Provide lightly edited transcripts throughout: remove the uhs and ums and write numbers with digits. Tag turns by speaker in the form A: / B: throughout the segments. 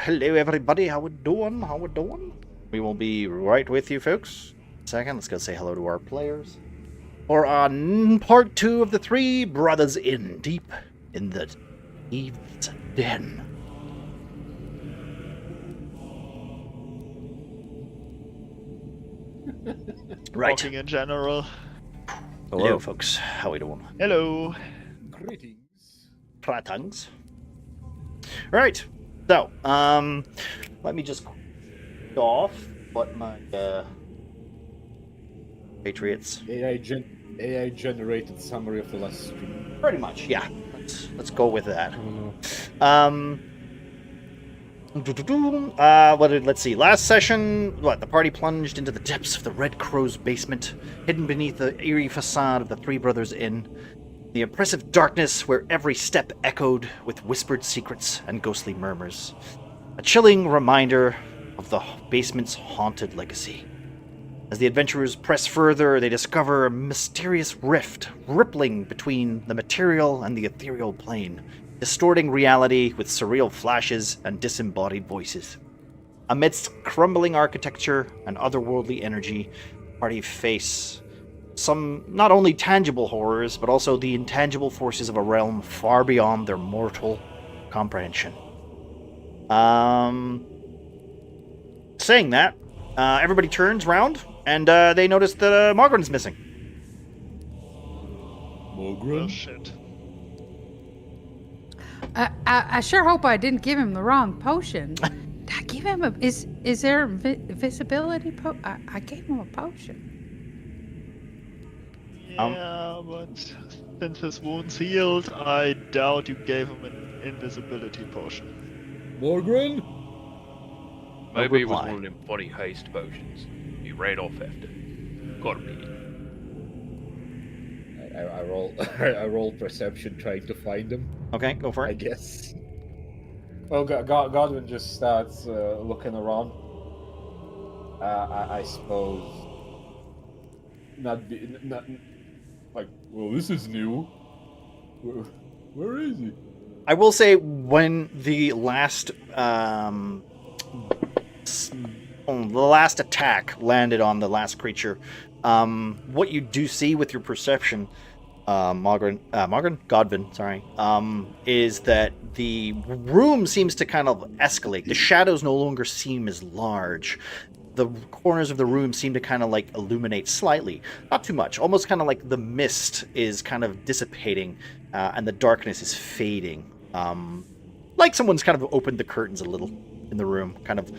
A: hello everybody. How we doing? How we doing? We will be right with you, folks. Second, let's go say hello to our players. Or on part 2 of the Three Brothers Inn, deep in the Eve's Den. Right.
B: Talking in general.
A: Hello, folks. How we doing?
B: Hello.
C: Greetings.
A: Pratangs. Right. So, let me just go off what my Patriots.
C: AI generated summary of the last stream.
A: Pretty much, yeah. Let's go with that. Let's see. Last session, the party plunged into the depths of the Red Crow's basement, hidden beneath the eerie facade of the Three Brothers Inn. The oppressive darkness where every step echoed with whispered secrets and ghostly murmurs. A chilling reminder of the basement's haunted legacy. As the adventurers press further, they discover a mysterious rift rippling between the material and the ethereal plane, distorting reality with surreal flashes and disembodied voices. Amidst crumbling architecture and otherworldly energy, the party face some not only tangible horrors, but also the intangible forces of a realm far beyond their mortal comprehension. Saying that, everybody turns round, and they notice that Margaret's missing.
B: Oh shit.
D: I sure hope I didn't give him the wrong potion. Did I give him a... Is there a visibility I gave him a potion.
B: Yeah, but since his wound's healed, I doubt you gave him an invisibility potion.
C: Morgren?
E: Maybe it was one of them funny haste potions. He ran off after. Gotta be.
C: I roll perception trying to find him.
A: Okay, go for it.
C: I guess. Well, Godwin just starts looking around. I suppose. Not like, well, this is new. Where is he?
A: I will say when the last attack landed on the last creature, what you do see with your perception, Godwin, sorry, is that the room seems to kind of escalate. The shadows no longer seem as large. The corners of the room seem to kind of like illuminate slightly, not too much, almost kind of like the mist is kind of dissipating and the darkness is fading. Like someone's kind of opened the curtains a little in the room, kind of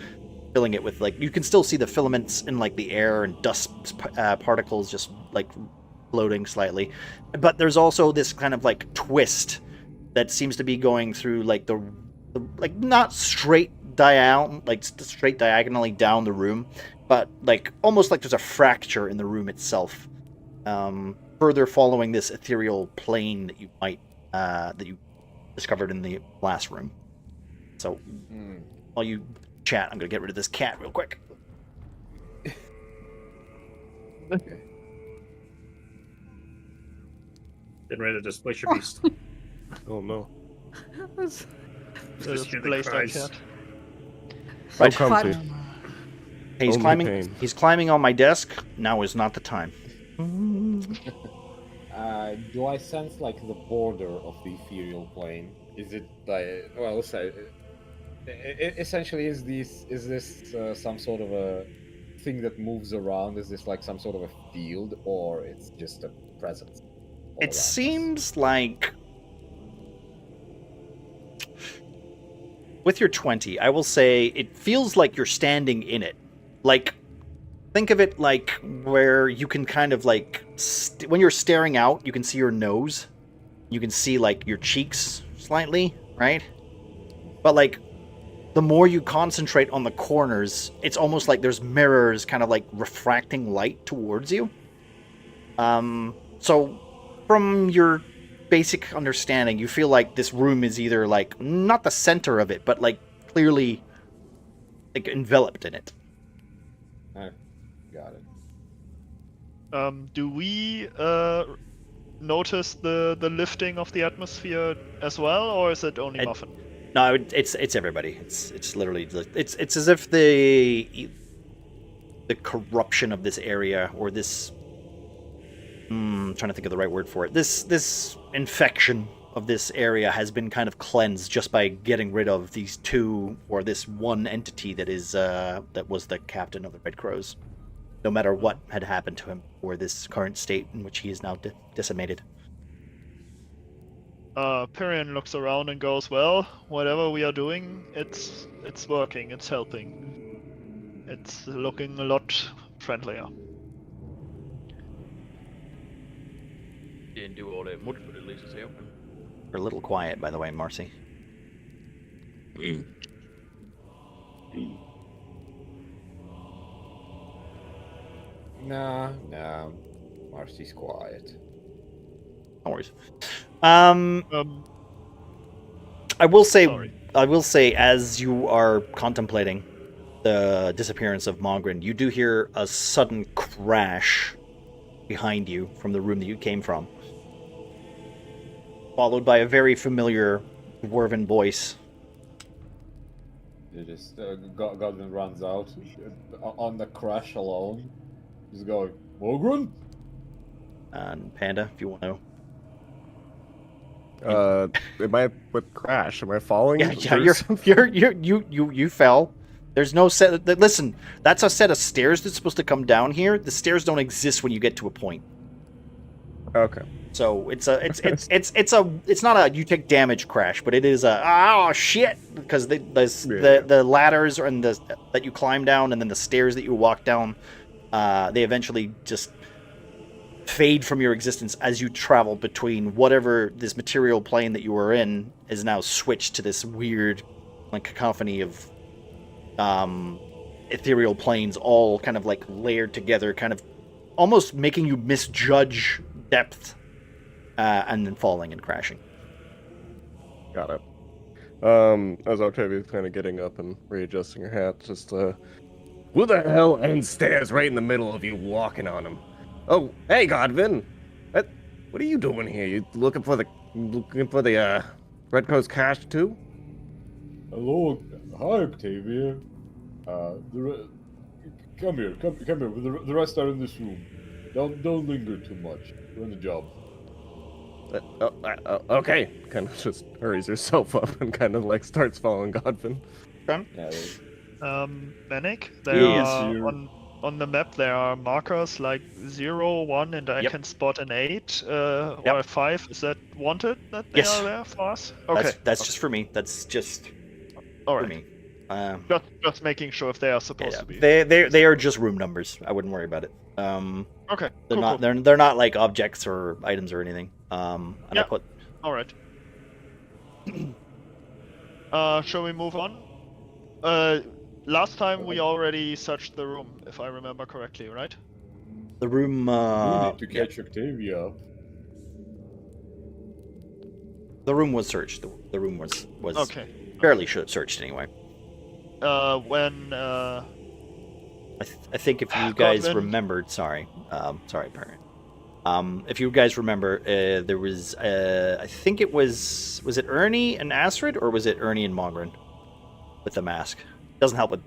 A: filling it with, like, you can still see the filaments in like the air and dust particles just like floating slightly. But there's also this kind of like twist that seems to be going through like the like not straight diagonally down the room, but like almost like there's a fracture in the room itself, further following this ethereal plane that you might that you discovered in the last room. So while you chat, I'm gonna get rid of this cat real quick.
C: Okay.
F: Getting ready to split your beast.
G: Oh no.
B: Just
F: hear the
B: place that
F: cries.
B: cat.
G: So
A: Right.
G: comfy.
A: He's
G: Only
A: climbing.
G: pain.
A: He's climbing on my desk. Now is not the time.
C: Do I sense like the border of the ethereal plane? Is it like, well, say, essentially, is this some sort of a thing that moves around? Is this like some sort of a field, or it's just a presence? all around
A: It
C: us?
A: seems like, with your 20, I will say it feels like you're standing in it. Like, think of it like where you can kind of like, when you're staring out, you can see your nose. You can see like your cheeks slightly, right? But like, the more you concentrate on the corners, it's almost like there's mirrors kind of like refracting light towards you. So from your basic understanding, you feel like this room is either like not the center of it, but like clearly like enveloped in it.
C: Got it.
B: Do we notice the lifting of the atmosphere as well, or is it only Muffin?
A: No, it's everybody. It's literally it's as if the corruption of this area, or this I'm trying to think of the right word for it. This infection of this area has been kind of cleansed just by getting rid of these two, or this one entity that was the captain of the Red Crows. No matter what had happened to him, or this current state in which he is now decimated.
B: Pyrian looks around and goes, well, whatever we are doing, it's working, it's helping. It's looking a lot friendlier.
E: Didn't do all that much, but at least it's helping.
A: You're a little quiet, by the way, Marcy.
C: Nah. Marcy's quiet.
A: No worries. I will say,
B: Sorry.
A: as you are contemplating the disappearance of Mogren, you do hear a sudden crash behind you from the room that you came from, followed by a very familiar dwarven voice.
C: It just Godwin runs out on the crash alone. He's going, Mogren?
A: And Panda, if you want to.
G: Am I with crash? Am I falling?
A: Yeah, you fell. There's no set. Listen, that's a set of stairs that's supposed to come down here. The stairs don't exist when you get to a point.
G: Okay.
A: So it's not a you take damage crash, but it is a oh shit, because the ladders and that you climb down, and then the stairs that you walk down, they eventually just fade from your existence as you travel between whatever this material plane that you were in is now switched to this weird like cacophony of ethereal planes, all kind of like layered together, kind of almost making you misjudge depth, and then falling and crashing.
G: Got it. As Octavia's kind of getting up and readjusting her hat, just who the hell ends stairs right in the middle of you walking on them? Oh, hey, Godwin. What are you doing here? You looking for the Red Coast cache too?
C: Hello, hi Octavia. Come here. The rest are in this room. Don't linger too much. We're on the job.
G: Okay. Kind of just hurries herself up and kind of like starts following Godwin.
C: Yeah,
B: Manick,
A: Yes.
B: on the map there are markers like 0, 1, and I
A: Yep.
B: can spot an 8 or
A: Yep.
B: a 5. Is that wanted that they
A: Yes.
B: are there for us? Okay.
A: That's just for me. That's just
B: All
A: for
B: right.
A: me.
B: Just making sure if they are supposed to be.
A: They are just room numbers. I wouldn't worry about it.
B: Okay.
A: They're
B: Cool,
A: not
B: cool.
A: they're not like objects or items or anything. And I
B: Yeah.
A: put
B: All right. Shall we move on? Last time we already searched the room, if I remember correctly, right?
A: the room.
C: we need to catch Octavia up.
A: The room was searched. The room was
B: Okay.
A: fairly searched anyway.
B: When
A: I think if you guys
B: Godwin?
A: remembered, sorry, parent. If you guys remember, there was I think it was it Ernie and Astrid, or was it Ernie and Mogren with the mask? Doesn't help with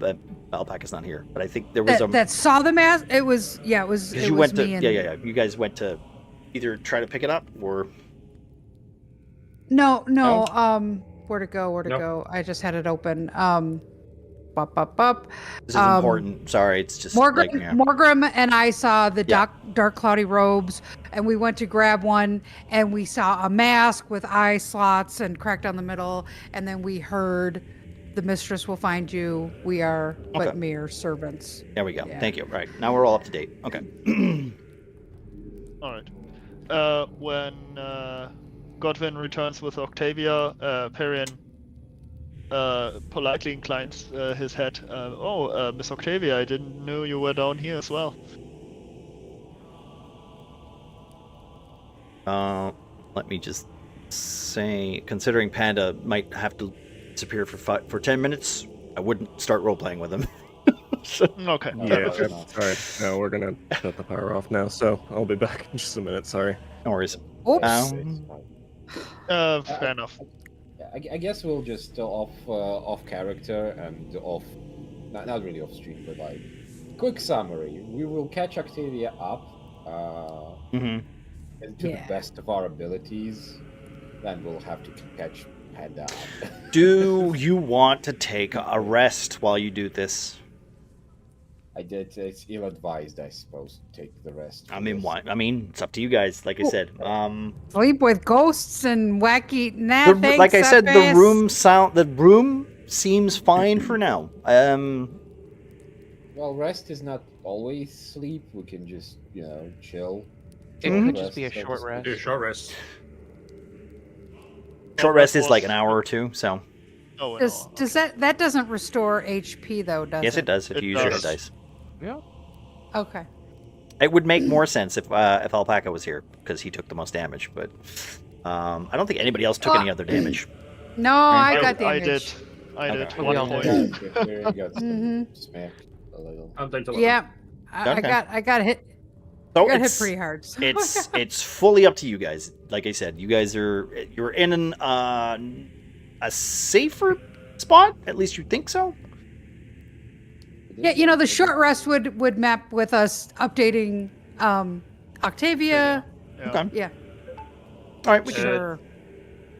A: Alpaca's not here, but I think there was
D: that saw the mask. It was it was
A: you went to
D: me and
A: yeah. You guys went to either try to pick it up or
D: No.
A: No?
D: Where to go?
F: No.
D: Go? I just had it open. Bup.
A: this is important. Sorry, it's just like, yeah.
D: Morgrim and I saw the
A: Yeah.
D: dark cloudy robes, and we went to grab one, and we saw a mask with eye slots and cracked down the middle, and then we heard, "The mistress will find you. We are but
A: Okay.
D: mere servants."
A: There we go.
D: Yeah.
A: Thank you. Right now we're all up to date. Okay.
B: all right. When Godwin returns with Octavia, Perian politely inclines his head. Miss Octavia, I didn't know you were down here as well.
A: Let me just say, considering Panda might have to disappear for 10 minutes, I wouldn't start role playing with him.
B: Okay.
G: Yeah, sorry. No, we're gonna shut the power off now, so I'll be back in just a minute. Sorry.
A: No worries.
D: Oops.
B: Fair enough.
C: Yeah, I guess we'll just off character and off, not really off stream, but like quick summary. We will catch Octavia up,
A: Mm-hmm.
C: and to the
D: Yeah.
C: best of our abilities. Then we'll have to catch Panda up.
A: Do you want to take a rest while you do this?
C: I did. It's ill-advised, I suppose, to take the rest.
A: I
C: for
A: mean,
C: this.
A: why? I mean, it's up to you guys. Like I said,
D: Sleep with ghosts and wacky. Nah, thanks,
A: like I said, the
D: Suckface.
A: the room seems fine for now.
C: Well, rest is not always sleep. We can just, chill.
H: It
A: Mhm.
H: could just be a
C: so to
H: short
C: speak.
H: rest.
F: Do a short rest.
A: short rest is like an hour or two. So
B: Oh, an
D: Does
B: hour.
D: that doesn't restore HP though, does it?
A: yes, it does if
B: It
A: you use your hit
B: does.
A: dice.
H: Yeah.
D: Okay.
A: It would make more sense if Alpaca was here because he took the most damage. But I don't think anybody else took any other damage.
D: No, I got
B: I did.
D: damage.
B: I did.
A: Okay.
H: We
B: 1
H: all
B: point.
H: did.
C: There you go.
D: Mhm.
C: Smacked a little.
F: I'm down to 11.
D: Yeah, I
A: Okay.
D: got hit.
A: So
D: I got hit
A: it's
D: pretty hard. So.
A: it's fully up to you guys. Like I said, you guys you're in a safer spot. At least you think so.
D: Yeah, the short rest would map with us updating Octavia.
B: Yeah.
A: Okay.
D: Yeah,
A: All right. We can.
D: sure.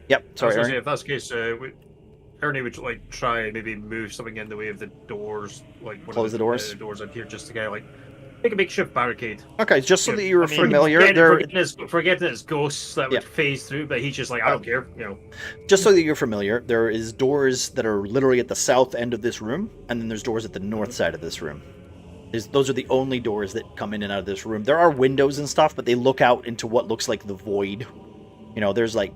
A: Yep.
F: I was
A: Sorry,
F: gonna
A: Aaron.
F: say, if that's the case, Ernie would like try and maybe move something in the way of the doors, like one
A: Close
F: of
A: the doors?
F: doors in here, just to kind of like make a makeshift barricade.
A: Okay, just so that you're
B: I mean,
A: familiar, there.
F: Forgetting it's ghosts that would
A: Yeah.
F: phase through, but he's just like, I don't care,
A: Just so that you're familiar, there is doors that are literally at the south end of this room, and then there's doors at the north side of this room. Those are the only doors that come in and out of this room. There are windows and stuff, but they look out into what looks like the void. There's like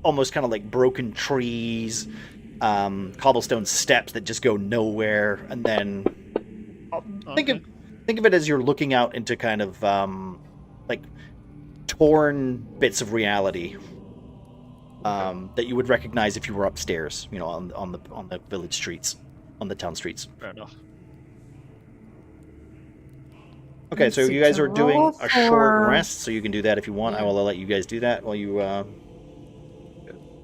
A: almost kind of like broken trees, cobblestone steps that just go nowhere, and then think of it as you're looking out into kind of like torn bits of reality that you would recognize if you were upstairs, on the village streets, on the town streets.
B: Fair enough.
A: Okay, so
D: Let's
A: you
D: see,
A: guys
D: to
A: are doing
D: roll
A: a short
D: for-
A: rest, so you can do that if you want. I will let you guys do that while you.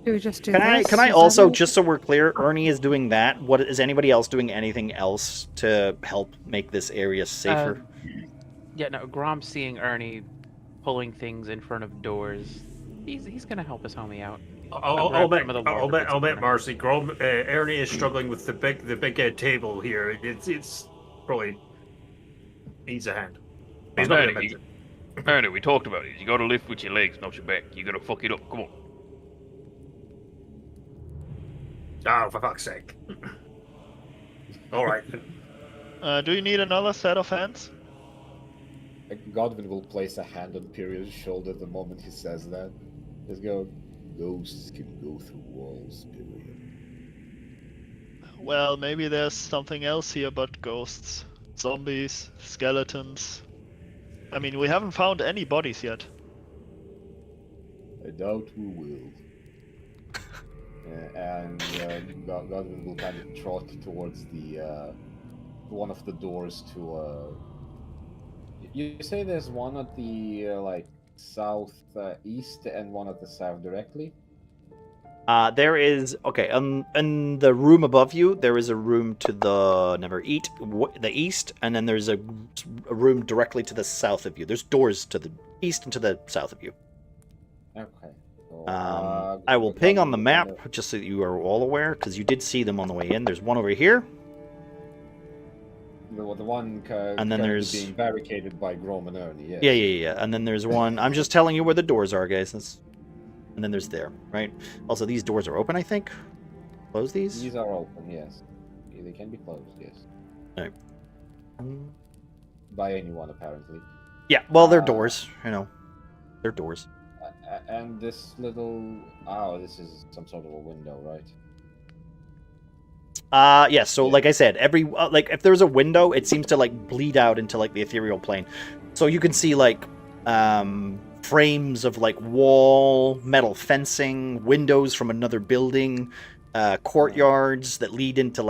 D: Do we just do
A: Can I?
D: this?
A: Can I
D: Is that
A: also,
D: it?
A: just so we're clear, Ernie is doing that. What is anybody else doing? Anything else to help make this area safer?
H: Yeah, no, Grom's seeing Ernie pulling things in front of doors. He's gonna help his homie out.
F: I'll bet
H: some of the water bits in
F: Marcy. Grom, Ernie is struggling with the big table here. It's probably needs a hand. He's not gonna mention.
E: Ernie, we talked about it. You gotta lift with your legs, not your back. You gotta fuck it up. Come on.
F: Oh, for fuck's sake! All right.
B: Do you need another set of hands?
C: Godwin will place a hand on Period's shoulder the moment he says that. Just go. Ghosts can go through walls. Period.
B: Well, maybe there's something else here but ghosts. Zombies, skeletons. I mean, we haven't found any bodies yet.
C: I doubt we will. And Godwin will kind of trot towards the one of the doors to. You say there's one at the south east and one at the south directly.
A: There is in the room above you. There is a room to the the east, and then there's a room directly to the south of you. There's doors to the east and to the south of you.
C: Okay. So,
A: I will ping on the
C: Godwin
A: map
C: will kinda-
A: just so that you are all aware, because you did see them on the way in. There's one over here.
C: The one
A: And then
C: currently
A: there's-
C: being barricaded by Grom and Ernie. Yes.
A: Yeah. And then there's one. I'm just telling you where the doors are, guys. And then there's there, right? Also, these doors are open, I think. Close these.
C: These are open. Yes. They can be closed. Yes.
A: Alright.
C: By anyone apparently.
A: Yeah, well, they're doors. They're doors.
C: And this little. Oh, this is some sort of a window, right?
A: Yes. So, like I said, every if there's a window, it seems to bleed out into the ethereal plane. So you can see frames of wall, metal fencing, windows from another building, courtyards that lead into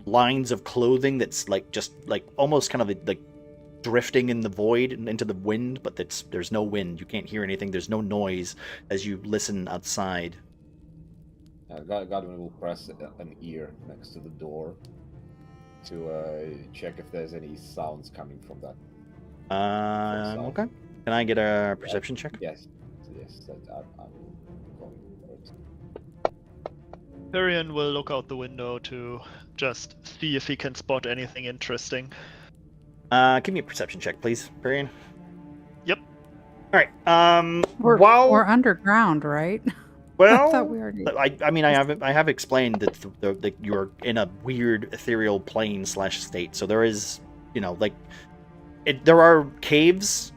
A: lines of clothing that's just almost kind of drifting in the void and into the wind, but there's no wind. You can't hear anything. There's no noise as you listen outside.
C: Godwin will press an ear next to the door to check if there's any sounds coming from that.
A: Okay. Can I get a perception check?
C: Yes. I'm going for it.
B: Tyrion will look out the window to just see if he can spot anything interesting.
A: Give me a perception check, please, Perian.
B: Yep.
A: All right.
D: We're underground, right?
A: Well,
D: I thought we already...
A: I have explained that you're in a weird ethereal plane / state. So there is, there are caves,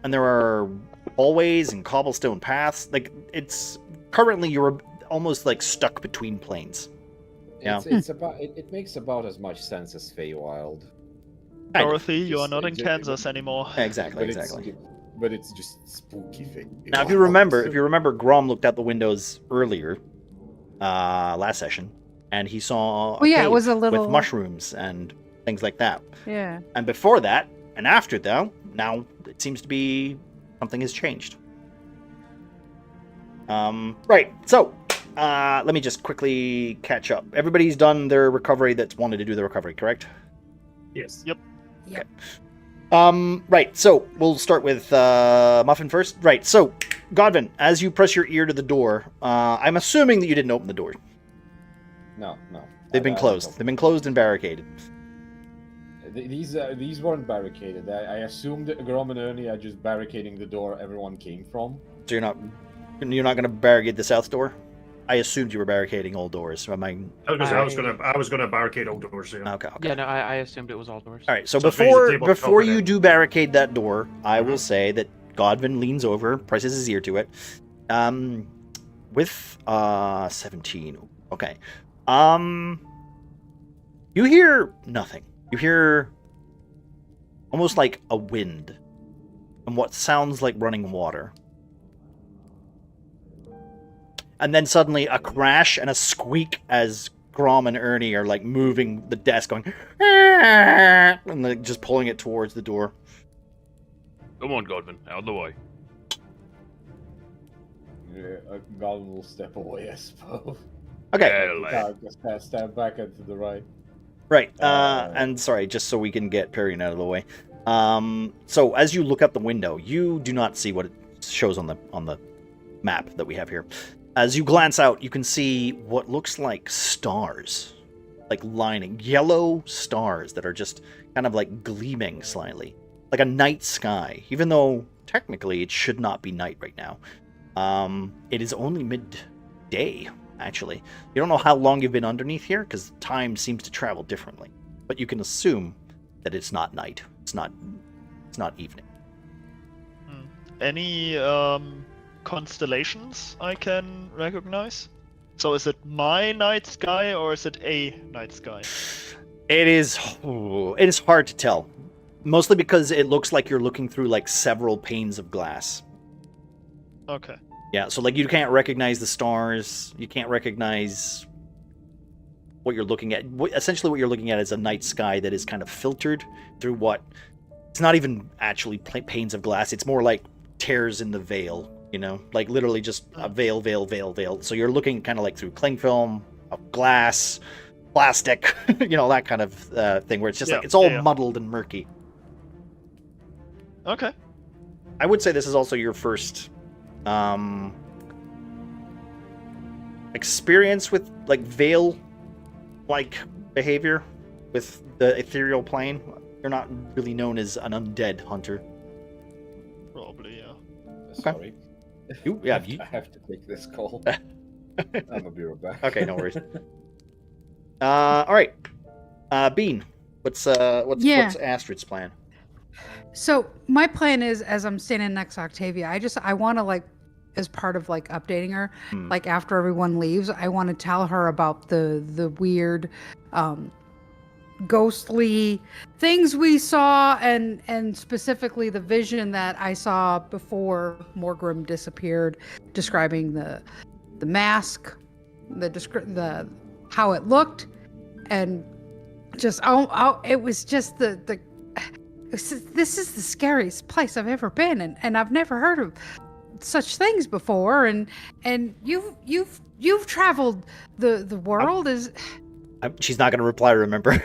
A: and there are hallways and cobblestone paths. Like it's currently you're almost like stuck between planes. Yeah.
C: It makes about as much sense as Feywild.
B: Dorothy, you are not in Kansas anymore.
A: Exactly.
C: But it's just spooky thing.
A: Now, if you remember, Grom looked out the windows earlier, last session, and he saw
D: it was a little
A: with mushrooms and things like that.
D: Yeah.
A: And before that, and after though, now it seems to be something has changed. Right. So, let me just quickly catch up. Everybody's done their recovery that's wanted to do the recovery, correct?
F: Yes.
B: Yep.
D: Yep.
A: Right, so we'll start with Muffin first. Right, so Godwin, as you press your ear to the door, I'm assuming that you didn't open the door.
C: No.
A: They've been closed. They've been closed and barricaded.
C: These weren't barricaded. I assumed that Grom and Ernie are just barricading the door everyone came from.
A: So you're not going to barricade the south door? I assumed you were barricading all doors. So I
F: was gonna barricade all doors. Yeah.
A: Okay.
H: Yeah, no, I assumed it was all doors.
A: All right. So
F: So
A: before you do barricade that door, I will say that Godwin leans over, presses his ear to it, with 17. Okay. You hear nothing. You hear almost like a wind, and what sounds like running water. And then suddenly a crash and a squeak as Grom and Ernie are like moving the desk, going, and like just pulling it towards the door.
E: Come on, Godwin, out of the way.
C: Yeah, Godwin will step away, I suppose.
A: Okay.
C: Just stand back and to the right.
A: Right. And sorry, just so we can get Perion out of the way. So as you look out the window, you do not see what it shows on the map that we have here. As you glance out, you can see what looks like stars, like lining, yellow stars that are just kind of like gleaming slightly, like a night sky, even though technically it should not be night right now. It is only midday, actually. You don't know how long you've been underneath here, because time seems to travel differently, but you can assume that it's not night. It's not evening.
B: Any constellations I can recognize? So is it my night sky or is it a night sky?
A: It is hard to tell. Mostly because it looks like you're looking through like several panes of glass.
B: Okay.
A: Yeah, so like you can't recognize the stars, you can't recognize what you're looking at. Essentially what you're looking at is a night sky that is kind of filtered through what it's not even actually panes of glass, it's more like tears in the veil. Like literally just a veil. So you're looking kind of like through cling film, glass, plastic, that kind of thing where it's just like it's all muddled and murky.
B: Okay.
A: I would say this is also your first experience with like veil-like behavior with the ethereal plane. You're not really known as an undead hunter.
B: Probably, yeah.
C: Sorry.
A: You
C: I have to take this call. I'll be right back.
A: Okay, no worries. All right. Bean, what's Astrid's plan?
D: So my plan is, as I'm standing next to Octavia, I want to like, as part of like updating her, like after everyone leaves, I want to tell her about the weird, ghostly things we saw, and specifically the vision that I saw before Morgrim disappeared, describing the mask, the how it looked, and just it was just this is the scariest place I've ever been, and I've never heard of such things before, and you've traveled the world.
A: She's not going to reply, remember?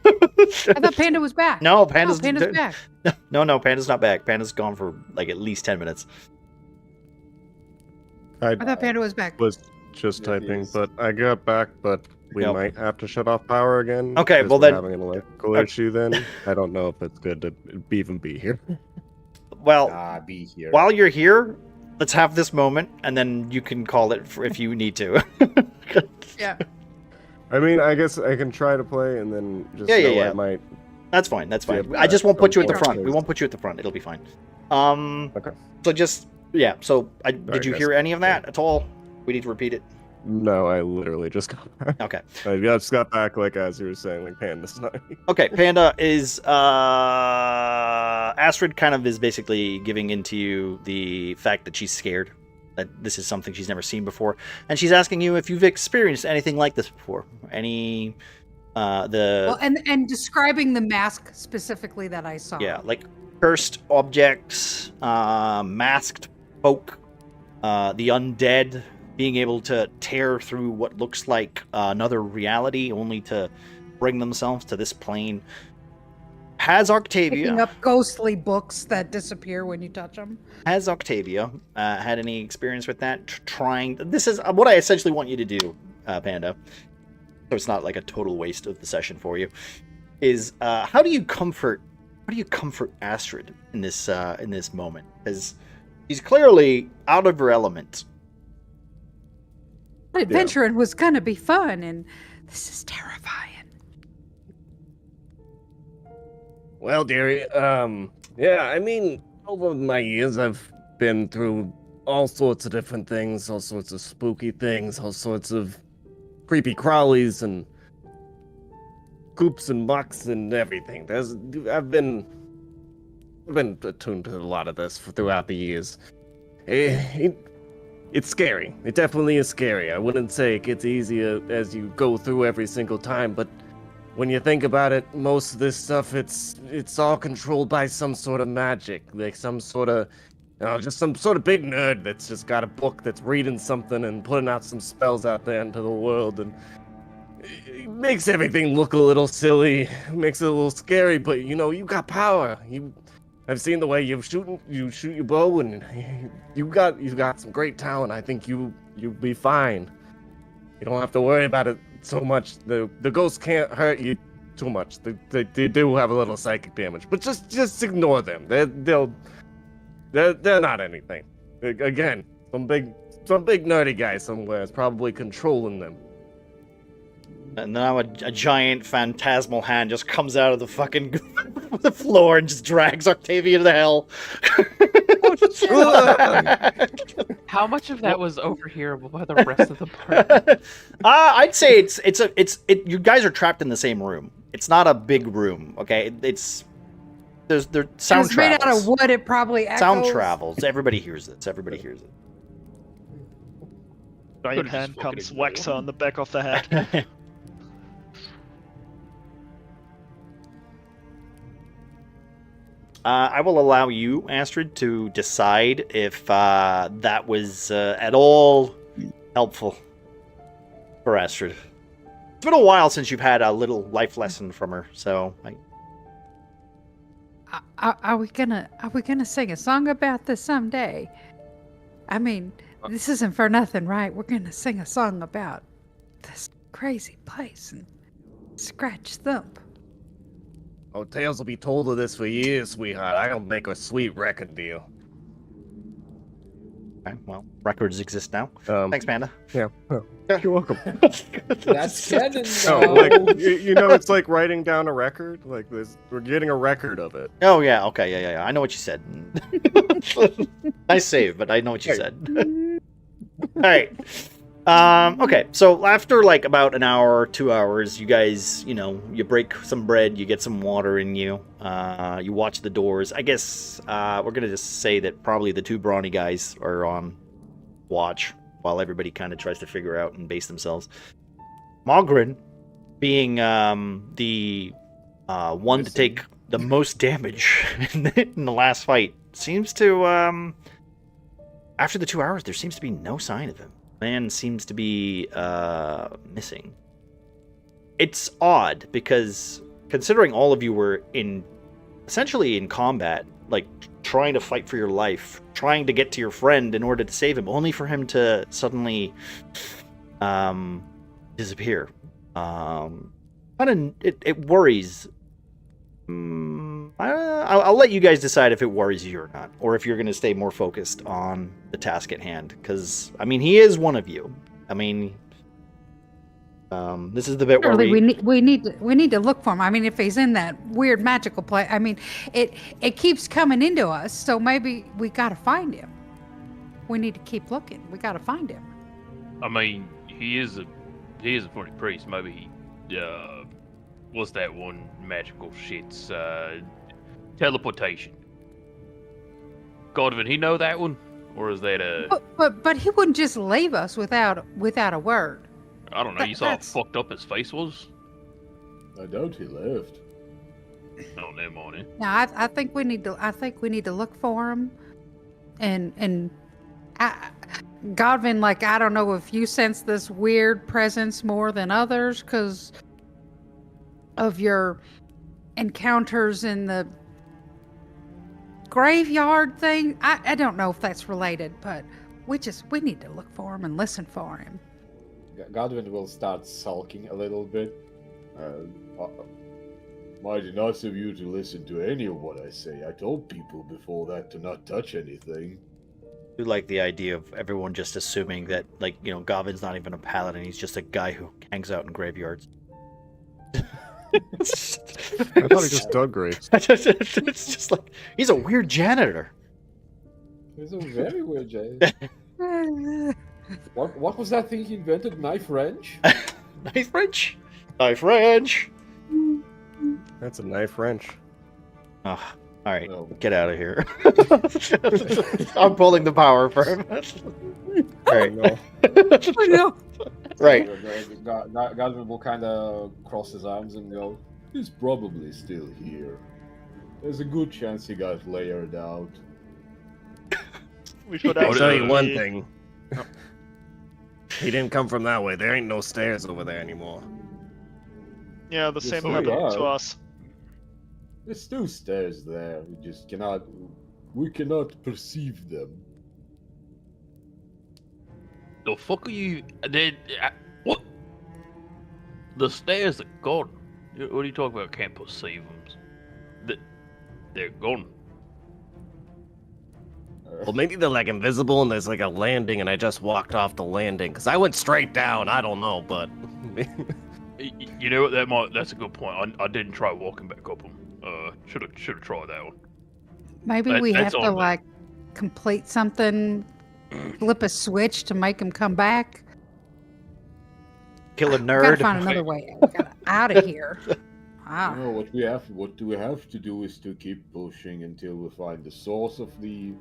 D: I thought Panda was back.
A: No, Panda's
D: back.
A: No, Panda's not back. Panda's gone for like at least 10 minutes.
D: I thought Panda was back.
G: Was just typing, but I got back, but we
A: Nope.
G: might have to shut off power again.
A: Okay,
G: because
A: well
G: we're
A: then-
G: having an electrical issue then. I don't know if it's good to even be here.
A: Well,
C: Be here.
A: while you're here, let's have this moment, and then you can call it if you need to.
D: Yeah.
G: I mean, I guess I can try to play and then just
A: Yeah.
G: I might.
A: That's fine. That's fine.
G: Yeah,
A: I just won't put you at the
G: okay.
A: front. We won't put you at the front. It'll be fine.
G: Okay.
A: So just So did
G: Alright,
A: you
G: guys.
A: hear any of that at all? We need to repeat it.
G: No, I literally just got back.
A: Okay.
G: I just got back, like as you were saying, like Panda's not.
A: Okay. Panda is Astrid kind of is basically giving into you the fact that she's scared. That this is something she's never seen before, and she's asking you if you've experienced anything like this before. And
D: describing the mask specifically that I saw.
A: Yeah, like cursed objects, masked folk, the undead being able to tear through what looks like another reality only to bring themselves to this plane. Has
D: Picking
A: Octavia
D: up ghostly books that disappear when you touch them.
A: had any experience with that? This is what I essentially want you to do, Panda. So it's not like a total waste of the session for you. Is how do you comfort Astrid in this moment? Because she's clearly out of her element.
D: Adventuring was gonna be fun, and this is terrifying.
G: Well, dearie, yeah, I mean, over my years, I've been through all sorts of different things, all sorts of spooky things, all sorts of creepy crawlies and coops and mucks and everything. I've been attuned to a lot of this throughout the years. It's scary. It definitely is scary. I wouldn't say it gets easier as you go through every single time, but when you think about it, most of this stuff, it's all controlled by some sort of magic, like some sort of, just some sort of big nerd that's just got a book that's reading something and putting out some spells out there into the world, and it makes everything look a little silly, makes it a little scary, but you got power. I've seen the way you shoot your bow, and you got some great talent. I think you'll be fine. You don't have to worry about it so much. The ghosts can't hurt you too much. They do have a little psychic damage, but just ignore them. They're not anything. Again, some big nerdy guy somewhere is probably controlling them.
A: And now a giant phantasmal hand just comes out of the fucking the floor and just drags Octavia to the hell.
H: How much of that was overhearable by the rest of the party?
A: I'd say it's you guys are trapped in the same room. It's not a big room, okay? There's sound
D: It's made out
A: travels.
D: of wood. It probably echoes.
A: Sound travels. Everybody hears this. Everybody hears it.
B: Giant
E: Could've just
B: hand
E: fucking
B: comes,
E: ignored
B: whacks her on the back of the head.
A: I will allow you, Astrid, to decide if that was at all helpful for Astrid. It's been a while since you've had a little life lesson from her, so
D: Are we gonna sing a song about this someday? I mean, this isn't for nothing, right? We're gonna sing a song about this crazy place and scratch thump.
G: Oh, tales will be told of this for years, sweetheart. I'll make a sweet record deal.
A: okay, well, records exist now. Thanks, Panda.
G: Yeah. You're welcome.
C: That's canon
G: No,
C: now.
G: like it's like writing down a record. Like this, we're getting a record of it.
A: Oh yeah, okay, yeah. I know what you said. Nice save, but I know what you said. All right. Okay, so after like about an hour or 2 hours, you guys, you break some bread, you get some water in you, you watch the doors. I guess we're gonna just say that probably the two brawny guys are on watch while everybody kind of tries to figure out and base themselves. Mogren, being the one to take the most damage in the last fight, seems to After the 2 hours, there seems to be no sign of him. Man seems to be missing. It's odd because considering all of you were essentially in combat, like trying to fight for your life, trying to get to your friend in order to save him, only for him to suddenly disappear. It worries. I'll let you guys decide if it worries you or not, or if you're going to stay more focused on the task at hand. Because I mean, he is one of you. I mean, this is the bit where
D: we need to look for him. I mean, if he's in that weird magical place, I mean, it keeps coming into us. So maybe we got to find him. We need to keep looking. We got to find him.
E: I mean, he is a funny priest. Maybe he what's that one magical shit's teleportation. Godwin, he know that one, or is that a?
D: But he wouldn't just leave us without a word.
E: I don't know. You saw how fucked up his face was.
C: I doubt he left.
E: Oh, never mind.
D: Now I think we need to look for him, and Godwin, like, I don't know if you sense this weird presence more than others because of your encounters in the graveyard thing. I don't know if that's related, but we need to look for him and listen for him.
C: Godwin will start sulking a little bit. Mighty nice of you to listen to any of what I say. I told people before that to not touch anything.
A: I like the idea of everyone just assuming that, like, you know, Godwin's not even a paladin. He's just a guy who hangs out in graveyards.
G: I thought he just dug graves.
A: It's just like, he's a weird janitor.
C: He's a very weird janitor. What was that thing he invented? Knife wrench?
A: Knife wrench? Knife wrench!
G: That's a knife wrench.
A: Oh, alright,
C: No.
A: get out of here. I'm pulling the power for him. Alright.
G: No.
D: I know.
A: Right.
C: Godwin will kind of cross his arms and go, he's probably still here. There's a good chance he got layered out.
B: We should
G: I'll tell you
B: actually-
G: one thing. He didn't come from that way. There ain't no stairs over there anymore.
B: Yeah, the
C: Yes,
B: same
C: we
B: happened
C: are.
B: to us.
C: There's still stairs there. We cannot perceive them.
E: The fuck are you? What? The stairs are gone. What are you talking about? Can't perceive them. They're gone.
G: Well, maybe they're like invisible and there's like a landing and I just walked off the landing because I went straight down. I don't know, but
E: You know what? That's a good point. I didn't try walking back up them. Should have tried that one.
D: Maybe we have
E: That's
D: to
E: on me.
D: like complete something, flip a switch to make him come back.
A: Kill a
D: Gotta
A: nerd.
D: find another way out of here. Wow.
C: No, what we have to do is to keep pushing until we find the source of the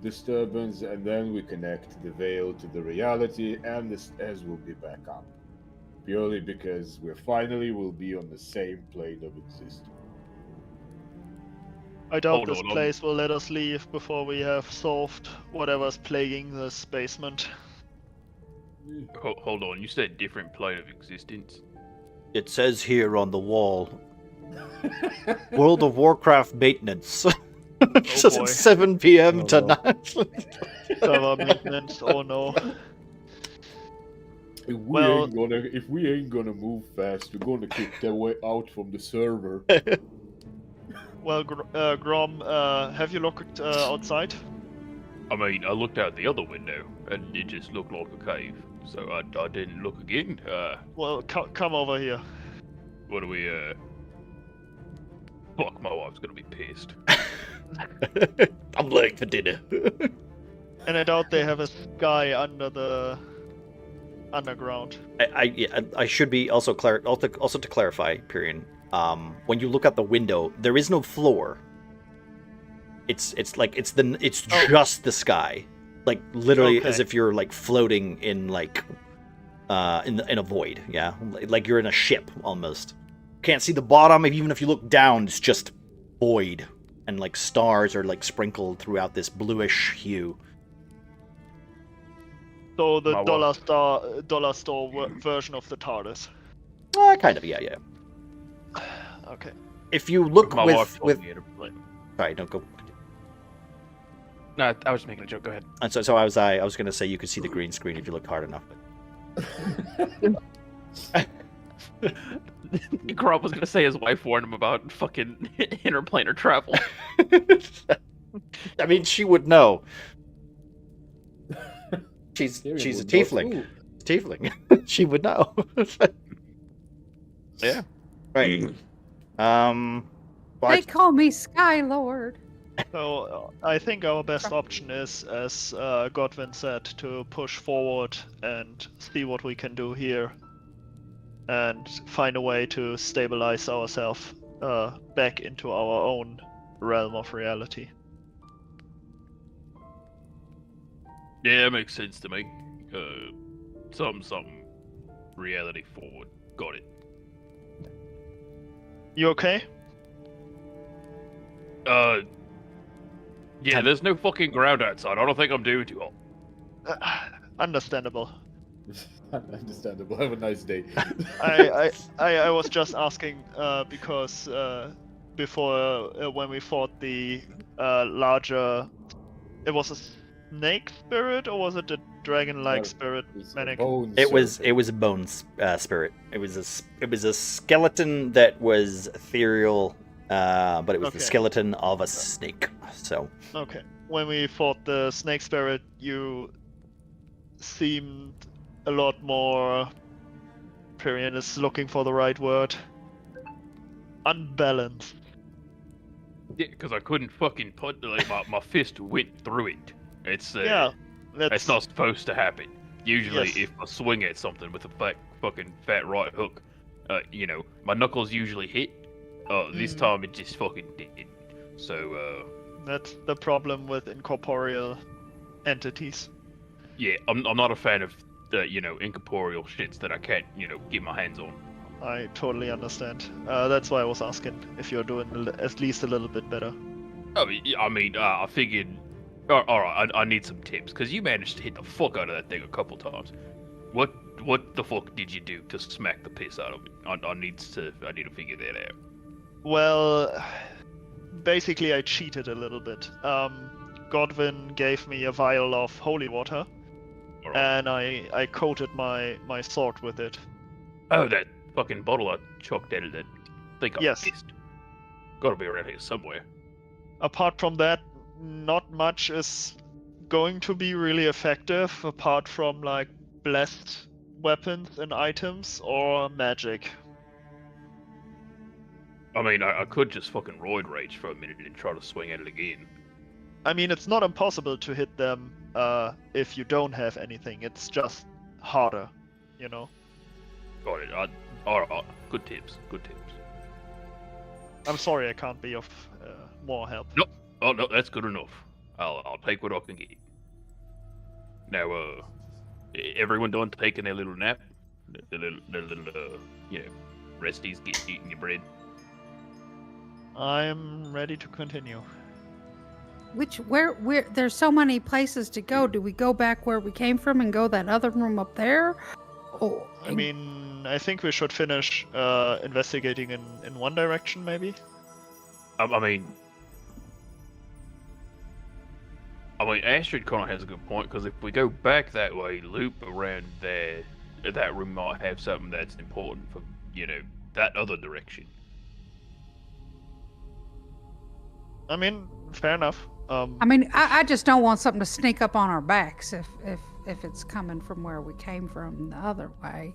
C: disturbance, and then we connect the veil to the reality, and the stairs will be back up. Purely because we finally will be on the same plane of existence.
B: I doubt
E: Hold
B: this
E: on,
B: place will let us leave before we have solved whatever's plaguing this basement.
E: Hold on. You said different plane of existence.
A: It says here on the wall, World of Warcraft maintenance. It says
B: boy.
A: it's 7 p.m.
C: Oh, no.
A: tonight.
B: Server maintenance, oh no.
C: If we ain't gonna move fast, we're gonna kick their way out from the server.
B: Well, Grom, have you looked outside?
E: I mean, I looked out the other window and it just looked like a cave. So I didn't look again.
B: Well, come over here.
E: What do we? Fuck, my wife's gonna be pissed.
A: I'm late for dinner.
B: And I doubt they have a guy under the underground.
A: I should be also to clarify, Pyrian. When you look out the window, there is no floor. It's just the sky, like literally
B: Okay.
A: as if you're like floating in like in a void. Yeah, like you're in a ship almost. Can't see the bottom. Even if you look down, it's just void, and like stars are like sprinkled throughout this bluish hue.
B: So the
E: My
B: dollar store version of the TARDIS.
A: Kind of, yeah.
B: Okay.
A: If you look
E: My wife
A: with
E: told me to play.
A: sorry, don't go.
H: No, I was just making a joke. Go ahead.
A: And so I was going to say you could see the green screen if you look hard enough.
H: Grub was gonna say his wife warned him about fucking interplanar travel.
A: I mean, she would know. She's a
C: Tyrion would know
A: tiefling.
C: too.
A: Tiefling. She would know.
H: Yeah.
A: Right. Well,
D: They call me Sky Lord.
B: So I think our best option is, as Godwin said, to push forward and see what we can do here, and find a way to stabilize ourselves back into our own realm of reality.
E: Yeah, that makes sense to me. Something. Reality forward. Got it.
B: You okay?
E: Yeah, there's no fucking ground outside. I don't think I'm doing too hot.
B: Understandable.
C: Understandable. Have a nice day.
B: I was just asking because before when we fought the larger, it was a snake spirit or was it a dragon-like spirit? Manic.
A: it was a bones spirit. It was a skeleton that was ethereal, but it was the
B: Okay.
A: skeleton of a snake. So
B: Okay. When we fought the snake spirit, you seemed a lot more. Pyrian is looking for the right word. Unbalanced.
E: Yeah, because I couldn't fucking put like my fist went through it. It's
B: Yeah,
E: it's not supposed to happen. Usually,
B: Yes.
E: if I swing at something with a fucking fat right hook, my knuckles usually hit. This
B: Mhm.
E: time it just fucking did. So
B: That's the problem with incorporeal entities.
E: yeah, I'm not a fan of incorporeal shits that I can't get my hands on.
B: I totally understand. That's why I was asking if you're doing at least a little bit better.
E: I figured. All right, I need some tips because you managed to hit the fuck out of that thing a couple times. What the fuck did you do to smack the piss out of it? I need to figure that out.
B: Well, basically I cheated a little bit. Godwin gave me a vial of holy water,
E: All right.
B: and I coated my sword with it.
E: Oh, that fucking bottle I chucked at it. That think I
B: Yes.
E: missed. Gotta be around here somewhere.
B: Apart from that, not much is going to be really effective, apart from like blessed weapons and items or magic.
E: I mean, I could just fucking roid rage for a minute and try to swing at it again.
B: I mean, it's not impossible to hit them if you don't have anything. It's just harder, you know.
E: Got it. All right. Good tips. Good tips.
B: I'm sorry I can't be of more help.
E: Nope. Oh no, that's good enough. I'll take what I can get. Now, everyone done taking their little nap? The little resties eating your bread.
B: I'm ready to continue.
D: Where there's so many places to go. Do we go back where we came from and go that other room up there? Oh,
B: I mean, I think we should finish investigating in one direction, maybe.
E: I mean, Astrid kind of has a good point because if we go back that way, loop around there, that room might have something that's important for that other direction.
B: I mean, fair enough.
D: I mean, I just don't want something to sneak up on our backs if it's coming from where we came from the other way.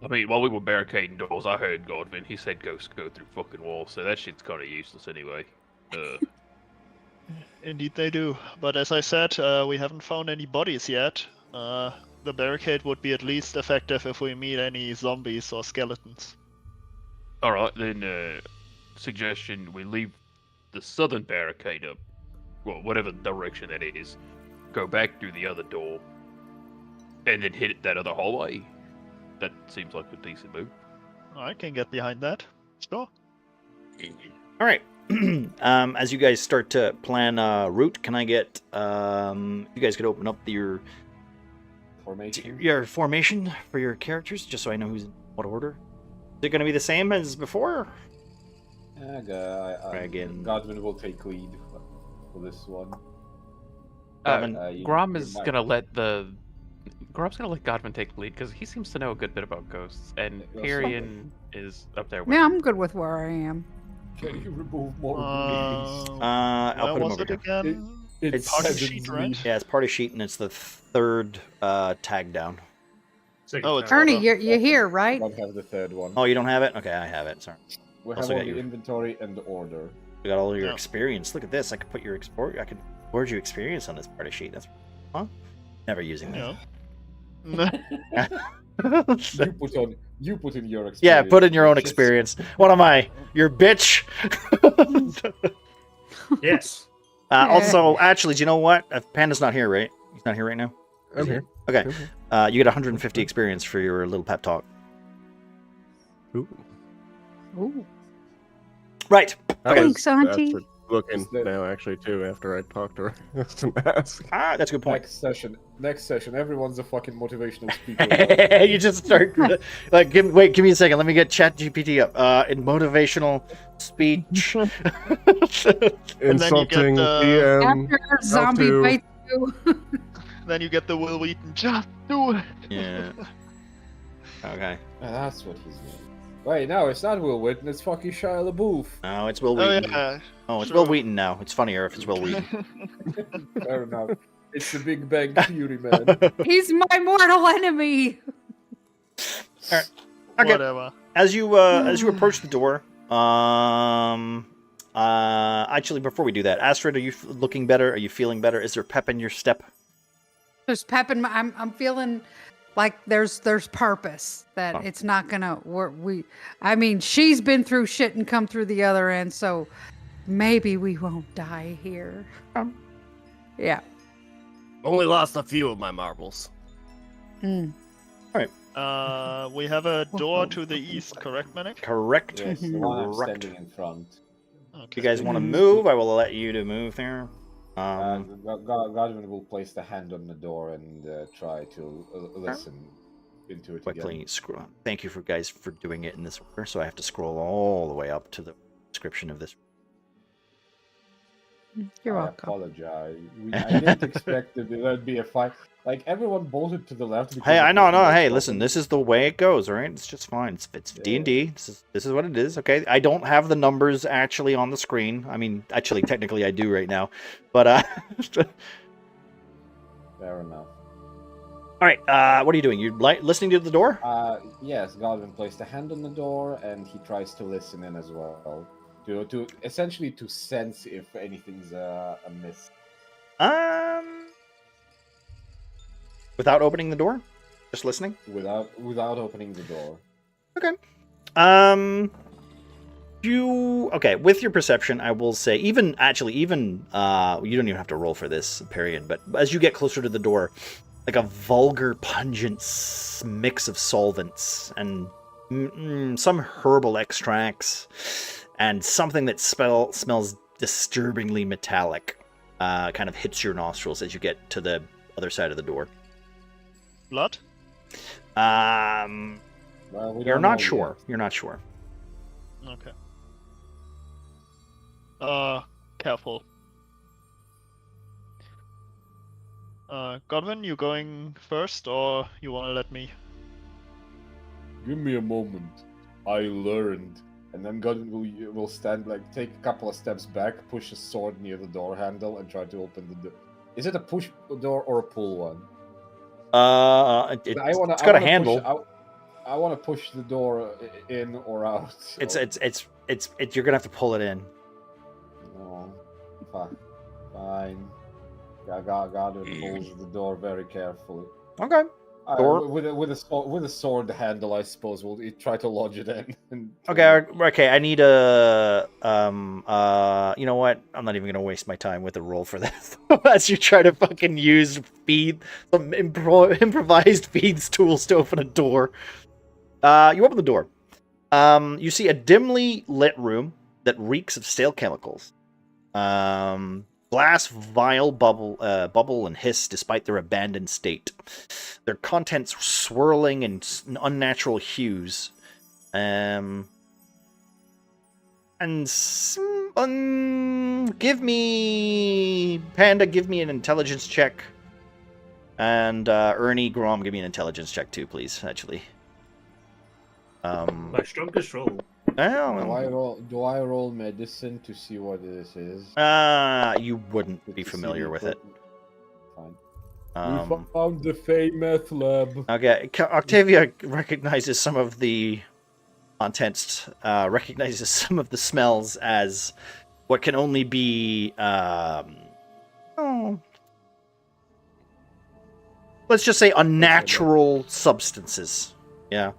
E: I mean, while we were barricading doors, I heard Godwin. He said ghosts go through fucking walls, so that shit's kind of useless anyway.
B: Indeed they do. But as I said, we haven't found any bodies yet. The barricade would be at least effective if we meet any zombies or skeletons.
E: Alright, then, suggestion, we leave the southern barricade up. Well, whatever direction that is. Go back through the other door. And then hit that other hallway. That seems like a decent move.
B: I can get behind that. Sure.
A: all right. As you guys start to plan a route, can I get you guys could open up your
C: Formation.
A: Your formation for your characters, just so I know who's in what order. Is it going to be the same as before? Dragon.
C: Godwin will take lead for this one.
H: Grom is
C: might-
H: gonna let Grom's gonna let Godwin take the lead because he seems to know a good bit about ghosts, and
C: That's
H: Pyrian is up there with
D: Yeah,
H: him.
D: I'm good with where I am.
C: Can you remove more
A: I'll
B: Where
A: put him
B: was
A: over
B: it
A: here.
B: again?
A: It's
B: Party
C: seven
B: sheet, right?
A: Yeah, it's party sheet, and it's the third tag down.
B: Oh, it's
D: Ernie,
B: Well,
D: you're here,
C: I
D: right?
C: don't have the third one.
A: Oh, you don't have it? Okay, I have it. Sorry.
C: We have
A: also got
C: all the
A: your-
C: inventory and the order.
A: You got all your
B: Yeah.
A: experience. Look at this. I could put your I could record your experience on this party sheet. That's never using that.
C: You put in your experience.
A: Yeah, put in your own
C: Just-
A: experience. What am I? Your bitch?
F: Yes.
A: Also, actually, do you know what? Panda's not here, right? He's not here right now?
G: I'm here.
A: Okay. You get 150 experience for your little pep talk.
G: Ooh.
D: Ooh.
A: Right.
G: That
A: Okay.
G: was-
D: Thanks, Auntie.
G: That's looking
C: Is that-
G: now, actually, too, after I talked to her. to ask.
A: Ah, that's a good point.
C: Next session, everyone's a fucking motivational speaker.
A: You just start like give me a second. Let me get ChatGPT up. In motivational speech.
B: And then you get
G: Insulting
B: the-
G: DM.
D: After zombie
G: to-
D: bites you.
B: Then you get the Will Wheaton, just do it.
A: Yeah. Okay.
C: That's what he's doing. Wait, no, it's not Will Wheaton, it's fucking Shia LaBeouf.
A: No, it's Will
B: Oh
A: Wheaton.
B: yeah.
A: Oh, it's
B: sure.
A: Will Wheaton now. It's funnier if it's Will Wheaton.
C: Fair enough. It's the Big Bang Theory, man.
D: He's my mortal enemy.
A: Okay.
B: Whatever.
A: As you approach the door, actually before we do that, Astrid, are you looking better? Are you feeling better? Is there pep in your step?
D: There's pep in my. I'm feeling like there's purpose that
A: Oh.
D: it's not gonna work. I mean, she's been through shit and come through the other end, so maybe we won't die here. Yeah.
G: Only lost a few of my marbles.
D: Mm.
B: We have a door to the east, correct, Manick?
A: Correct.
C: Yes, the one I'm
A: Correct.
C: standing in front.
A: If you guys want to move, I will let you to move there.
C: Godwin will place the hand on the door and try to listen into it
A: quickly
C: again.
A: scroll. Thank you for guys for doing it in this order. So I have to scroll all the way up to the description of this.
D: You're
C: I
D: welcome.
C: apologize. I didn't expect that there'd be a fight. Like, everyone bolted to the left. because
A: Hey,
C: of
A: I
C: the
A: know.
C: door
A: Hey,
C: open.
A: listen. This is the way it goes. All right, it's just fine. It's D&D. This is what it is. Okay. I don't have the numbers actually on the screen. I mean, actually, technically, I do right now. But
C: Fair enough.
A: all right. What are you doing? You listening to the door?
C: Yes, Godwin placed a hand on the door, and he tries to listen in as well. To essentially to sense if anything's amiss.
A: Without opening the door, just listening.
C: Without opening the door.
A: With your perception, I will say, even you don't even have to roll for this, Period. But as you get closer to the door, like a vulgar, pungent mix of solvents and some herbal extracts and something that smells disturbingly metallic, kind of hits your nostrils as you get to the other side of the door.
B: Blood?
C: Well, we
A: You're
C: don't
A: not
C: know
A: sure. You're not sure.
B: Okay. Careful. Godwin, you going first, or you wanna let me?
C: yet. Give me a moment. I learned. And then Godwin will stand, like, take a couple of steps back, push a sword near the door handle, and try to open the door. Is it a push door or a pull one?
A: It's got a handle.
C: I want to push the door in or out.
A: It's you're gonna have to pull it in.
C: No. Fine. Godwin pulls the door very carefully.
A: Okay. Door?
C: With a sword handle, I suppose we'll try to lodge it in.
A: Okay. I need a you know what? I'm not even gonna waste my time with a roll for this. As you try to fucking use some improvised feeds tools to open a door. You open the door. You see a dimly lit room that reeks of stale chemicals. Some Glass vial bubble and hiss despite their abandoned state. Their contents swirling in unnatural hues. And give me an intelligence check. And Ernie, Grom, give me an intelligence check too, please. Actually.
F: My strongest roll.
C: Do I roll medicine to see what this is?
A: You wouldn't be
C: To
A: familiar
C: see
A: with
C: the-
A: it.
C: Fine. We found the Fey meth lab.
A: Okay, Octavia recognizes some of the contents, recognizes some of the smells as what can only be, let's just say unnatural substances. Yeah.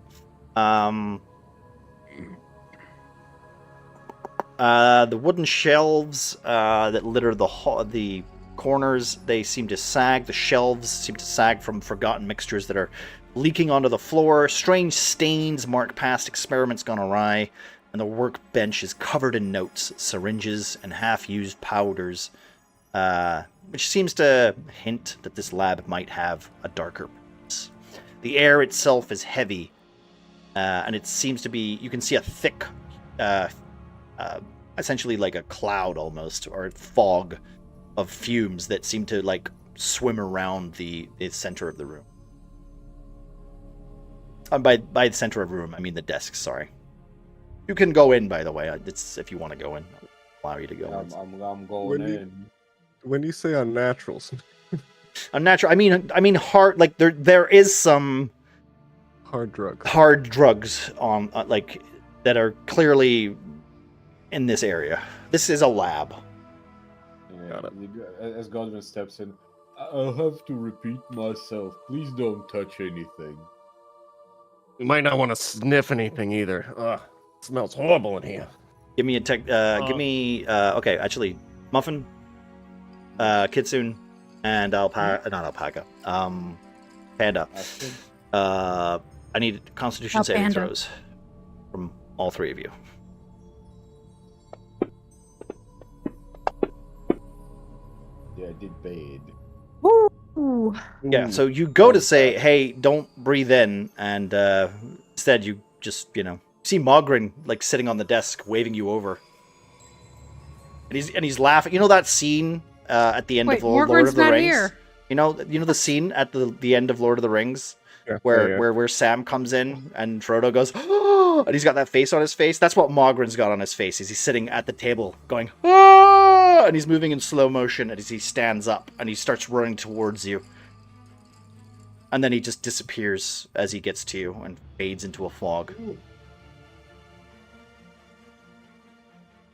A: The wooden shelves that litter the corners, they seem to sag. The shelves seem to sag from forgotten mixtures that are leaking onto the floor. Strange stains mark past experiments gone awry, and the workbench is covered in notes, syringes, and half-used powders, which seems to hint that this lab might have a darker purpose. The air itself is heavy, and it seems to be, you can see a thick, essentially like a cloud almost, or fog of fumes that seem to like swim around the center of the room. By the center of the room, I mean the desk, sorry. You can go in, by the way. It's if you want to go in. I'll allow you to go in.
C: I'm going in.
G: When you say unnatural,
A: Unnatural, I mean hard, like there is some
G: hard drugs.
A: hard drugs on like that are clearly in this area. This is a lab.
G: Got it.
C: As Godwin steps in, I'll have to repeat myself. Please don't touch anything.
G: You might not want to sniff anything either. Ugh, it smells horrible in here.
A: Give me a tech. Give me. Okay, actually, Muffin, Kitsune, and Alpaca. Not Alpaca. Panda. I need Constitution saving
D: Panda.
A: throws from all three of you.
C: Yeah, I did bad.
D: Ooh.
A: Yeah. So you go to say, "Hey, don't breathe in," and instead you just, see Mogren like sitting on the desk, waving you over, and he's laughing. You know that scene at the end
D: Wait,
A: of Lord
D: Morgren's
A: of the
D: not
A: Rings.
D: here.
A: You know the scene at the end of Lord of the Rings
G: Yeah,
A: where Sam comes in and Frodo goes, oh, and he's got that face on his face. That's what Mogren's got on his face. He's sitting at the table going, oh, and he's moving in slow motion as he stands up and he starts running towards you. And then he just disappears as he gets to you and fades into a fog.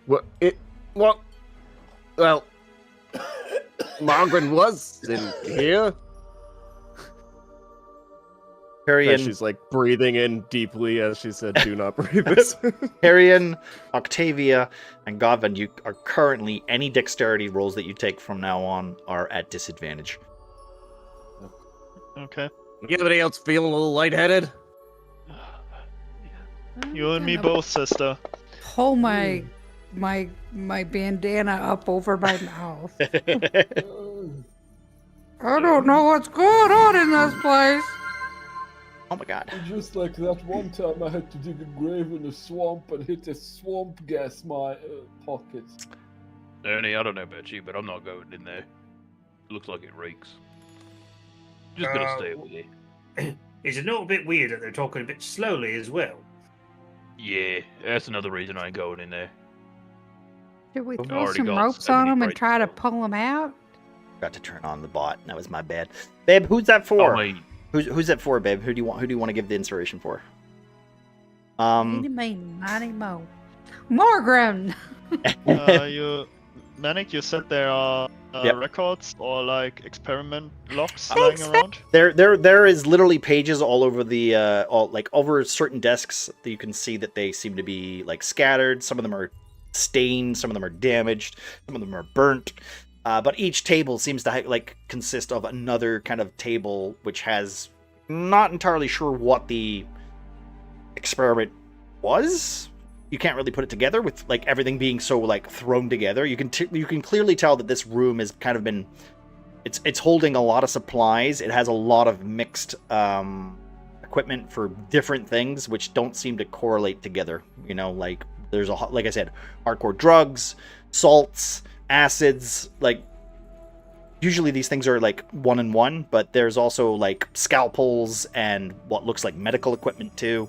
G: Well, Margaret was in here.
A: Harry and
G: She's like breathing in deeply as she said, "Do not breathe this."
A: Harrian, Octavia, and Godwin, you are currently, any dexterity rolls that you take from now on are at disadvantage.
B: Okay.
G: Anybody else feeling a little lightheaded?
B: You and me both, sister.
D: Pull my bandana up over my mouth. I don't know what's going on in this place.
A: Oh my god.
C: Just like that one time I had to dig a grave in a swamp and hit a swamp gas my pockets.
E: Ernie, I don't know about you, but I'm not going in there. Looks like it reeks. Just gonna stay over there.
F: It's a little bit weird that they're talking a bit slowly as well.
E: Yeah, that's another reason I ain't going in there.
D: Should we
E: I've
D: throw
E: already
D: some
E: got
D: ropes
E: 70
D: on them and
E: breaks,
D: try to
E: so-
D: pull them out?
A: Got to turn on the bot. That was my bad. Babe, who's that for?
E: I mean,
A: Who's that for, babe? Who do you want to give the inspiration for?
D: Eeny, meeny, miny, mo. Morgren!
B: Manic, you said there are
A: Yep.
B: records or like experiment logs lying around?
A: There is literally pages all over the over certain desks that you can see that they seem to be like scattered. Some of them are stained, some of them are damaged, some of them are burnt. But each table seems to consist of another kind of table, which has, not entirely sure what the experiment was. you can't really put it together with like everything being so like thrown together. You can clearly tell that this room has kind of been it's holding a lot of supplies. It has a lot of mixed equipment for different things which don't seem to correlate together. You know, like there's like I said, hardcore drugs, salts, acids, like usually these things are like one in one, but there's also like scalpels and what looks like medical equipment too.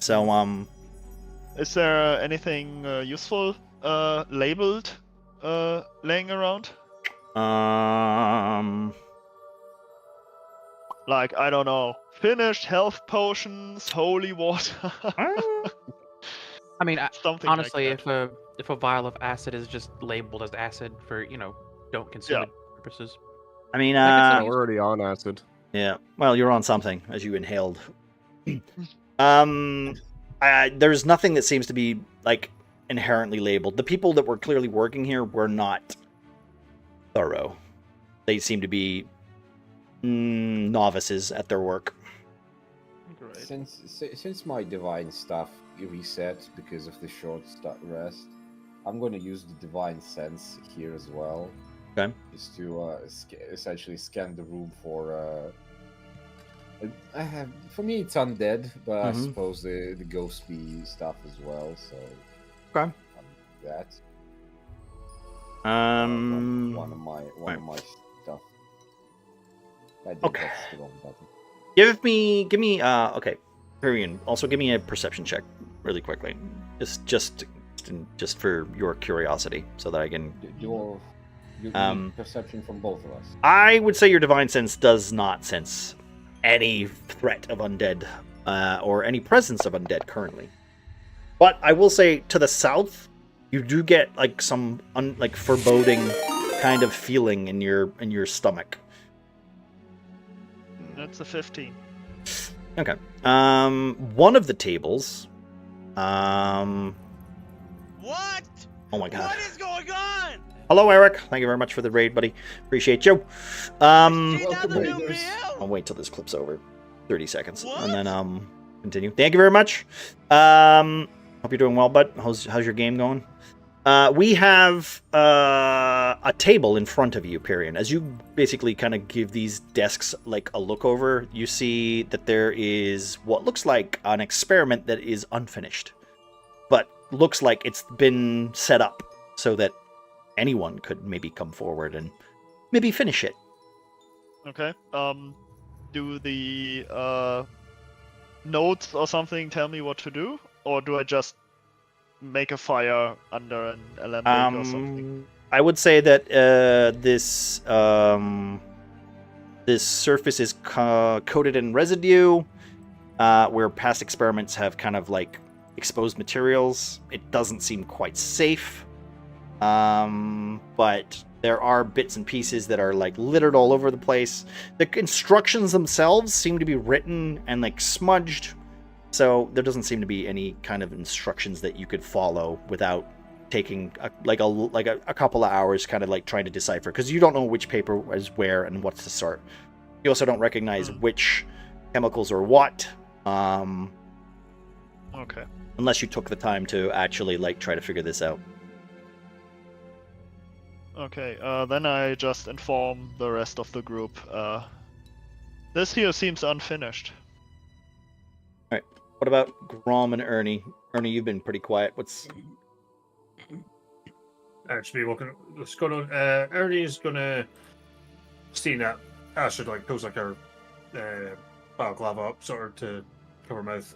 A: So
B: Is there anything useful labeled laying around? Like, I don't know, finished health potions, holy water.
H: I mean,
B: Something
H: honestly,
B: like that.
H: if a vial of acid is just labeled as acid for don't consume
B: Yeah.
H: it purposes.
A: I mean,
G: Yeah, we're already on acid.
A: yeah. Well, you're on something as you inhaled. There's nothing that seems to be like inherently labeled. The people that were clearly working here were not thorough. They seem to be novices at their work.
B: Great.
C: Since my divine stuff reset because of the short rest, I'm going to use the divine sense here as well.
A: Okay.
C: Just to essentially scan the room for. For me, it's undead, but I suppose the ghostly stuff as well. So.
A: Okay.
C: That. One of my stuff. I think
A: Okay.
C: that's the wrong button.
A: Give me okay. Period. Also give me a perception check really quickly. Just for your curiosity so that I can
C: You need perception from both of us.
A: I would say your divine sense does not sense any threat of undead or any presence of undead currently. But I will say to the south, you do get like some like foreboding kind of feeling in your stomach.
B: That's a 15.
A: Okay. One of the tables.
I: What?
A: Oh my god.
I: What is going on?
A: Hello, Eric. Thank you very much for the raid, buddy. Appreciate you.
I: Is that the new
C: Raiders.
I: BL?
A: I'll wait till this clip's over. 30 seconds.
I: What?
A: And then continue. Thank you very much. Hope you're doing well, bud. How's your game going? We have a table in front of you, Pyrian. As you basically kind of give these desks like a look over, you see that there is what looks like an experiment that is unfinished, but looks like it's been set up so that anyone could maybe come forward and maybe finish it.
B: Okay. Do the notes or something tell me what to do, or do I just make a fire under an alembic or something?
A: I would say that this surface is coated in residue, where past experiments have kind of like exposed materials. It doesn't seem quite safe, but there are bits and pieces that are like littered all over the place. The instructions themselves seem to be written and like smudged, so there doesn't seem to be any kind of instructions that you could follow without taking a couple of hours kind of like trying to decipher, because you don't know which paper is where and what's to sort. You also don't recognize which chemicals are what,
B: Okay.
A: unless you took the time to actually like try to figure this out.
B: Okay, then I just inform the rest of the group. This here seems unfinished.
A: What about Grom and Ernie? Ernie, you've been pretty quiet. What's
F: Actually, what's going on? Ernie's gonna see that Astrid like pulls like her balaclava up sort of to cover her mouth.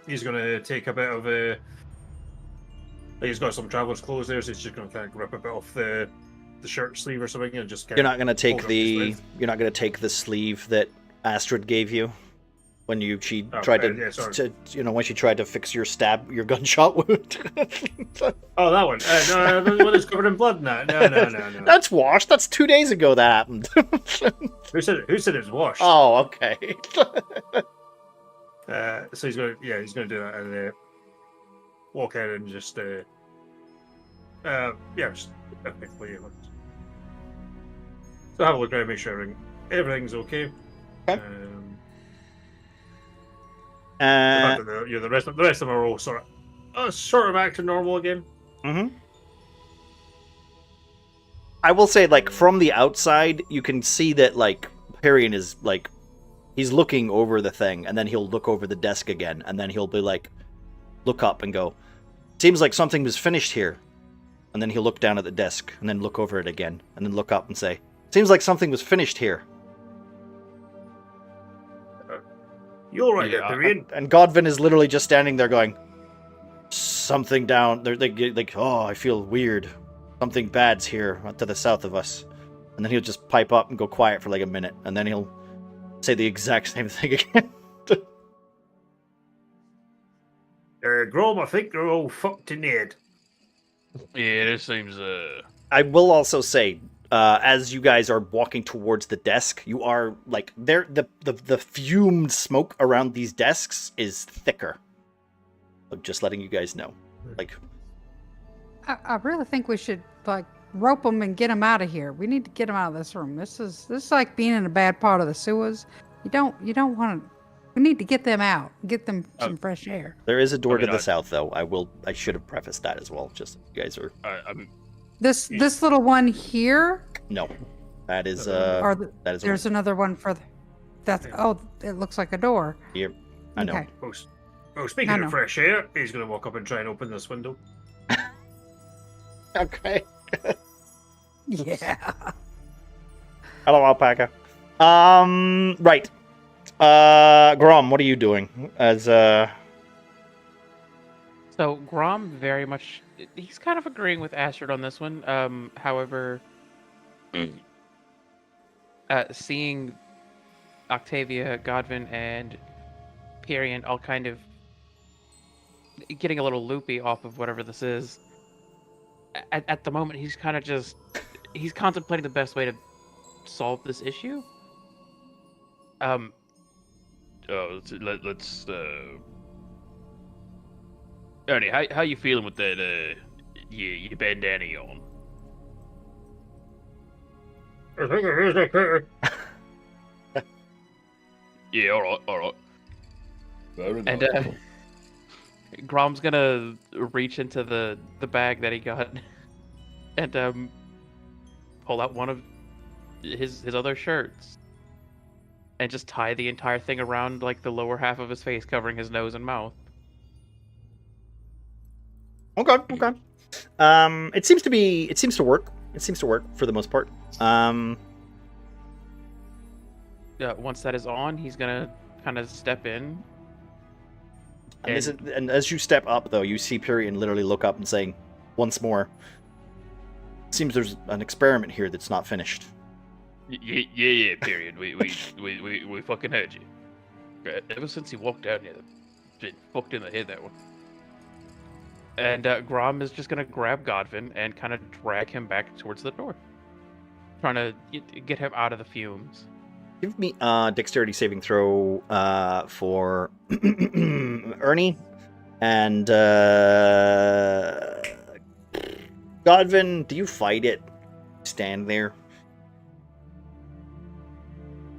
F: He's gonna take a bit of a. He's got some traveler's clothes there, so he's just gonna kind of grip a bit off the shirt sleeve or something and just.
A: you're not gonna take
F: hold it up his
A: the
F: sleeve.
A: you're not gonna take the sleeve that Astrid gave you when she
F: Oh,
A: tried
F: yeah, sorry.
A: when she tried to fix your gunshot wound.
F: Oh, that one. No, the one that's covered in blood. No.
A: That's washed. That's 2 days ago that happened.
F: Who said it was washed?
A: Oh, okay.
F: So he's gonna do that and walk in and just just effectively. So have a look around, make sure everything's okay.
A: Okay.
F: fact that the rest of them are all sort of acting normal again.
A: Mm-hmm. I will say, like, from the outside, you can see that, like, Perian is, like, he's looking over the thing, and then he'll look over the desk again, and then he'll be like, look up and go, seems like something was finished here. And then he'll look down at the desk, and then look over it again, and then look up and say, seems like something was finished here.
F: You all right there, Perian?
A: And Godwin is literally just standing there going, something down. They're like, oh, I feel weird. Something bad's here to the south of us. And then he'll just pipe up and go quiet for like a minute, and then he'll say the exact same thing again.
F: Grom, I think they're all fucked in the head.
E: Yeah, this seems
A: I will also say, as you guys are walking towards the desk, you are like the fumed smoke around these desks is thicker. I'm just letting you guys know. Like,
D: I really think we should like rope them and get them out of here. We need to get them out of this room. This is like being in a bad part of the sewers. You don't want to. We need to get them out. Get them some fresh air.
A: there is a door to the south, though. I should have prefaced that as well. Just you guys are.
D: This little one here.
A: No, that is
D: Or
A: that is.
D: there's another one for. That's it looks like a door.
A: Here, I know.
D: Okay.
F: Oh, speaking
D: I know.
F: of fresh air, he's going to walk up and try and open this window.
A: Okay.
D: Yeah.
A: Hello, alpaca. Right. Grom, what are you doing?
H: So Grom very much, he's kind of agreeing with Astrid on this one. However, seeing Octavia, Godwin, and Perian all kind of getting a little loopy off of whatever this is, at the moment he's kind of just, he's contemplating the best way to solve this issue.
E: Let's Ernie, how you feeling with that your bandana on?
F: I think it is okay.
E: Yeah, alright.
C: Very
H: And
C: nice.
H: Grom's gonna reach into the bag that he got and pull out one of his other shirts and just tie the entire thing around like the lower half of his face, covering his nose and mouth.
A: Okay. It seems to work. It seems to work for the most part.
H: Once that is on, he's gonna kind of step in.
A: And as you step up, though, you see Perian literally look up and saying, once more, seems there's an experiment here that's not finished.
E: Yeah, period. We fucking heard you. Ever since he walked out here, been fucked in the head, that one.
H: And Grom is just gonna grab Godwin and kind of drag him back towards the door, trying to get him out of the fumes.
A: Give me a dexterity saving throw for Ernie. And Godwin, do you fight it? Stand there?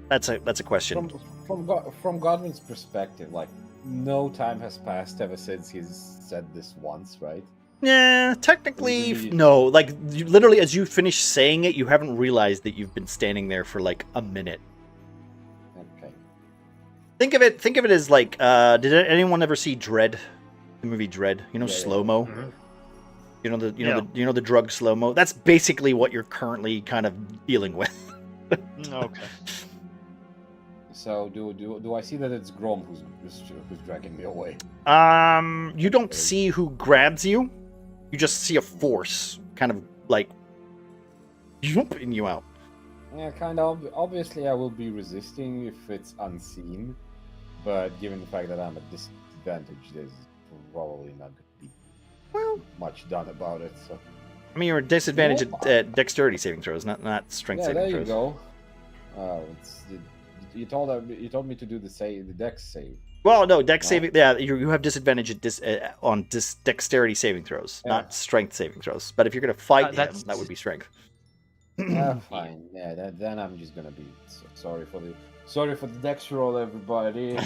A: That's a question.
C: From Godwin's perspective, like, no time has passed ever since he's said this once, right?
A: Yeah, technically, no. Like, you, literally, as you finish saying it, you haven't realized that you've been standing there for like a minute.
C: Okay.
A: Think of it as like, did anyone ever see Dread? The movie Dread? You know,
C: Yeah,
A: slow mo.
F: Mhm.
A: You know the drug slow mo. That's basically what you're currently kind of dealing with.
B: Okay.
C: So do I see that it's Grom who's dragging me away?
A: You don't see who grabs you. You just see a force kind of like whooping you out.
C: Yeah, kind of. Obviously, I will be resisting if it's unseen, but given the fact that I'm at disadvantage, there's probably not going to be much done about it. So.
A: I mean, you're at disadvantage at dexterity saving throws, not strength
C: Yeah,
A: saving
C: there
A: throws.
C: you go. You told me to do the dex save.
A: Well, no, dex saving. Yeah, you have disadvantage at on dexterity saving throws,
C: Yeah.
A: not strength saving throws. But if you're gonna fight him,
H: that's-
A: that would be strength.
C: Fine. Yeah, then I'm just gonna be sorry Sorry for the next roll, everybody.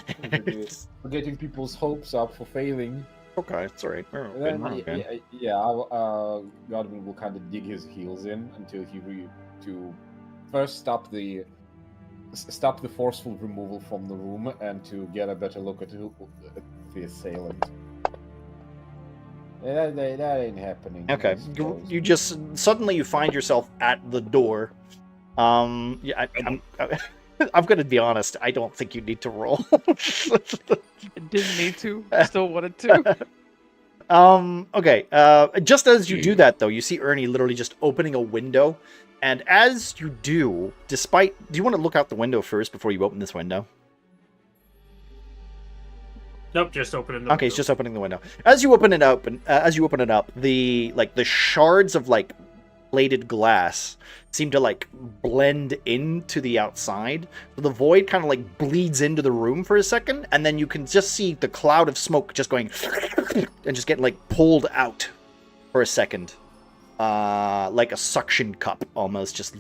C: We're getting people's hopes up for failing.
A: Okay, it's alright.
C: And then, Godwin will kind of dig his heels in until to first stop the forceful removal from the room and to get a better look at the assailant. That ain't happening.
A: Okay, you just suddenly you find yourself at the door. I'm gonna be honest. I don't think you need to roll.
H: Didn't need to. Still wanted to.
A: Okay. Just as you do that, though, you see Ernie literally just opening a window, and as you do, do you want to look out the window first before you open this window?
F: Nope, just opening the
A: Okay, he's just opening the window. As you open it up, the shards of plated glass seem to blend into the outside. So the void kind of bleeds into the room for a second, and then you can just see the cloud of smoke just going and just getting pulled out for a second, like a suction cup almost, just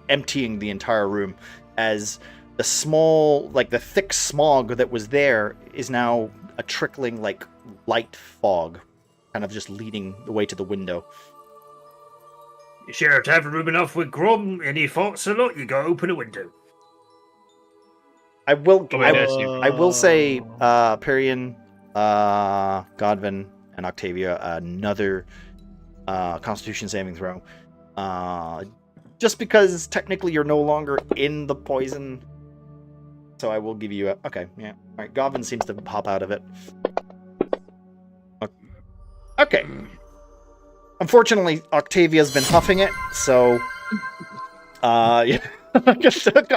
A: emptying the entire room as the thick smog that was there is now a trickling light fog, kind of just leading the way to the window.
F: You sure to have room enough with Grum? Any thoughts a lot? You gotta open a window.
A: I will say, Perian, Godwin, and Octavia, another Constitution saving throw. Just because technically you're no longer in the poison. So I will give you a... Okay, yeah. Alright, Godwin seems to pop out of it. Okay. Unfortunately, Octavia's been huffing it, so... yeah.
G: I would have said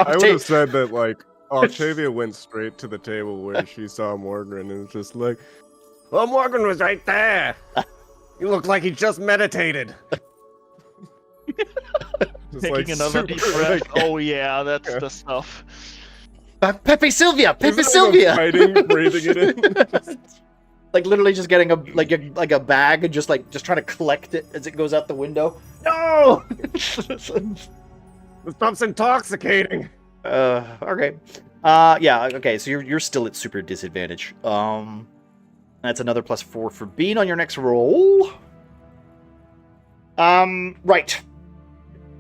G: that, Octavia went straight to the table where she saw Morgan and was just like, well, Morgan was right there! You look like he just meditated! Just
B: Taking another deep breath. Oh yeah, that's the stuff.
A: Pepe Sylvia! Pepe Sylvia!
G: Fighting, breathing it in.
A: Literally just getting a bag and just trying to collect it as it goes out the window. No!
G: This stuff's intoxicating.
A: Okay. Yeah, okay, so you're still at super disadvantage. That's another +4 for Bean on your next roll. Right.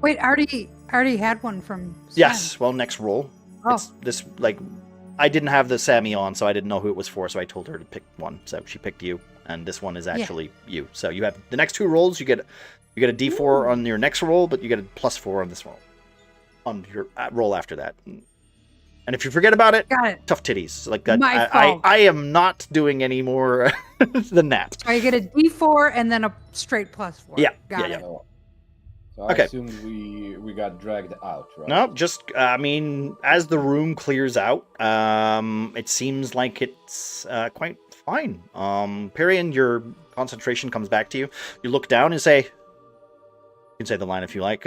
D: Wait, I already had one from Sam.
A: Yes, well, next roll.
D: Oh.
A: It's this, I didn't have the Sammy on, so I didn't know who it was for, so I told her to pick one. So she picked you, and this one is actually you. So you have the next 2 rolls, you get a D4 on your next roll, but you get a +4 on this roll. On your roll after that. And if you forget about it,
D: Got it.
A: tough titties.
D: My fault.
A: I am not doing any more than that.
D: So you get a D4 and then a straight +4.
A: Yeah,
D: Got
A: yeah,
D: it.
C: So I
A: Okay.
C: assume we got dragged out, right?
A: No, just, as the room clears out, it seems like it's quite fine. Perian, your concentration comes back to you. You look down and say, you can say the line if you like.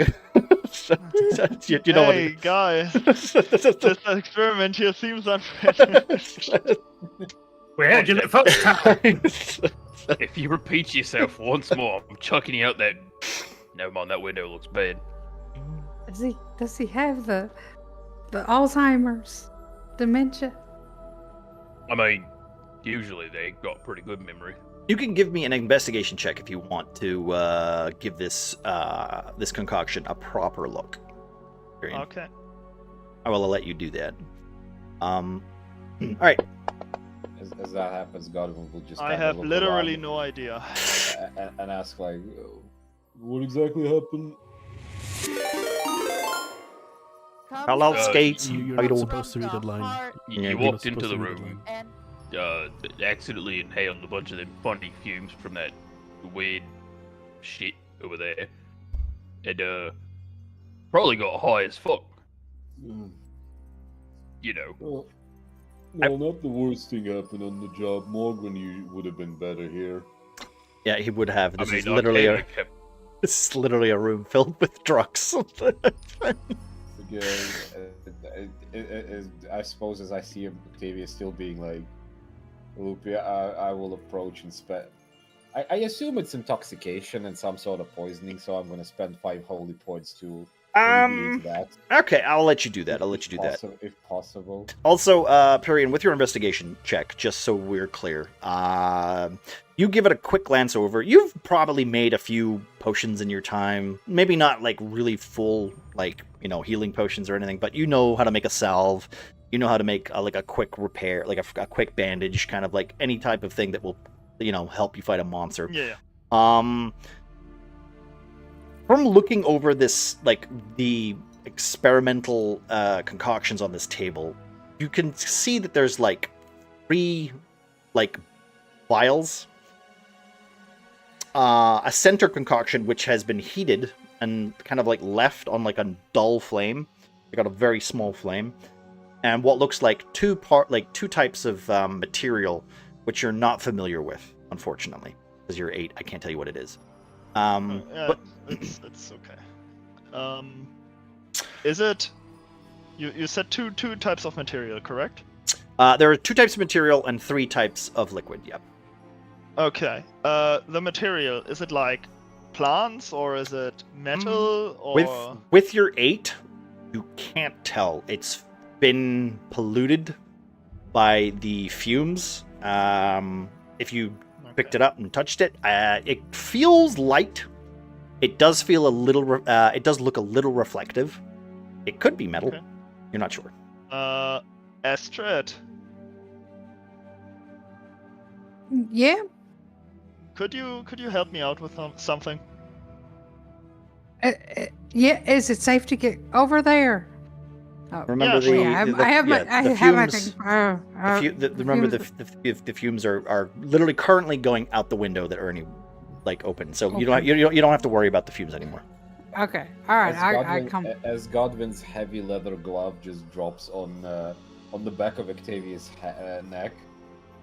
A: you know
B: Hey, guys, this experiment here seems unfair.
F: We had you the first time.
E: If you repeat yourself once more, I'm chucking you out that. Never mind, that window looks bad.
D: Does he have the Alzheimer's, dementia?
E: I mean, usually they got pretty good memory.
A: You can give me an investigation check if you want to give this this concoction a proper look. Period.
B: Okay.
A: I will let you do that. All right.
C: As that happens, Godwin will just.
B: I
C: kinda
B: have
C: look
B: literally
C: around
B: no idea.
C: and ask what exactly happened?
A: Hello, skates.
J: You're
A: I
J: not
A: don't-
J: supposed to read the line.
E: You
A: Yeah,
J: You're not
E: walked into
J: supposed
E: the
J: to read
E: room,
J: line.
E: accidentally inhaled a bunch of them funny fumes from that weird shit over there, and probably got high as fuck. You know.
C: Well, not the worst thing happened on the job. Morgan, you would have been better here.
A: Yeah, he would have. This
E: I mean,
A: is literally
E: Octavia kept
A: this is literally a room filled with drugs.
C: Again, I suppose as I see Octavia still being loopy, I will approach and spend. I assume it's intoxication and some sort of poisoning, so I'm going to spend 5 holy points to alleviate that.
A: Okay, I'll let you do that. I'll let you do that.
C: If possible.
A: Also, Perian, with your investigation check, just so we're clear, you give it a quick glance over. You've probably made a few potions in your time. Maybe not like really full, like, you know, healing potions or anything, but you know how to make a salve. You know how to make like a quick repair, like a quick bandage, kind of like any type of thing that will, you know, help you fight a monster.
B: Yeah.
A: From looking over this, like the experimental concoctions on this table, you can see that there's like 3 like vials, a center concoction which has been heated and kind of like left on like a dull flame. They got a very small flame, and what looks like two types of material which you're not familiar with, unfortunately, because you're 8. I can't tell you what it is. But
B: it's okay. Is it? You said two types of material, correct?
A: There are 2 types of material and 3 types of liquid. Yep.
B: Okay. The material, is it like plants or is it metal or?
A: With your 8, you can't tell. It's been polluted by the fumes. If you picked it up and touched it, it feels light. It does feel a little. It does look a little reflective. It could be metal.
B: Okay.
A: You're not sure.
B: Astrid,
D: Yeah.
B: could you help me out with something?
D: Yeah. Is it safe to get over there? Oh,
A: Remember
B: sure.
D: I have my
A: fumes.
D: thing.
A: Remember the fumes are literally currently going out the window that Ernie like opened. So you don't have to worry about the fumes anymore.
D: Okay. All right. I come.
C: As Godwin's heavy leather glove just drops on the back of Octavia's neck,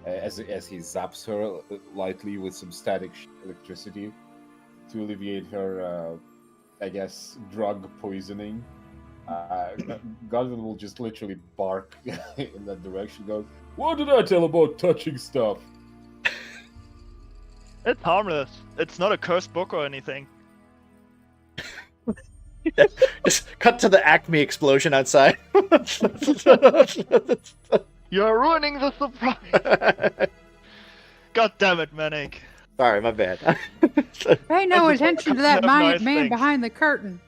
C: as he zaps her lightly with some static electricity to alleviate her, I guess, drug poisoning. Godwin will just literally bark in that direction. Goes, "What did I tell about touching stuff?"
B: It's harmless. It's not a cursed book or anything.
A: Just cut to the Acme explosion outside.
B: You're ruining the surprise. God damn it, Manick.
A: Sorry, my bad.
D: Pay no
B: That's a
D: attention to that
B: couple of nice
D: man
B: things.
D: behind the curtain.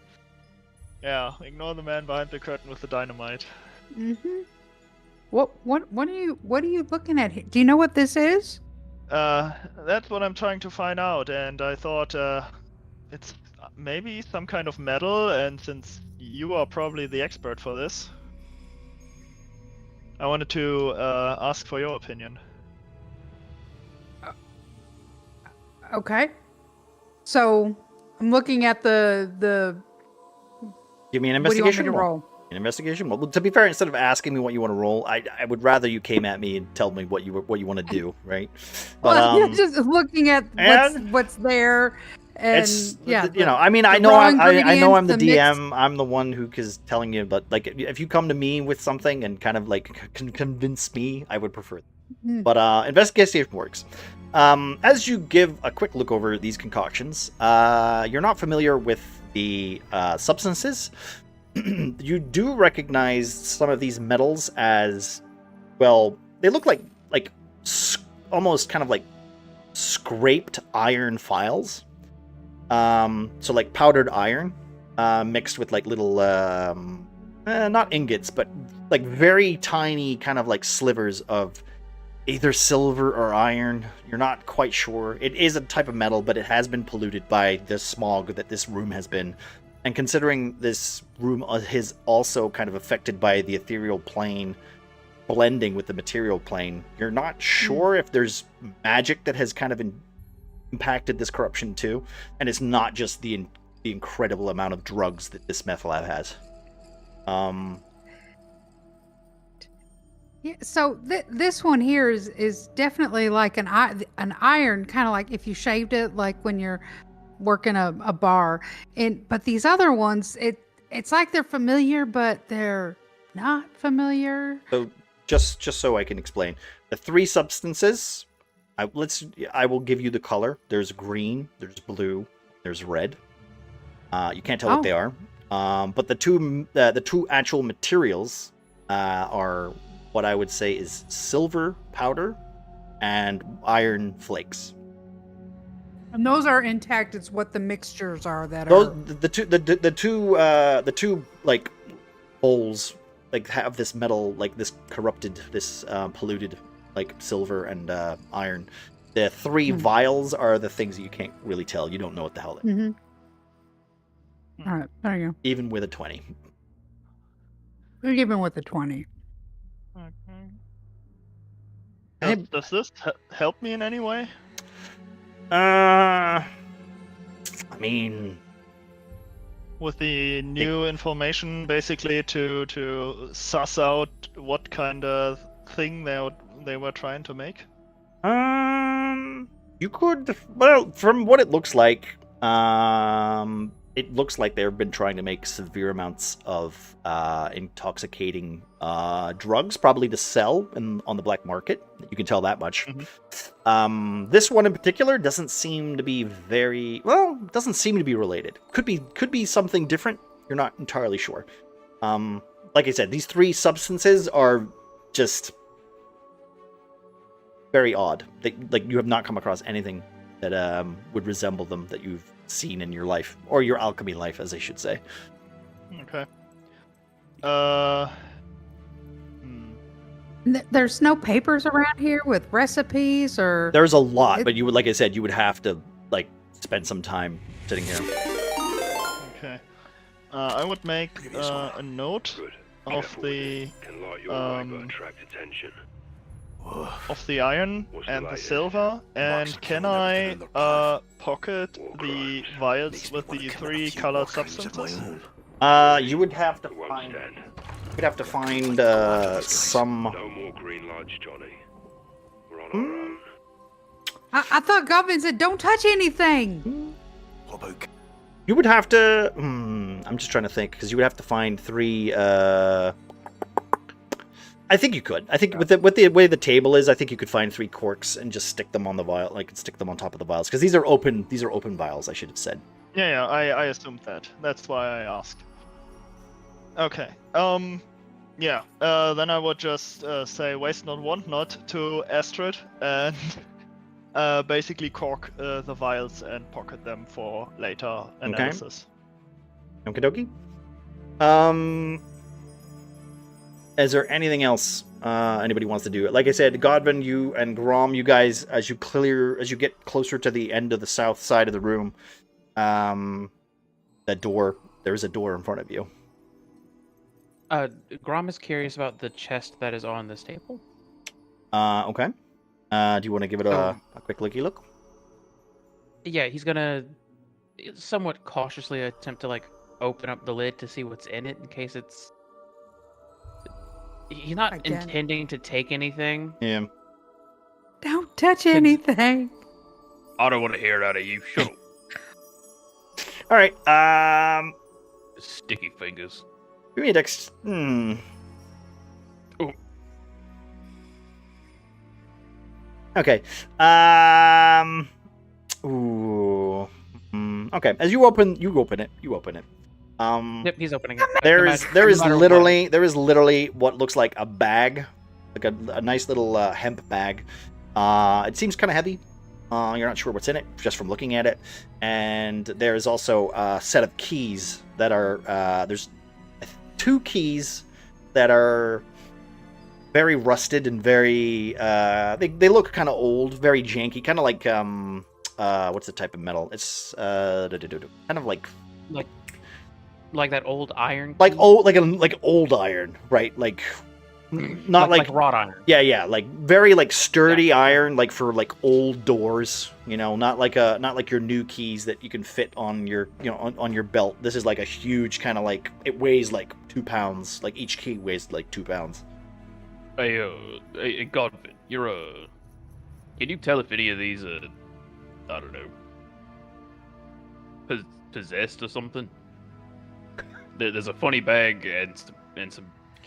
B: Yeah, ignore the man behind the curtain with the dynamite.
D: Mm-hmm. What are you looking at here? Do you know what this is?
B: That's what I'm trying to find out, and I thought it's maybe some kind of metal, and since you are probably the expert for this, I wanted to ask for your opinion.
D: Okay. So I'm looking at the.
A: Give me an
D: What do you want me
A: investigation
D: to roll?
A: An investigation. Well, to be fair, instead of asking me what you want to roll, I would rather you came at me and tell me what you want to do, right? But
D: Well, you're just looking at what's there, and
A: it's
D: yeah.
A: I mean, I
D: the
A: know
D: raw
A: I know I'm the
D: ingredients,
A: DM. I'm the one who is telling you, but like if you come to me with something and kind of like convince me, I would prefer.
D: Mm.
A: But investigation works. As you give a quick look over these concoctions, you're not familiar with the substances. You do recognize some of these metals as, well, they look like almost kind of like scraped iron files. So like powdered iron mixed with like little not ingots, but like very tiny kind of like slivers of either silver or iron. You're not quite sure. It is a type of metal, but it has been polluted by the smog that this room has been. And considering this room is also kind of affected by the ethereal plane blending with the material plane, you're not sure if there's magic that has kind of impacted this corruption too. And it's not just the incredible amount of drugs that this meth lab has.
D: Yeah, so this one here is definitely like an iron, kind of like if you shaved it, like when you're working a bar. But these other ones, it's like they're familiar, but they're not familiar.
A: So just so I can explain, the 3 substances, I will give you the color. There's green, there's blue, there's red. You can't tell what they are. But the two actual materials are what I would say is silver powder and iron flakes.
D: And those are intact. It's what the mixtures are that
A: Those
D: are.
A: the two like bowls like have this metal, like this corrupted, this polluted like silver and iron. The three vials are the things that you can't really tell. You don't know what the hell they are.
D: All right, there you go.
A: Even with a 20.
D: Even with the 20.
B: Does this help me in any way?
A: I mean,
B: with the new information, basically to suss out what kind of thing they were trying to make.
A: You could, well, from what it looks like they've been trying to make severe amounts of intoxicating drugs, probably to sell on the black market. You can tell that much.
B: Mm-hmm.
A: This one in particular doesn't seem to be doesn't seem to be related. Could be something different. You're not entirely sure. Like I said, these three substances are just very odd. Like you have not come across anything that would resemble them that you've seen in your life, or your alchemy life, as I should say.
B: Okay.
D: There's no papers around here with recipes or.
A: There's a lot, but you would, like I said, you would have to like spend some time sitting here.
B: Okay. I would make a note of the iron and the silver, and can I pocket the vials with the three colored substances?
A: You would have to find. You'd have to find some.
K: No more green lights, Johnny. We're on our own.
D: I thought Godwin said don't touch anything.
A: You would have to. I'm just trying to think, because you would have to find three. I think you could. I think with the way the table is, I think you could find three corks and just stick them on the vial, like stick them on top of the vials, because these are open. These are open vials. I should have said.
B: Yeah, I assumed that. That's why I asked. Okay. Yeah. Then I would just say waste not, want not to Astrid, and basically cork the vials and pocket them for later analysis.
A: Okay. Okie dokie. Is there anything else anybody wants to do? Like I said, Godwin, you and Grom, you guys, as you get closer to the end of the south side of the room, there's a door in front of you.
H: Grom is curious about the chest that is on this table.
A: Okay. Do you want to give it a quick look?
H: Yeah, he's gonna somewhat cautiously attempt to like open up the lid to see what's in it in case it's. He's not intending to take anything.
A: Yeah.
D: Don't touch anything.
E: I don't want to hear it out of you. Shut up.
A: All right.
E: Sticky fingers.
A: Give me a dex.
E: Oh.
A: Okay. Ooh. Okay. As you open it.
H: Yep, he's opening it.
A: There is literally what looks like a bag, like a nice little hemp bag. It seems kind of heavy. You're not sure what's in it just from looking at it. And there is also a set of keys that are there's two keys that are very rusted and very they look kind of old, very janky, kind of like what's the type of metal? It's kind of like
H: that old iron.
A: Like old iron, right? Like not like
H: wrought iron.
A: Yeah, like very like sturdy iron, like for like old doors, not like your new keys that you can fit on your on your belt. This is like a huge kind of like, it weighs like 2 pounds. Like each key weighs like 2 pounds.
E: Hey, Godwin, can you tell if any of these are, I don't know, possessed or something? There's a funny bag and some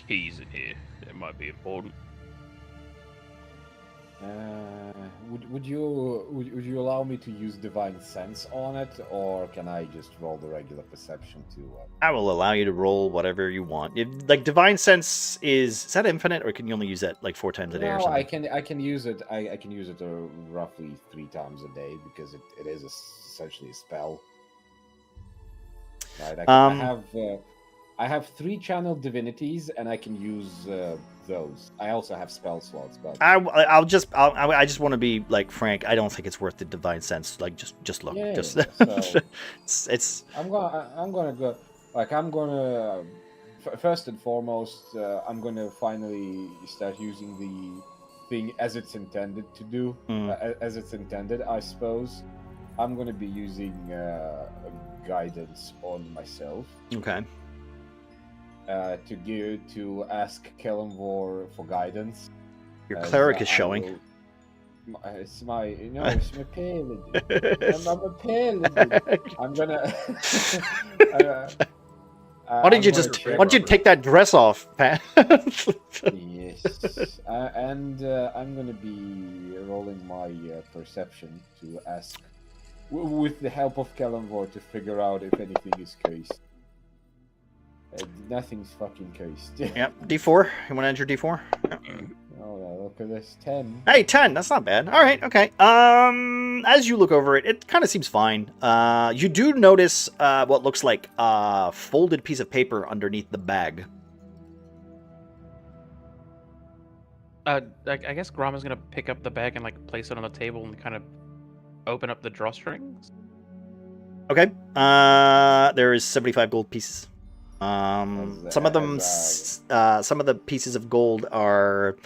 E: keys in here that might be important.
C: Would you allow me to use divine sense on it, or can I just roll the regular perception to?
A: I will allow you to roll whatever you want. Like divine sense is that infinite, or can you only use that like 4 times a day or
C: No,
A: something?
C: I can use it. I can use it roughly 3 times a day because it is essentially a spell. Right. I have 3 channeled divinities, and I can use those. I also have spell slots, but
A: I just want to be like frank. I don't think it's worth the divine sense. Like just look.
C: Yeah,
A: Just
C: so-
A: it's
C: I'm gonna go. Like I'm gonna first and foremost, I'm gonna finally start using the thing as it's intended to do. As it's intended, I suppose. I'm gonna be using guidance on myself.
A: okay.
C: To ask Kellenvor for guidance.
A: Your
C: as
A: cleric is
C: I
A: showing.
C: it's my paladin. I'm a paladin. I'm gonna.
A: Why don't you take that dress off, Pat?
C: Yes, and I'm gonna be rolling my perception to ask, with the help of Kellenvor, to figure out if anything is cursed. Nothing's fucking cursed.
A: Yep. D4. You want to enter D4?
C: Oh, yeah, look at this 10.
A: Hey, 10. That's not bad. All right. Okay. As you look over it, it kind of seems fine. You do notice what looks like a folded piece of paper underneath the bag.
H: I guess Grandma's gonna pick up the bag and like place it on the table and kind of open up the drawstrings.
A: Okay. There is 75 gold pieces. Some of the pieces of gold are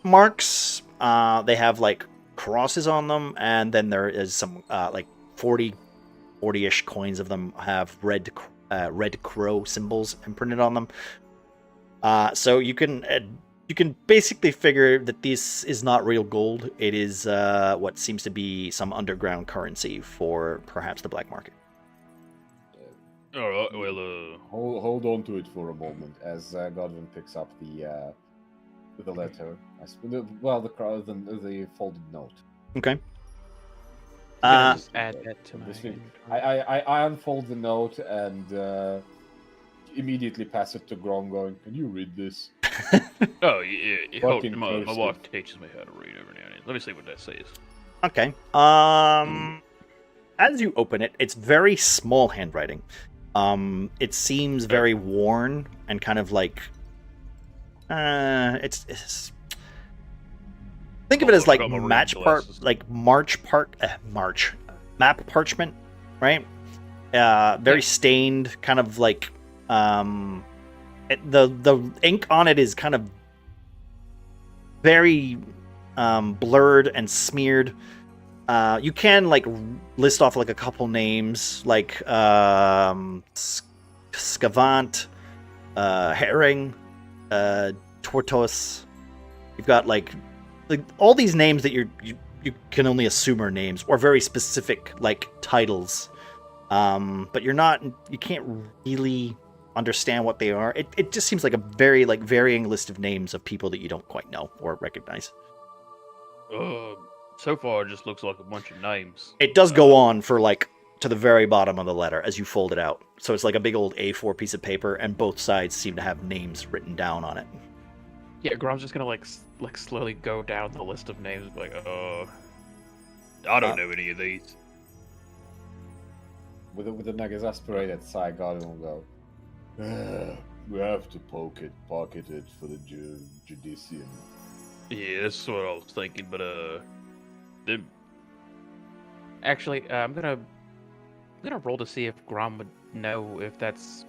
A: marks. They have like crosses on them, and then there is some like 40-ish coins of them have red crow symbols imprinted on them. So you can basically figure that this is not real gold. It is what seems to be some underground currency for perhaps the black market.
E: All right. Well,
C: Hold on to it for a moment as Godwin picks up the letter. The folded note.
A: Okay.
H: I'm gonna just add that to my.
C: I unfold the note and immediately pass it to Grom, going, "Can you read this?"
E: oh yeah. Hold,
C: Fucking
E: my
C: cursive.
E: wife teaches me how to read every now and then. Let me see what that says.
A: Okay. As you open it, it's very small handwriting. It seems very worn and kind of like it's think of it as like map parchment, right? Very stained, kind of like the ink on it is kind of very blurred and smeared. You can like list off like a couple names, like Scavant, Herring, Tortoise. You've got like all these names that you can only assume are names or very specific like titles, but you can't really understand what they are. It just seems like a very like varying list of names of people that you don't quite know or recognize.
E: So far, it just looks like a bunch of names.
A: It does go on for like to the very bottom of the letter as you fold it out. So it's like a big old A4 piece of paper, and both sides seem to have names written down on it.
H: Yeah, Grom's just gonna like slowly go down the list of names, like,
E: I don't know any of these.
C: With an exasperated sigh, Godwin will go, "We have to pocket it for the judicium."
E: Yeah, that's what I was thinking, but
H: Actually, I'm gonna roll to see if Grom would know if that's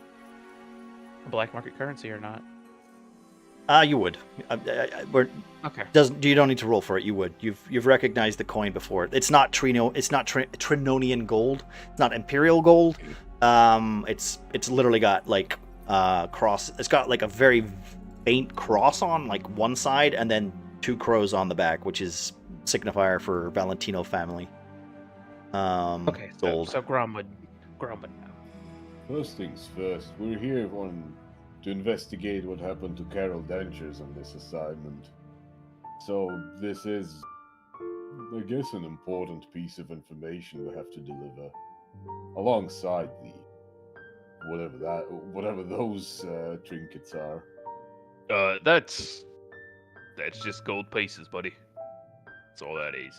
H: a black market currency or not.
A: You would.
H: Okay.
A: You don't need to roll for it. You would. You've recognized the coin before. It's not Trinonian gold. It's not Imperial gold. It's literally got like cross. It's got like a very faint cross on like one side, and then 2 crows on the back, which is signifier for Valentino family.
H: Okay.
A: Gold.
H: So Grom would know.
C: First things first, we're here to investigate what happened to Carol Dentures on this assignment. So this is I guess an important piece of information we have to deliver, alongside the whatever those trinkets are.
E: That's just gold pieces, buddy. That's all that is.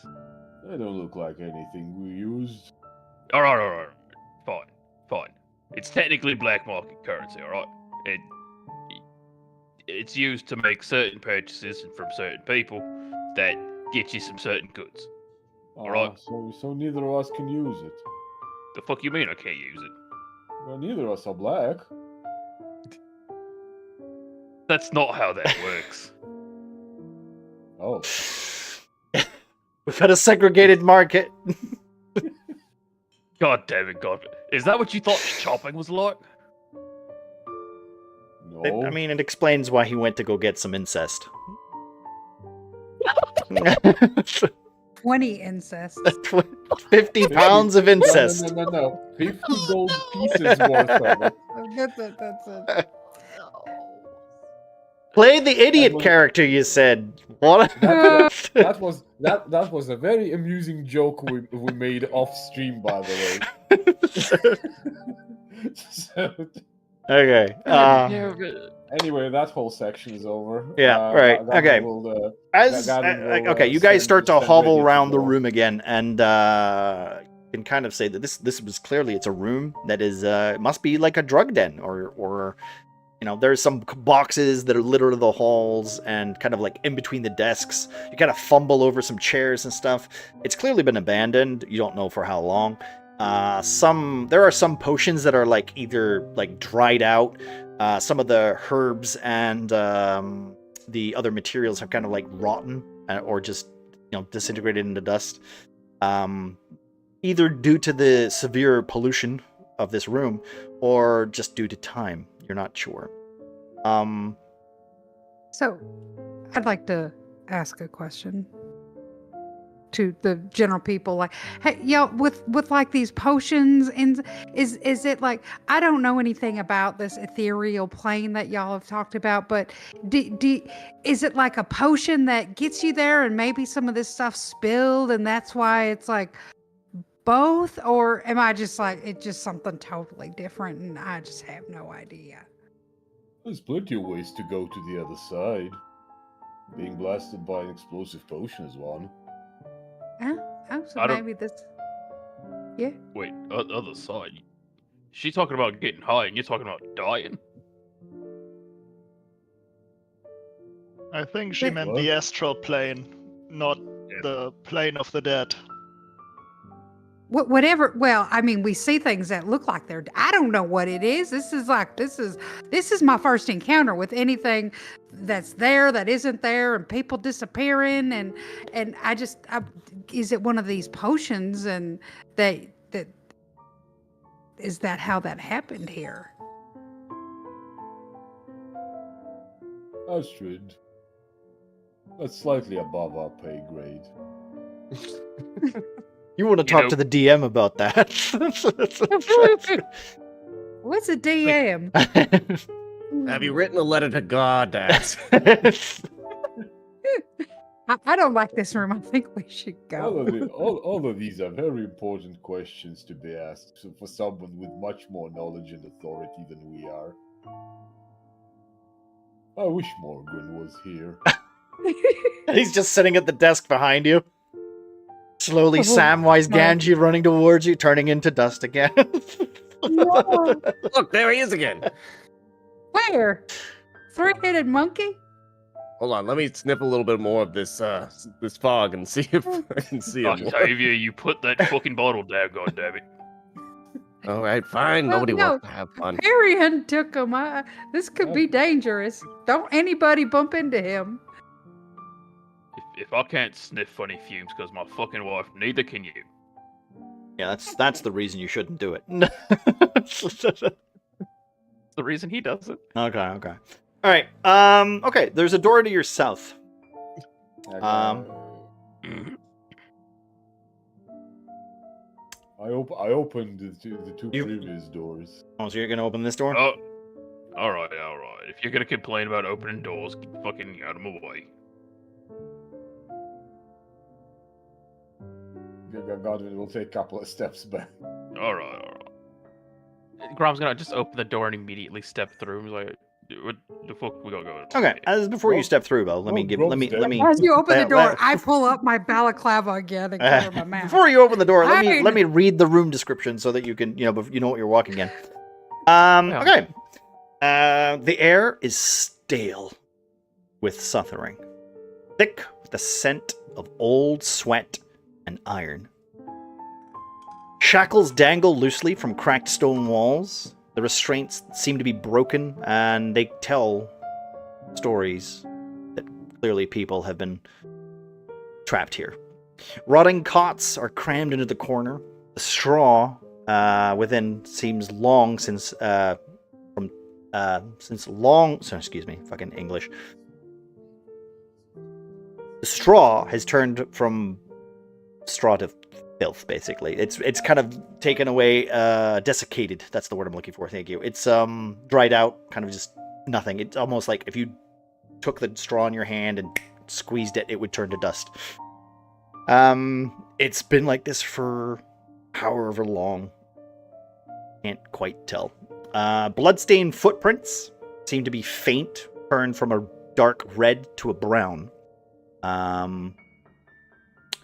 C: They don't look like anything we used.
E: Alright. Fine. It's technically black market currency, alright? It's used to make certain purchases from certain people that get you some certain goods. Alright?
C: So neither of us can use it.
E: The fuck you mean I can't use it?
C: Well, neither of us are black.
E: That's not how that works.
C: Oh.
A: We've had a segregated market.
E: God damn it, God. Is that what you thought shopping was like?
C: No.
A: I mean, it explains why he went to go get some incest.
D: 20 incest.
A: 50 pounds of incest.
C: No. 50 gold pieces worth of it.
D: That's it.
A: Play the idiot character, you said. What?
C: That was a very amusing joke we made off stream, by the way. So,
A: Okay.
C: anyway, that whole section is over.
A: Yeah, right. Okay. Okay, you guys start to hobble around the room again, and can kind of say that this was clearly it's a room that is must be like a drug den, or you know, there's some boxes that are littered the halls and kind of like in between the desks. You kind of fumble over some chairs and stuff. It's clearly been abandoned. You don't know for how long. There are some potions that are like either like dried out. Some of the herbs and the other materials have kind of like rotten or just, you know, disintegrated into dust. Either due to the severe pollution of this room or just due to time. You're not sure.
D: So, I'd like to ask a question to the general people, like, hey, y'all, with like these potions, and is it like, I don't know anything about this ethereal plane that y'all have talked about, but is it like a potion that gets you there, and maybe some of this stuff spilled, and that's why it's like both, or am I just like it's just something totally different, and I just have no idea?
C: There's plenty of ways to go to the other side. Being blasted by an explosive potion is one.
D: So maybe this. Yeah.
E: Wait, other side? She's talking about getting high, and you're talking about dying?
B: I think she meant the astral plane, not the plane of the dead.
D: Whatever. Well, I mean, we see things that look like they're. I don't know what it is. This is my first encounter with anything that's there that isn't there, and people disappearing, and is it one of these potions, and that is that how that happened here?
C: Astrid, that's slightly above our pay grade.
A: You want to talk to the DM about that?
D: What's a DM?
G: Have you written a letter to God, Dad?
D: I don't like this room. I think we should go.
C: All of these are very important questions to be asked for someone with much more knowledge and authority than we are. I wish Morgan was here.
A: He's just sitting at the desk behind you. Slowly, Samwise Gamgee running towards you, turning into dust again.
G: Look, there he is again.
D: Where? Three-headed monkey?
G: Hold on, let me sniff a little bit more of this this fog and see if I can see him.
E: Octavia, you put that fucking bottle down, goddammit.
G: All right, fine. Nobody wants to have fun.
D: Arian took him. This could be dangerous. Don't anybody bump into him.
E: If I can't sniff funny fumes because my fucking wife, neither can you.
A: Yeah, that's the reason you shouldn't do it.
H: The reason he does it.
A: Okay. All right. Okay. There's a door to your south.
C: I opened the two previous doors.
A: Oh, so you're gonna open this door?
E: Oh, all right. If you're gonna complain about opening doors, get fucking out of my way.
C: Godwin will take a couple of steps back.
E: All right.
H: Grom's gonna just open the door and immediately step through. He's like, what the fuck we gotta go?
A: Okay, as before you
C: Well-
A: step through, though, let me
C: well,
A: give
C: Rob's
A: let me
C: dead.
A: let me
D: As you open the
A: let-
D: door,
A: let-
D: I pull up my balaclava again and cover my mouth.
A: before you open the door, let
D: Hide.
A: me read the room description so that you can you know what you're walking in.
H: Yeah.
A: Okay. The air is stale with suffering, thick with the scent of old sweat and iron. Shackles dangle loosely from cracked stone walls. The restraints seem to be broken, and they tell stories that clearly people have been trapped here. Rotting cots are crammed into the corner. The straw within seems long since excuse me, fucking English. The straw has turned from straw to filth, basically. It's kind of taken away, desiccated. That's the word I'm looking for. Thank you. It's dried out, kind of just nothing. It's almost like if you took the straw in your hand and squeezed it, it would turn to dust. It's been like this for however long. Can't quite tell. Bloodstained footprints seem to be faint, turned from a dark red to a brown.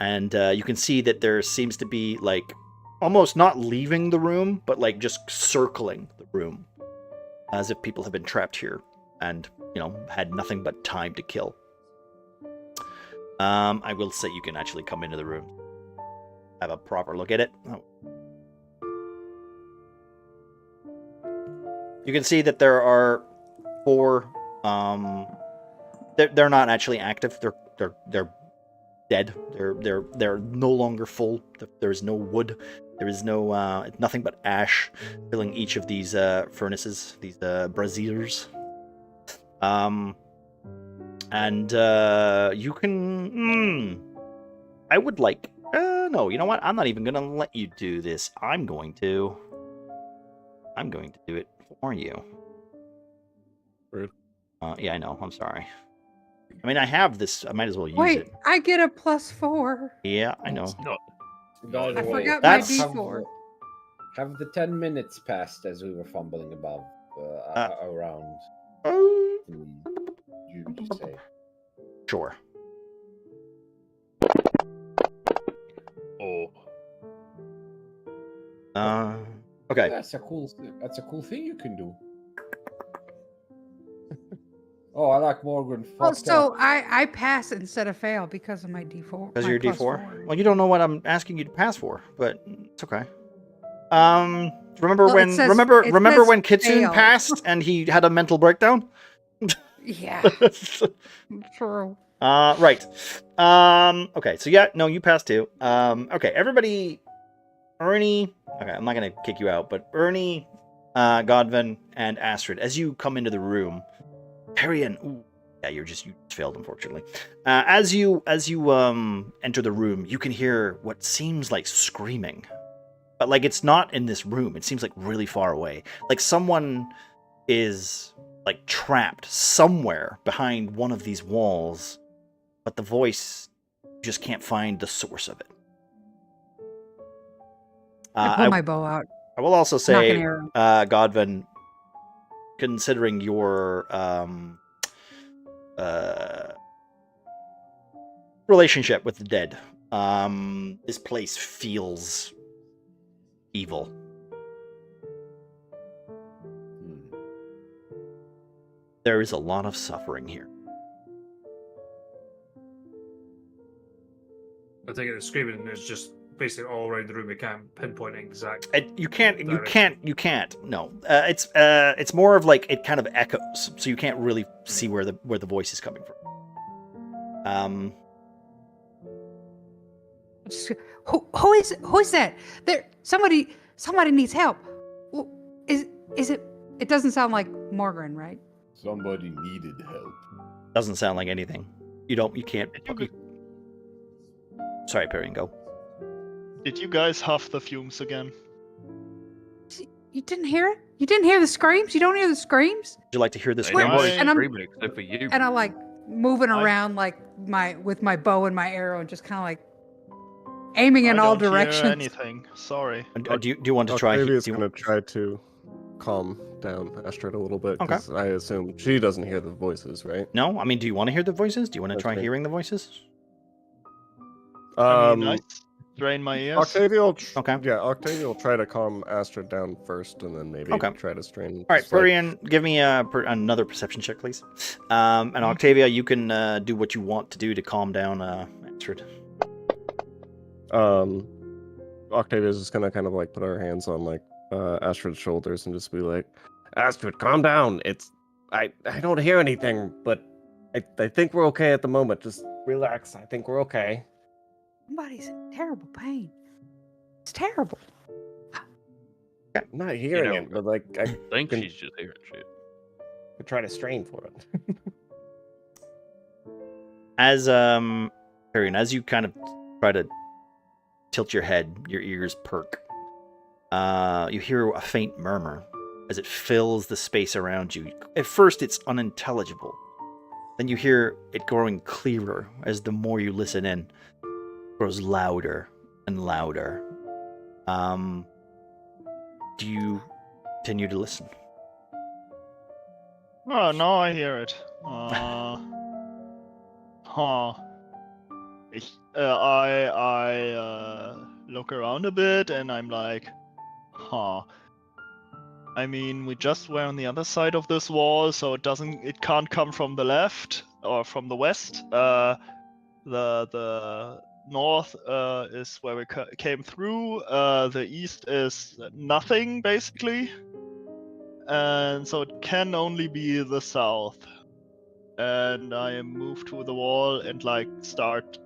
A: And you can see that there seems to be, like, almost not leaving the room, but, like, just circling the room. As if people have been trapped here and, you know, had nothing but time to kill. I will say you can actually come into the room. Have a proper look at it. Oh. You can see that there are 4. They're not actually active. They're dead. They're no longer full. There's no wood. There is no nothing but ash filling each of these furnaces, these braziers. And you can. I would like. No, you know what? I'm not even gonna let you do this. I'm going to do it for you.
G: Rude.
A: Yeah, I know. I'm sorry. I mean, I have this. I might as well use
D: Wait,
A: it.
D: I get a +4.
A: Yeah, I know.
E: No.
C: By the
D: I
C: way,
D: forgot
A: That's-
D: my D4.
C: Have the 10 minutes passed as we were fumbling above around? You say.
A: Sure.
E: Oh.
A: Okay.
C: That's a cool thing you can do. Oh, I like Morgan.
D: Oh,
C: fucked
D: so
C: up.
D: I pass instead of fail because of my D4.
A: Because
D: my
A: you're
D: +4.
A: D4. Well, you don't know what I'm asking you to pass for, but it's okay. Remember
D: Well, it
A: when?
D: says-
A: Remember
D: it
A: when
D: says
A: Kitsune
D: fail.
A: passed and he had a mental breakdown?
D: Yeah, true.
A: Right. Okay. So yeah, no, you passed too. Okay. Everybody. Ernie. Okay, I'm not gonna kick you out, but Ernie, Godwin, and Astrid, as you come into the room, Perian. Ooh, yeah, you just failed, unfortunately. As you enter the room, you can hear what seems like screaming, but like it's not in this room. It seems like really far away. Like someone is like trapped somewhere behind one of these walls, but the voice, you just can't find the source of it.
D: I pull my bow out.
A: I will also
D: Knock
A: say,
D: an arrow.
A: Godwin, considering your relationship with the dead, this place feels evil. There is a lot of suffering here.
F: I think the screaming is just basically all around the room. You can't pinpoint an exact.
A: You can't.
F: Direction.
A: No, it's more of like it kind of echoes, so you can't really see where the voice is coming from.
D: Who is that? There, somebody needs help. Is it? It doesn't sound like Morgan, right?
C: Somebody needed help.
A: Doesn't sound like anything. You can't. Sorry, Perry, go.
B: Did you guys huff the fumes again?
D: You didn't hear it? You didn't hear the screams? You don't hear the screams?
A: Would you like to hear this?
E: They
B: Wait,
E: don't
B: wait.
E: like
D: And I'm-
E: screaming except for you.
D: And I'm like moving around like with my bow and my arrow and just kind of like aiming in
B: I
D: all
B: don't hear
D: directions.
B: anything. Sorry.
A: Do you want to try?
G: Octavia's
A: do you-
G: gonna try to calm down Astrid a little bit,
A: Okay.
G: because I assume she doesn't hear the voices, right?
A: No, I mean, do you want to hear the voices? Do you want to try
G: Okay.
A: hearing the voices?
B: I mean, I strain my ears.
G: Octavia will
A: Okay.
G: Yeah, Octavia will try to calm Astrid down first, and then maybe
A: Okay.
G: try to strain.
A: All right,
G: just like-
A: Purian, give me another perception check, please. And Octavia, you can do what you want to do to calm down Astrid.
G: Octavia's just gonna kind of like put her hands on like Astrid's shoulders and just be like, Astrid, calm down. I don't hear anything, but I think we're okay at the moment. Just relax. I think we're okay.
D: Somebody's in terrible pain. It's terrible.
G: I'm not hearing
E: know,
G: it, but like I
E: think
G: can-
E: she's just hearing shit.
G: could try to strain for it.
A: As Purian, as you kind of try to tilt your head, your ears perk. You hear a faint murmur as it fills the space around you. At first, it's unintelligible. Then you hear it growing clearer as the more you listen in. It grows louder and louder. Do you continue to listen?
B: Oh, now I hear it. I look around a bit and I'm like, I mean, we just were on the other side of this wall, so it can't come from the left or from the west. The north is where we came through. The east is nothing basically, and so it can only be the south. And I move to the wall and like start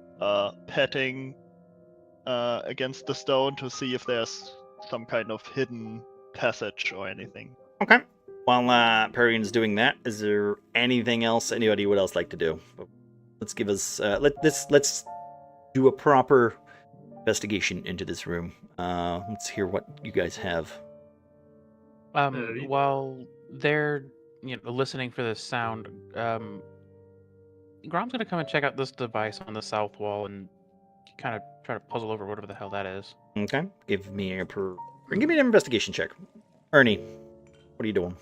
B: petting against the stone to see if there's some kind of hidden passage or anything.
A: Okay. While Purian's doing that, is there anything else anybody would else like to do? Let's give us let's do a proper investigation into this room. Let's hear what you guys have.
H: While they're listening for this sound, Grom's gonna come and check out this device on the south wall and kind of try to puzzle over whatever the hell that is.
A: Okay. Give me an investigation check. Ernie, what are you doing?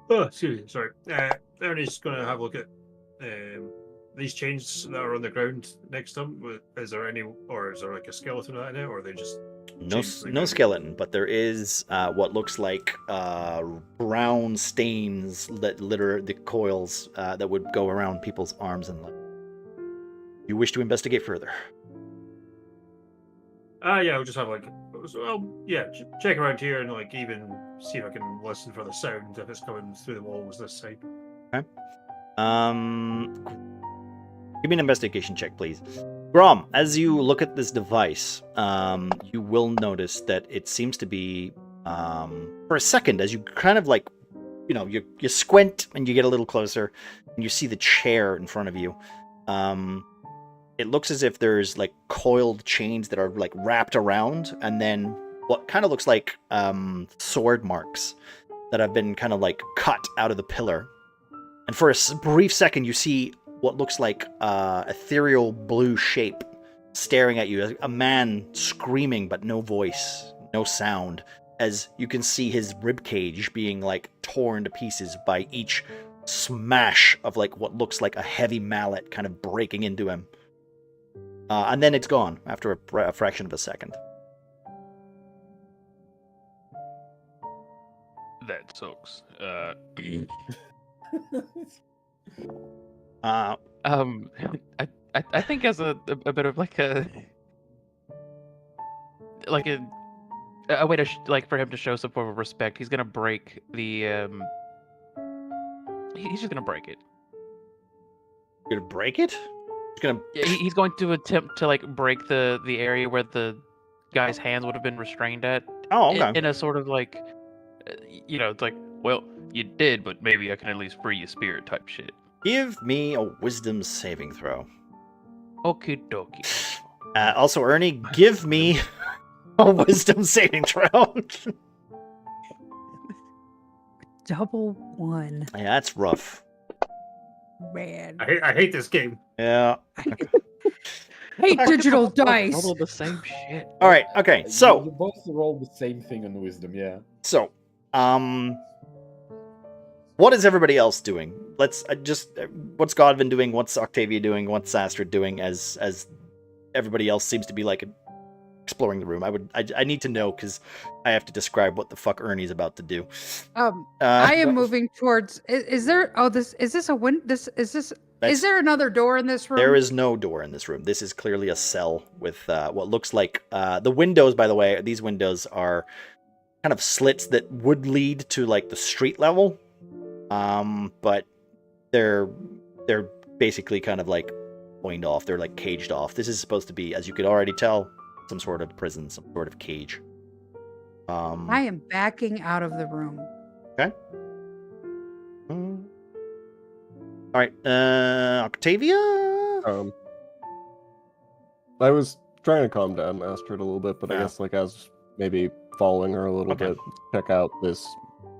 F: Oh, excuse me. Sorry. Ernie's going to have a look at these chains that are on the ground next to him. Is there any, or is there like a skeleton in it, or are they just
A: No skeleton, but there is what looks like brown stains that litter the coils that would go around people's arms and legs. You wish to investigate further?
F: Yeah, I'll just have like, check around here and like even see if I can listen for the sound if it's coming through the walls this side.
A: Okay. Give me an investigation check, please. Grom, as you look at this device, you will notice that it seems to be, for a second, as you kind of like, you squint and you get a little closer, and you see the chair in front of you. It looks as if there's like coiled chains that are like wrapped around, and then what kind of looks like sword marks that have been kind of like cut out of the pillar. And for a brief second, you see what looks like ethereal blue shape staring at you. A man screaming, but no voice, no sound. As you can see his ribcage being like torn to pieces by each smash of like what looks like a heavy mallet kind of breaking into him. And then it's gone after a fraction of a second.
E: That sucks.
H: I think as a bit of like a way to like for him to show some form of respect, he's gonna break the he's just gonna break it.
A: You're gonna break it?
H: He's going to attempt to like break the area where the guy's hands would have been restrained at.
A: Oh, okay.
H: In a sort of like, it's like, well, you did, but maybe I can at least free your spirit type shit.
A: Give me a wisdom saving throw.
H: Okie dokie.
A: Also, Ernie, give me a wisdom saving throw.
D: Double one.
A: Yeah, that's rough.
D: Man.
F: I hate this game.
A: Yeah.
D: hate digital dice.
H: Roll the same shit.
A: All right. Okay.
C: You
A: So
C: both roll the same thing on wisdom, yeah.
A: So, what is everybody else doing? Let's what's Godwin doing? What's Octavia doing? What's Astrid doing? As everybody else seems to be like exploring the room. I need to know because I have to describe what the fuck Ernie's about to do.
D: I am moving towards. Is there? Oh, is this a win? Is there another door in this room?
A: There is no door in this room. This is clearly a cell with what looks like the windows. By the way, these windows are kind of slits that would lead to like the street level, but they're basically kind of like pointed off. They're like caged off. This is supposed to be, as you could already tell, some sort of prison, some sort of cage.
D: I am backing out of the room.
A: Okay. All right, Octavia.
G: I was trying to calm down Astrid a little bit, but I
A: Yeah.
G: guess like as maybe following her a little bit, check out this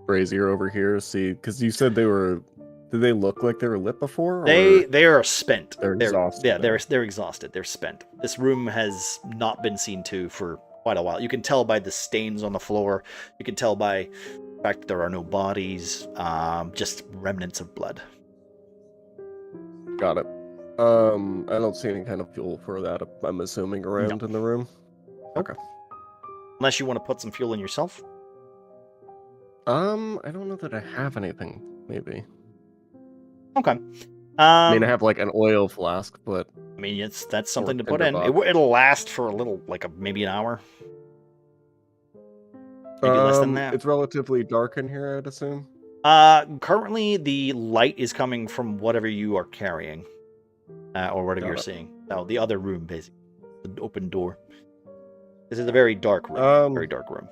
G: brazier over here, see, because you said they were. Did they look like they were lit before? Or
A: They are spent.
G: They're exhausted.
A: Yeah, they're exhausted. They're spent. This room has not been seen to for quite a while. You can tell by the stains on the floor. You can tell by the fact that there are no bodies, just remnants of blood.
G: Got it. I don't see any kind of fuel for that. I'm assuming around in the room. Okay.
A: Unless you want to put some fuel in yourself.
G: I don't know that I have anything. Maybe.
A: Okay.
G: I mean, I have like an oil flask, but
A: I mean, that's something to put in.
G: tinderbox.
A: It'll last for a little, like maybe an hour. Maybe less than that.
G: It's relatively dark in here, I'd assume.
A: Currently the light is coming from whatever you are carrying, or whatever
G: Got
A: you're
G: it.
A: seeing. No, the other room, basically, the open door. This is a very dark room. Very dark room.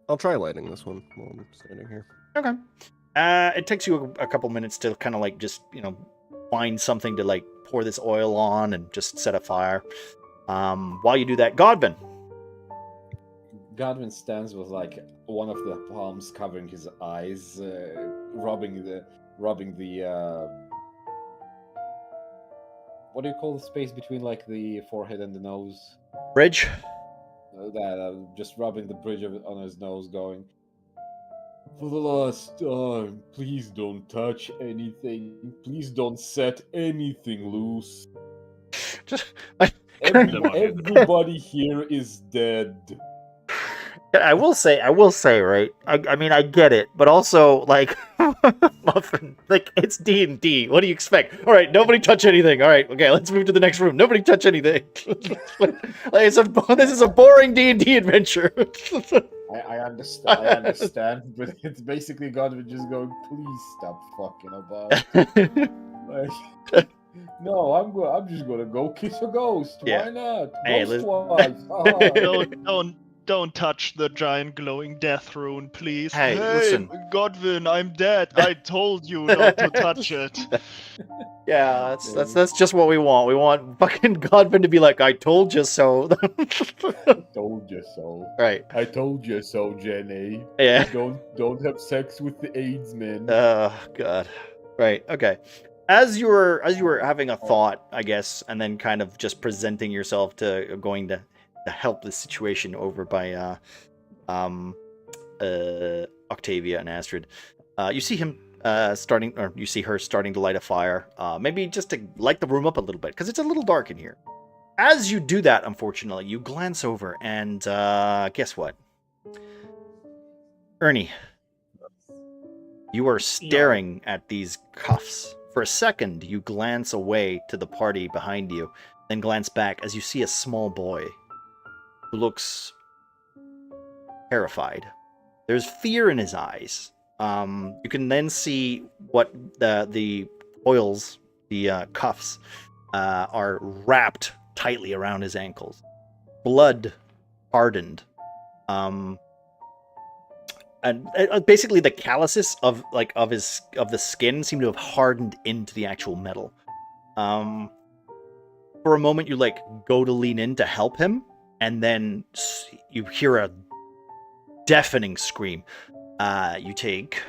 G: I'll try lighting this one while I'm standing here.
A: Okay. It takes you a couple minutes to kind of like just find something to like pour this oil on and just set a fire. While you do that, Godwin.
C: Godwin stands with like one of the palms covering his eyes, rubbing the what do you call the space between like the forehead and the nose?
A: Bridge.
C: Just rubbing the bridge on his nose, going, "For the last time, please don't touch anything. Please don't set anything loose.
A: Just,
C: Everybody here is dead."
A: I will say, right? I mean, I get it, but also, like, Muffin, like, it's D&D. What do you expect? All right, nobody touch anything. All right, okay, let's move to the next room. Nobody touch anything. This is a boring D&D adventure.
C: I understand, but it's basically Godwin just going, "Please stop fucking about." Like, no, I'm just gonna go kiss a ghost.
A: Yeah.
C: Why not?
A: Hey,
C: Ghost
A: listen-
C: wife.
B: Don't touch the giant glowing death rune, please.
A: Hey, listen.
B: Godwin, I'm dead. I told you not to touch it.
A: Yeah, that's just what we want. We want fucking Godwin to be like, "I told you so."
C: Told you so.
A: Right.
C: I told you so, Jenny.
A: Yeah.
C: Don't have sex with the AIDS men.
A: Oh God. Right. Okay. As you were having a thought, I guess, and then kind of just presenting yourself to going to help this situation over by Octavia and Astrid, you see him you see her starting to light a fire, maybe just to light the room up a little bit because it's a little dark in here. As you do that, unfortunately, you glance over and guess what, Ernie, you are staring at these cuffs. For a second, you glance away to the party behind you, then glance back as you see a small boy who looks terrified. There's fear in his eyes. You can then see what the oils, the cuffs, are wrapped tightly around his ankles. Blood hardened. And basically the calluses of the skin seem to have hardened into the actual metal. For a moment, you go to lean in to help him, and then you hear a deafening scream. You take.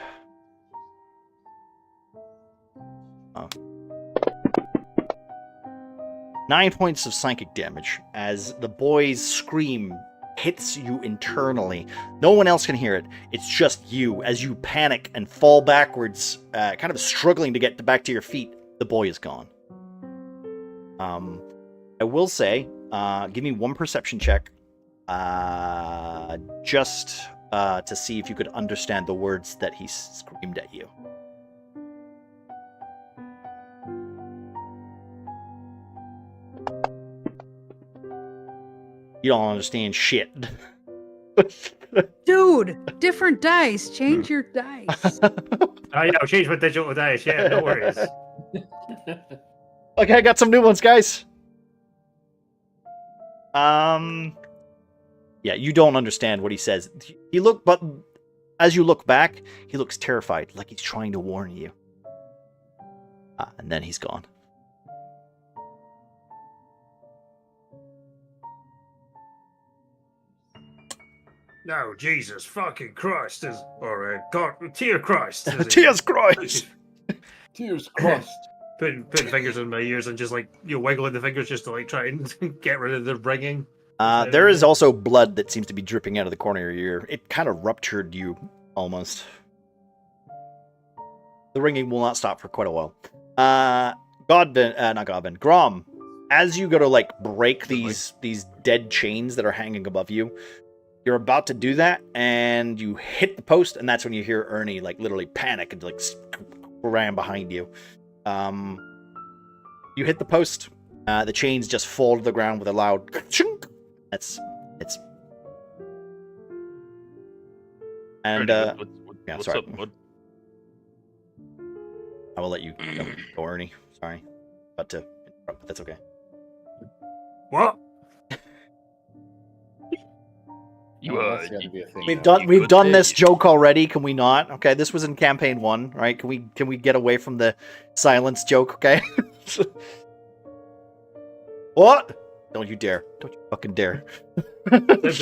A: 9 points of psychic damage as the boy's scream hits you internally. No one else can hear it. It's just you. As you panic and fall backwards, kind of struggling to get back to your feet, the boy is gone. I will say, give me one perception check, just to see if you could understand the words that he screamed at you. You don't understand shit.
D: Dude, different dice. Change your dice.
F: I know, change my digital dice. Yeah, no worries.
A: Okay, I got some new ones, guys. Yeah, you don't understand what he says. But as you look back, he looks terrified, like he's trying to warn you. And then he's gone.
F: No, Jesus fucking Christ. Or God, Tear Christ.
A: Tears Christ!
C: Tears crossed.
F: Putting fingers in my ears and just like, wiggling the fingers just to like try and get rid of the ringing.
A: There is also blood that seems to be dripping out of the corner of your ear. It kind of ruptured you, almost. The ringing will not stop for quite a while. Grom, as you go to like break these dead chains that are hanging above you, you're about to do that, and you hit the post, and that's when you hear Ernie like literally panic and like ran behind you. You hit the post. The chains just fall to the ground with a loud chunk. It's. And
E: Ernie,
A: yeah,
E: what's
A: sorry.
E: up? What?
A: I will let you go, Ernie. Sorry, but to interrupt, but that's okay.
F: What?
C: That's gotta be a thing
A: We've
C: now.
A: done this joke already. Can we not? Okay, this was in campaign 1, right? Can we get away from the silence joke? Okay. What? Don't you dare! Don't you fucking dare!
F: But it was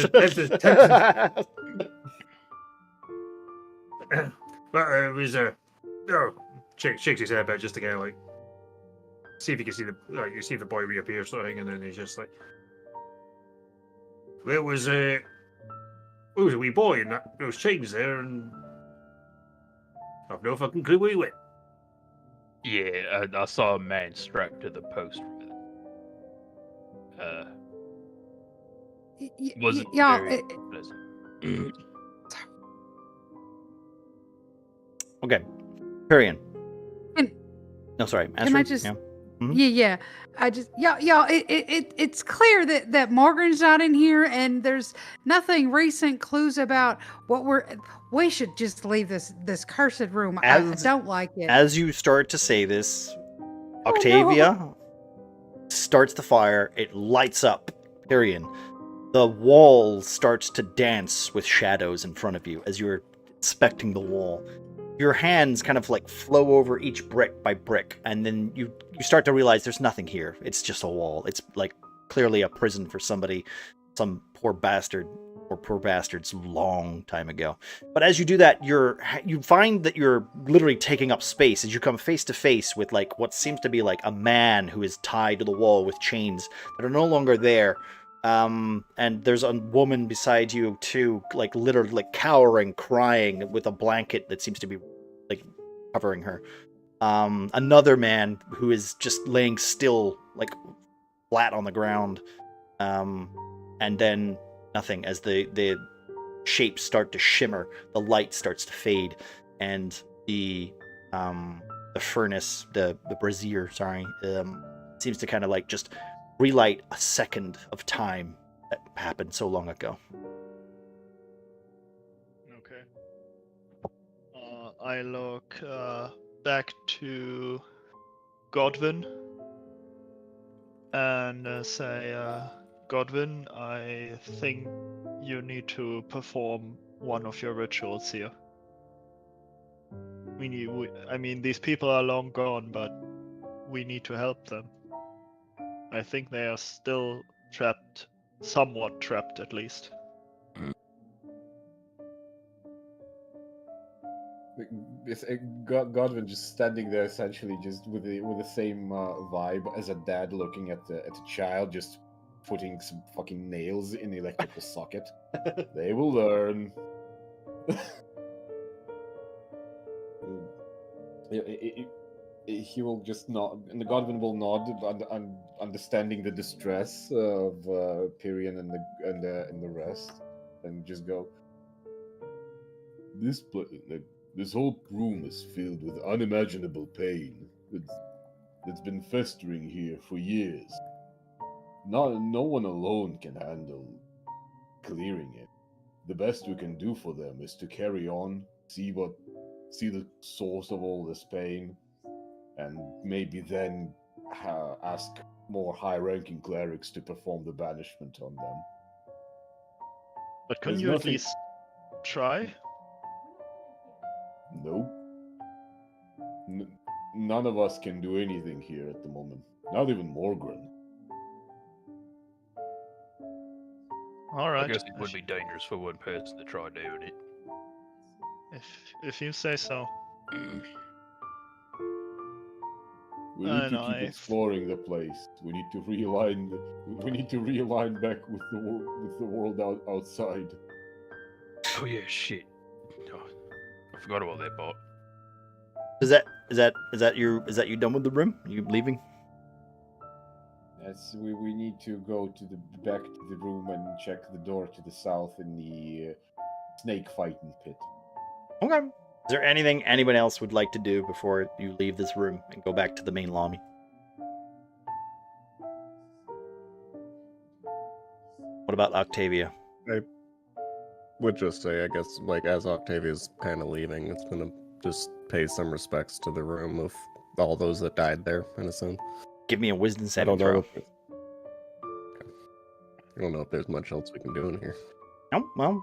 F: shakes his head about just to get like see if you can see you see the boy reappear sort of thing, and then he's just like, well, it was a wee boy in those chains there, and I've no fucking clue where he went.
E: Yeah, I saw a man strapped to the post. Wasn't
D: y'all,
E: very pleasant.
A: Okay, Perian.
D: Can-
A: No, sorry.
D: Can I just?
A: Yeah.
D: Yeah. I just, y'all. It's clear that Morgan's not in here, and there's nothing recent clues about what we should just leave this cursed room. I don't like it.
A: As you start to say this, Octavia starts the fire. It lights up. Perian. The wall starts to dance with shadows in front of you as you're inspecting the wall. Your hands kind of like flow over each brick by brick, and then you start to realize there's nothing here. It's just a wall. It's like clearly a prison for somebody, some poor bastard or poor bastards long time ago. But as you do that, you find that you're literally taking up space as you come face to face with like what seems to be like a man who is tied to the wall with chains that are no longer there. And there's a woman beside you too, like literally like cowering, crying with a blanket that seems to be like covering her. Another man who is just laying still, like flat on the ground. And then nothing as the shapes start to shimmer, the light starts to fade, and the furnace, the brazier, seems to kind of like just relight a second of time that happened so long ago.
B: Okay. I look back to Godwin and say, Godwin, I think you need to perform one of your rituals here. I mean, these people are long gone, but we need to help them. I think they are still trapped, somewhat trapped at least.
C: Godwin just standing there, essentially, just with the same vibe as a dad looking at a child, just putting some fucking nails in the electrical socket. They will learn. He will just nod, and the Godwin will nod, understanding the distress of Pyrian and the rest, and just go. This whole room is filled with unimaginable pain. It's been festering here for years. No one alone can handle clearing it. The best we can do for them is to carry on, see the source of all this pain, and maybe then ask more high-ranking clerics to perform the banishment on them.
B: But couldn't
C: There's
B: you at
C: nothing-
B: least try?
C: Nope. None of us can do anything here at the moment. Not even Morgren.
B: Alright.
E: I guess it would be dangerous for one person to try doing it.
B: If you say so.
C: We need to
B: No,
C: keep exploring the place. We need to realign. We need to realign back with the world outside.
E: Oh yeah, shit. Oh, I forgot about that part.
A: Is that you done with the room? You leaving?
C: Yes, we need to go back to the room and check the door to the south in the snake fighting pit.
A: Okay. Is there anything anyone else would like to do before you leave this room and go back to the main lobby? What about Octavia?
G: I would just say, I guess, like, as Octavia's kind of leaving, it's gonna just pay some respects to the room of all those that died there, in a sense.
A: Give me a wisdom
G: I
A: saving
G: don't know.
A: throw.
G: I don't know if there's much else we can do in here.
A: No, well,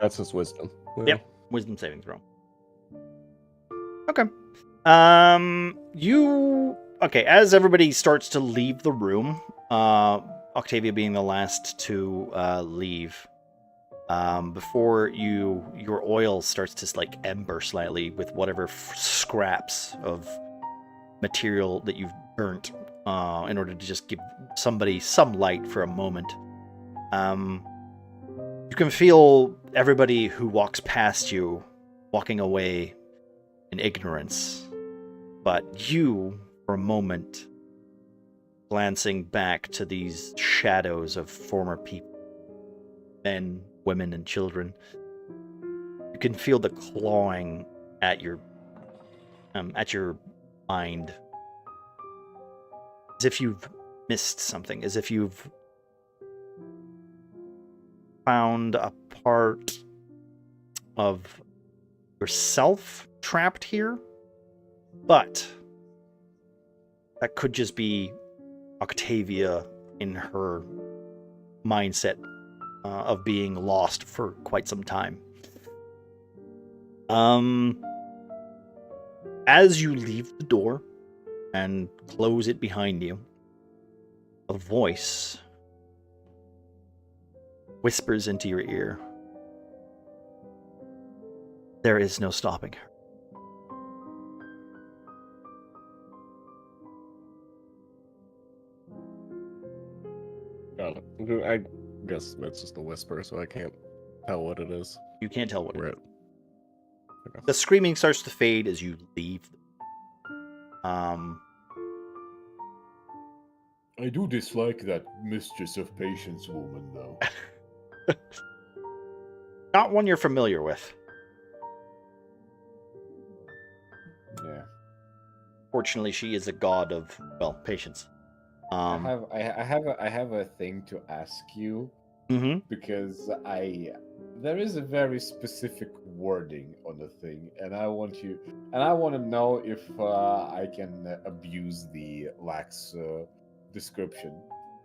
G: That's just wisdom. Well,
A: yep, wisdom saving throw. Okay. Okay, as everybody starts to leave the room, Octavia being the last to leave, before your oil starts to like ember slightly with whatever scraps of material that you've burnt, in order to just give somebody some light for a moment. You can feel everybody who walks past you walking away in ignorance, but you, for a moment, glancing back to these shadows of former people, men, women, and children, you can feel the clawing at your mind, as if you've missed something, as if you've found a part of yourself trapped here, but that could just be Octavia in her mindset of being lost for quite some time. As you leave the door and close it behind you, a voice whispers into your ear. There is no stopping her.
G: Got it. I guess it's just a whisper, so I can't tell what it is.
A: You can't tell what it is.
G: Right. Okay.
A: The screaming starts to fade as you leave.
C: I do dislike that mistress of patience woman, though.
A: Not one you're familiar with.
C: Yeah.
A: Fortunately, she is a god of, well, patience.
C: I have a thing to ask you, because there is a very specific wording on the thing, and I want to know if I can abuse the lax description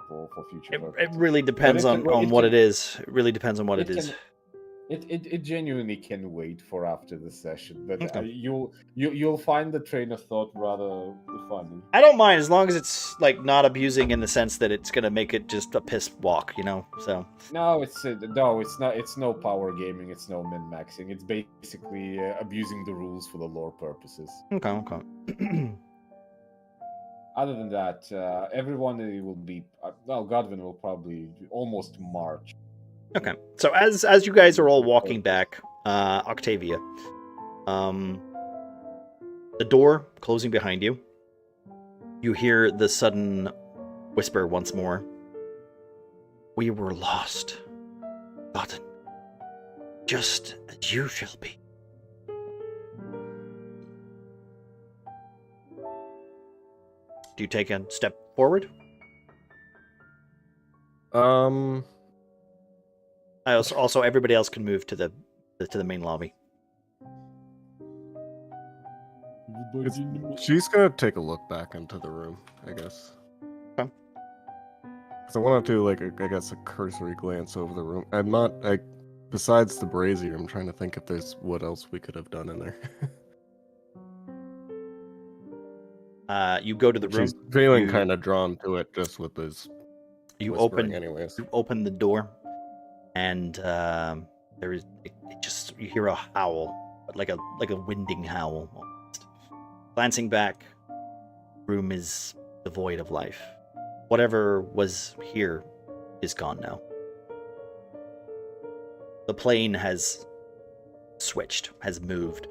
C: for future
A: It
C: purposes.
A: really depends on what it is. It really depends on what it is.
C: It genuinely can wait for after the session, but
A: Okay.
C: you'll find the train of thought rather funny.
A: I don't mind as long as it's like not abusing in the sense that it's gonna make it just a piss walk, you know. So
C: No, it's not. It's no power gaming. It's no min maxing. It's basically abusing the rules for the lore purposes.
A: okay.
C: Other than that, everyone will be. Well, Godwin will probably almost march.
A: Okay. So as you guys are all walking back, Octavia, the door closing behind you. You hear the sudden whisper once more. We were lost, forgotten, just as you shall be. Do you take a step forward? Also, everybody else can move to the main lobby.
G: She's gonna take a look back into the room, I guess.
A: Okay.
G: Because I want to do, like, I guess, a cursory glance over the room. I'm not, besides the brazier, I'm trying to think if there's what else we could have done in there.
A: You go to the room.
G: She's feeling kind of drawn to it just with this.
A: You
G: whispering
A: open.
G: anyways.
A: You open the door, and there is you hear a howl, but like a winding howl. Almost. Glancing back, the room is devoid of life. Whatever was here is gone now. The plane has switched, has moved.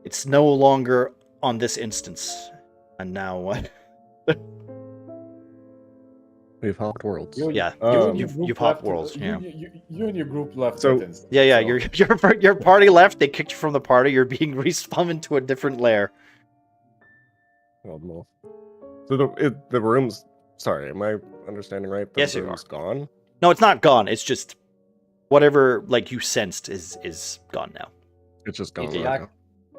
A: It's no longer on this instance, and now what?
G: We've hopped worlds.
A: Yeah, you've hopped worlds. Yeah.
C: You and your group left.
G: So-
C: that instance,
A: Yeah.
C: so-
A: Your party left. They kicked you from the party. You're being resummoned to a different lair.
G: Oh, no. So the room's. Sorry, am I understanding right? The
A: Yes, you
G: room's gone.
A: No, it's not gone. It's just whatever like you sensed is gone now.
G: It's just gone.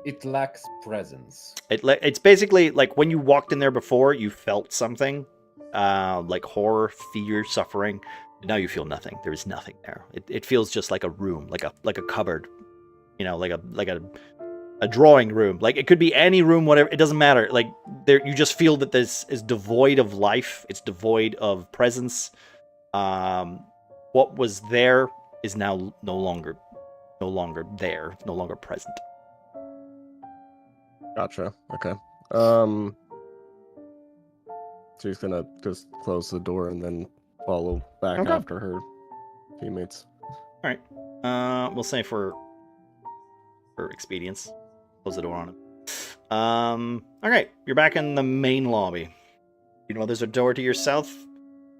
C: It lacks presence.
A: It's basically like when you walked in there before, you felt something, like horror, fear, suffering. Now you feel nothing. There is nothing there. It feels just like a room, like a cupboard, you know, like a drawing room. Like it could be any room, whatever. It doesn't matter. Like there, you just feel that this is devoid of life. It's devoid of presence. What was there is now no longer there, no longer present.
G: Gotcha. Okay. She's gonna just close the door and then follow back
A: Okay.
G: after her teammates.
A: All right. We'll say for expedience, close the door on him. All right. You're back in the main lobby. You know there's a door to your south.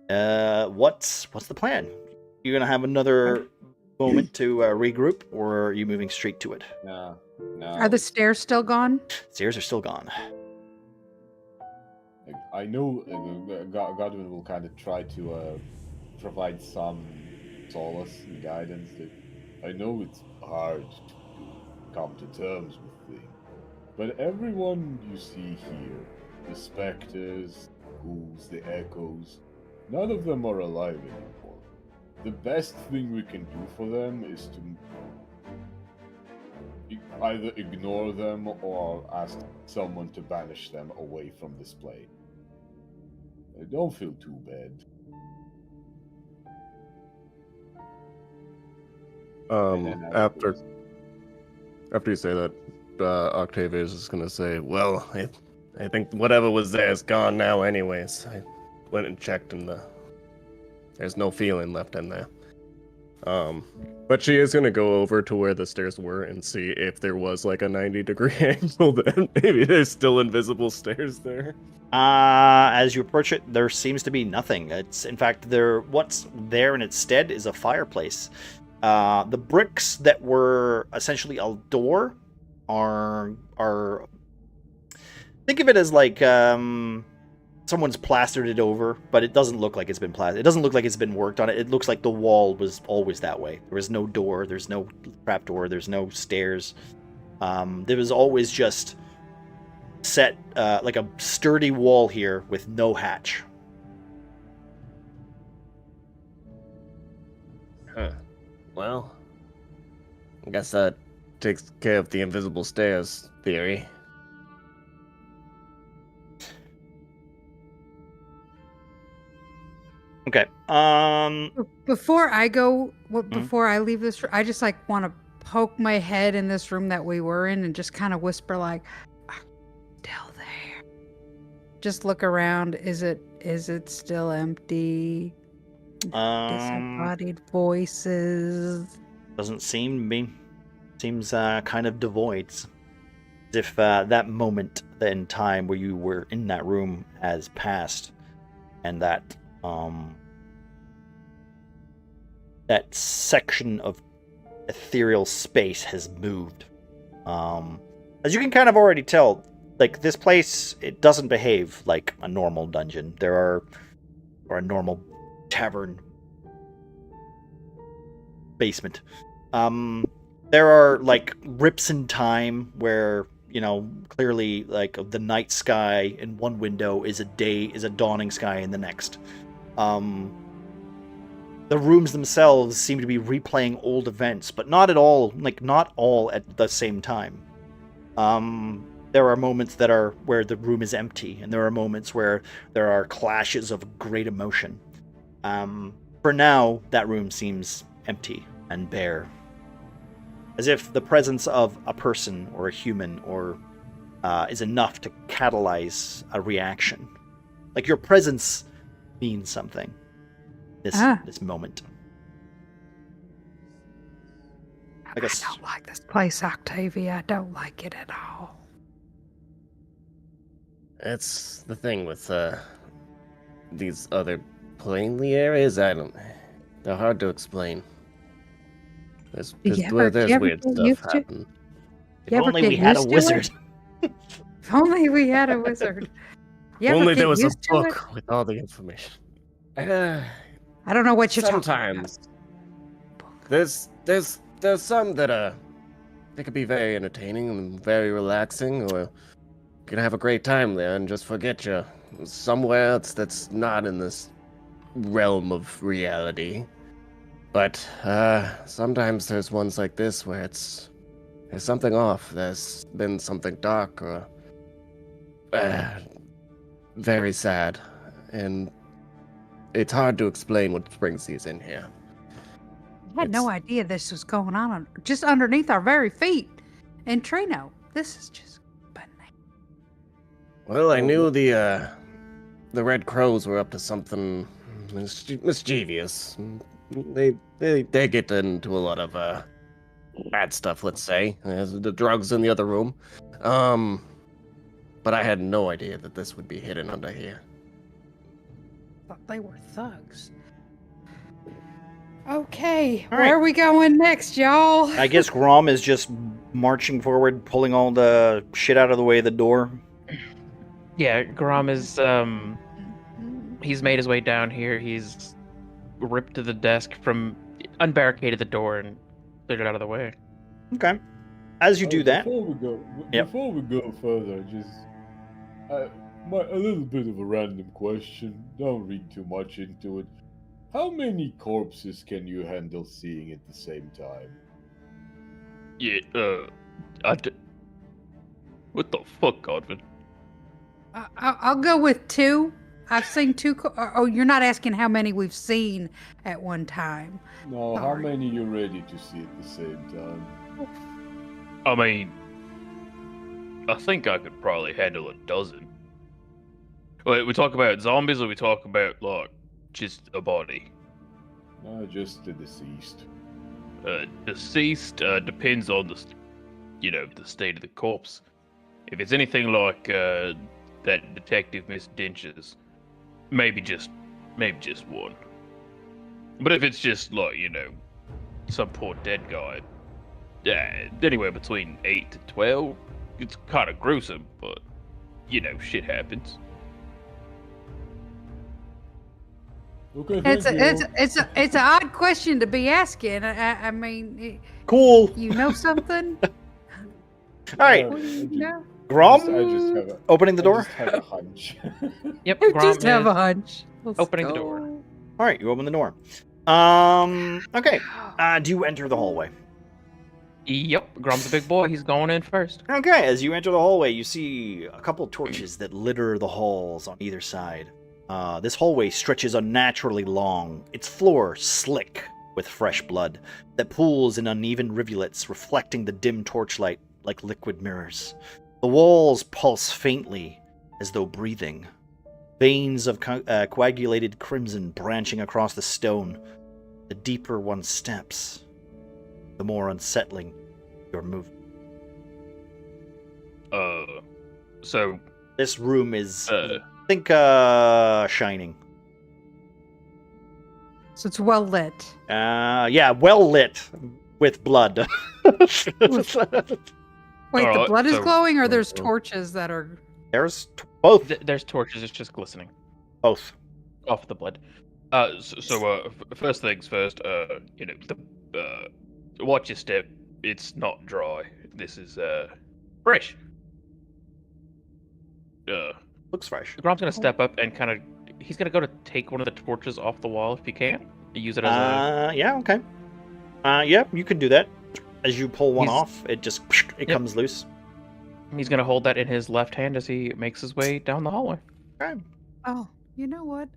A: What's the plan? You gonna have another moment to regroup, or are you moving straight to it?
C: No.
D: Are the stairs still gone?
A: Stairs are still gone.
C: I know Godwin will kind of try to provide some solace and guidance. I know it's hard to come to terms with things, but everyone you see here, the specters, the ghouls, the echoes, none of them are alive anymore. The best thing we can do for them is to either ignore them or ask someone to banish them away from this plane. I don't feel too bad.
G: After you say that, Octavius is gonna say, "Well, I think whatever was there is gone now, anyways. I went and checked, and there's no feeling left in there." But she is gonna go over to where the stairs were and see if there was like a 90-degree angle. Then maybe there's still invisible stairs there.
A: As you approach it, there seems to be nothing. It's in fact what's there in its stead is a fireplace. The bricks that were essentially a door are think of it as like someone's plastered it over, but it doesn't look like it's been plastered. It doesn't look like it's been worked on it. It looks like the wall was always that way. There was no door, there's no trap door, there's no stairs. There was always just set like a sturdy wall here with no hatch.
G: Huh. Well, I guess that takes care of the invisible stairs theory.
A: Okay.
D: Before I go, before I leave this room, I just like want to poke my head in this room that we were in and just kind of whisper like, "Still there." Just look around. Is it still empty? Disembodied voices.
A: Doesn't seem to be. Seems kind of devoid. As if that moment in time where you were in that room has passed, and that that section of ethereal space has moved. As you can kind of already tell, like this place, it doesn't behave like a normal dungeon. Or a normal tavern basement. There are like rips in time where, clearly like the night sky in one window is a dawning sky in the next. The rooms themselves seem to be replaying old events, but not all at the same time. There are moments where the room is empty, and there are moments where there are clashes of great emotion. For now, that room seems empty and bare. As if the presence of a person or a human is enough to catalyze a reaction. Like your presence means something. This moment.
D: I don't like this place, Octavia. I don't like it at all.
G: That's the thing with these other planely areas. They're hard to explain. There's weird stuff happen.
A: If only we had a wizard.
D: If only we had a wizard.
G: Only there was a book with all the information.
D: I don't know what you're
G: Sometimes there's some that they could be very entertaining and very relaxing, or you can have a great time there and just forget you somewhere else that's not in this realm of reality. But sometimes there's ones like this where there's something off. There's been something dark or very sad, and it's hard to explain what brings these in here.
D: I had no idea this was going on just underneath our very feet in Trino. This is just bananas.
G: Well, I knew the Red Crows were up to something mischievous. They get into a lot of bad stuff, let's say. There's the drugs in the other room. But I had no idea that this would be hidden under here.
D: Thought they were thugs. Okay,
A: All
D: where
A: right.
D: are we going next, y'all?
A: I guess Grom is just marching forward, pulling all the shit out of the way of the door.
H: Yeah, Grom is he's made his way down here. He's ripped to the desk unbarricaded the door and cleared it out of the way.
A: Okay. As you do that,
C: Before we go further, just a little bit of a random question. Don't read too much into it. How many corpses can you handle seeing at the same time?
E: Yeah, what the fuck, Godwin?
D: I'll go with 2. I've seen 2. Oh, you're not asking how many we've seen at one time.
C: No, how
D: Sorry.
C: many you're ready to see at the same time?
E: I mean, I think I could probably handle a dozen. Wait, we talk about zombies or we talk about, like, just a body?
C: Just the deceased.
E: Deceased depends on the state of the corpse. If it's anything like that detective Miss Dench's, maybe just one. But if it's just like some poor dead guy, anywhere between 8 to 12. It's kind of gruesome, but shit happens.
C: Okay,
D: It's an odd question to be asking. I mean,
A: cool.
D: you know something?
A: All right,
D: What do you know?
A: Grom,
C: I just have
A: opening the door.
C: I just have a hunch.
H: Yep,
D: I
H: Grom
D: just have
H: is
D: a hunch. Let's
H: opening the
D: go.
H: door.
A: All right, you open the door. Okay. Do you enter the hallway?
H: Yep, Grom's a big boy. He's going in first.
A: Okay, as you enter the hallway, you see a couple torches that litter the halls on either side. This hallway stretches unnaturally long, its floor slick with fresh blood that pools in uneven rivulets, reflecting the dim torchlight like liquid mirrors. The walls pulse faintly, as though breathing. Veins of coagulated crimson branching across the stone. The deeper one steps, the more unsettling your movement.
E: So
A: This room is, think, Shining.
D: So it's well lit.
A: Yeah, well lit with blood.
D: Wait, the
E: Alright,
D: blood is
E: so-
D: glowing, or there's torches that are.
A: There's both.
H: There's torches. It's just glistening
A: Both.
H: off the blood.
E: First things first. Watch your step. It's not dry. This is fresh.
A: Looks fresh.
H: Grom's gonna step up and kind of. He's gonna go to take one of the torches off the wall if he can. Use it as a.
A: Yeah, okay. Yeah, you can do that. As you pull one
H: He's-
A: off, it just it
H: Yep.
A: comes loose.
H: He's gonna hold that in his left hand as he makes his way down the hallway.
A: Okay.
D: Oh, you know what?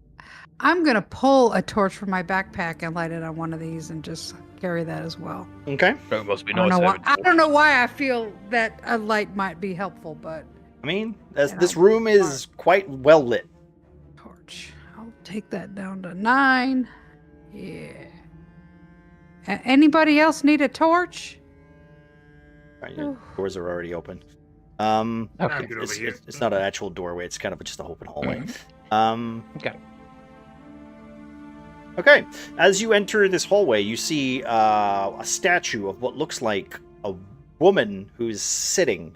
D: I'm gonna pull a torch from my backpack and light it on one of these and just carry that as well.
A: Okay.
E: It must be
D: I don't
E: nice
D: know why.
E: having
D: I don't know why I feel that a light might be helpful, but
A: I mean, as
D: Yeah,
A: this room is quite well lit.
D: torch. I'll take that down to 9. Yeah. Anybody else need a torch?
A: Right, your
D: Oof.
A: doors are already open.
H: Okay.
F: I'm good over
A: It's,
F: here.
A: it's not an actual doorway. It's kind of just an open hallway.
H: Okay.
A: Okay. As you enter this hallway, you see a statue of what looks like a woman who's sitting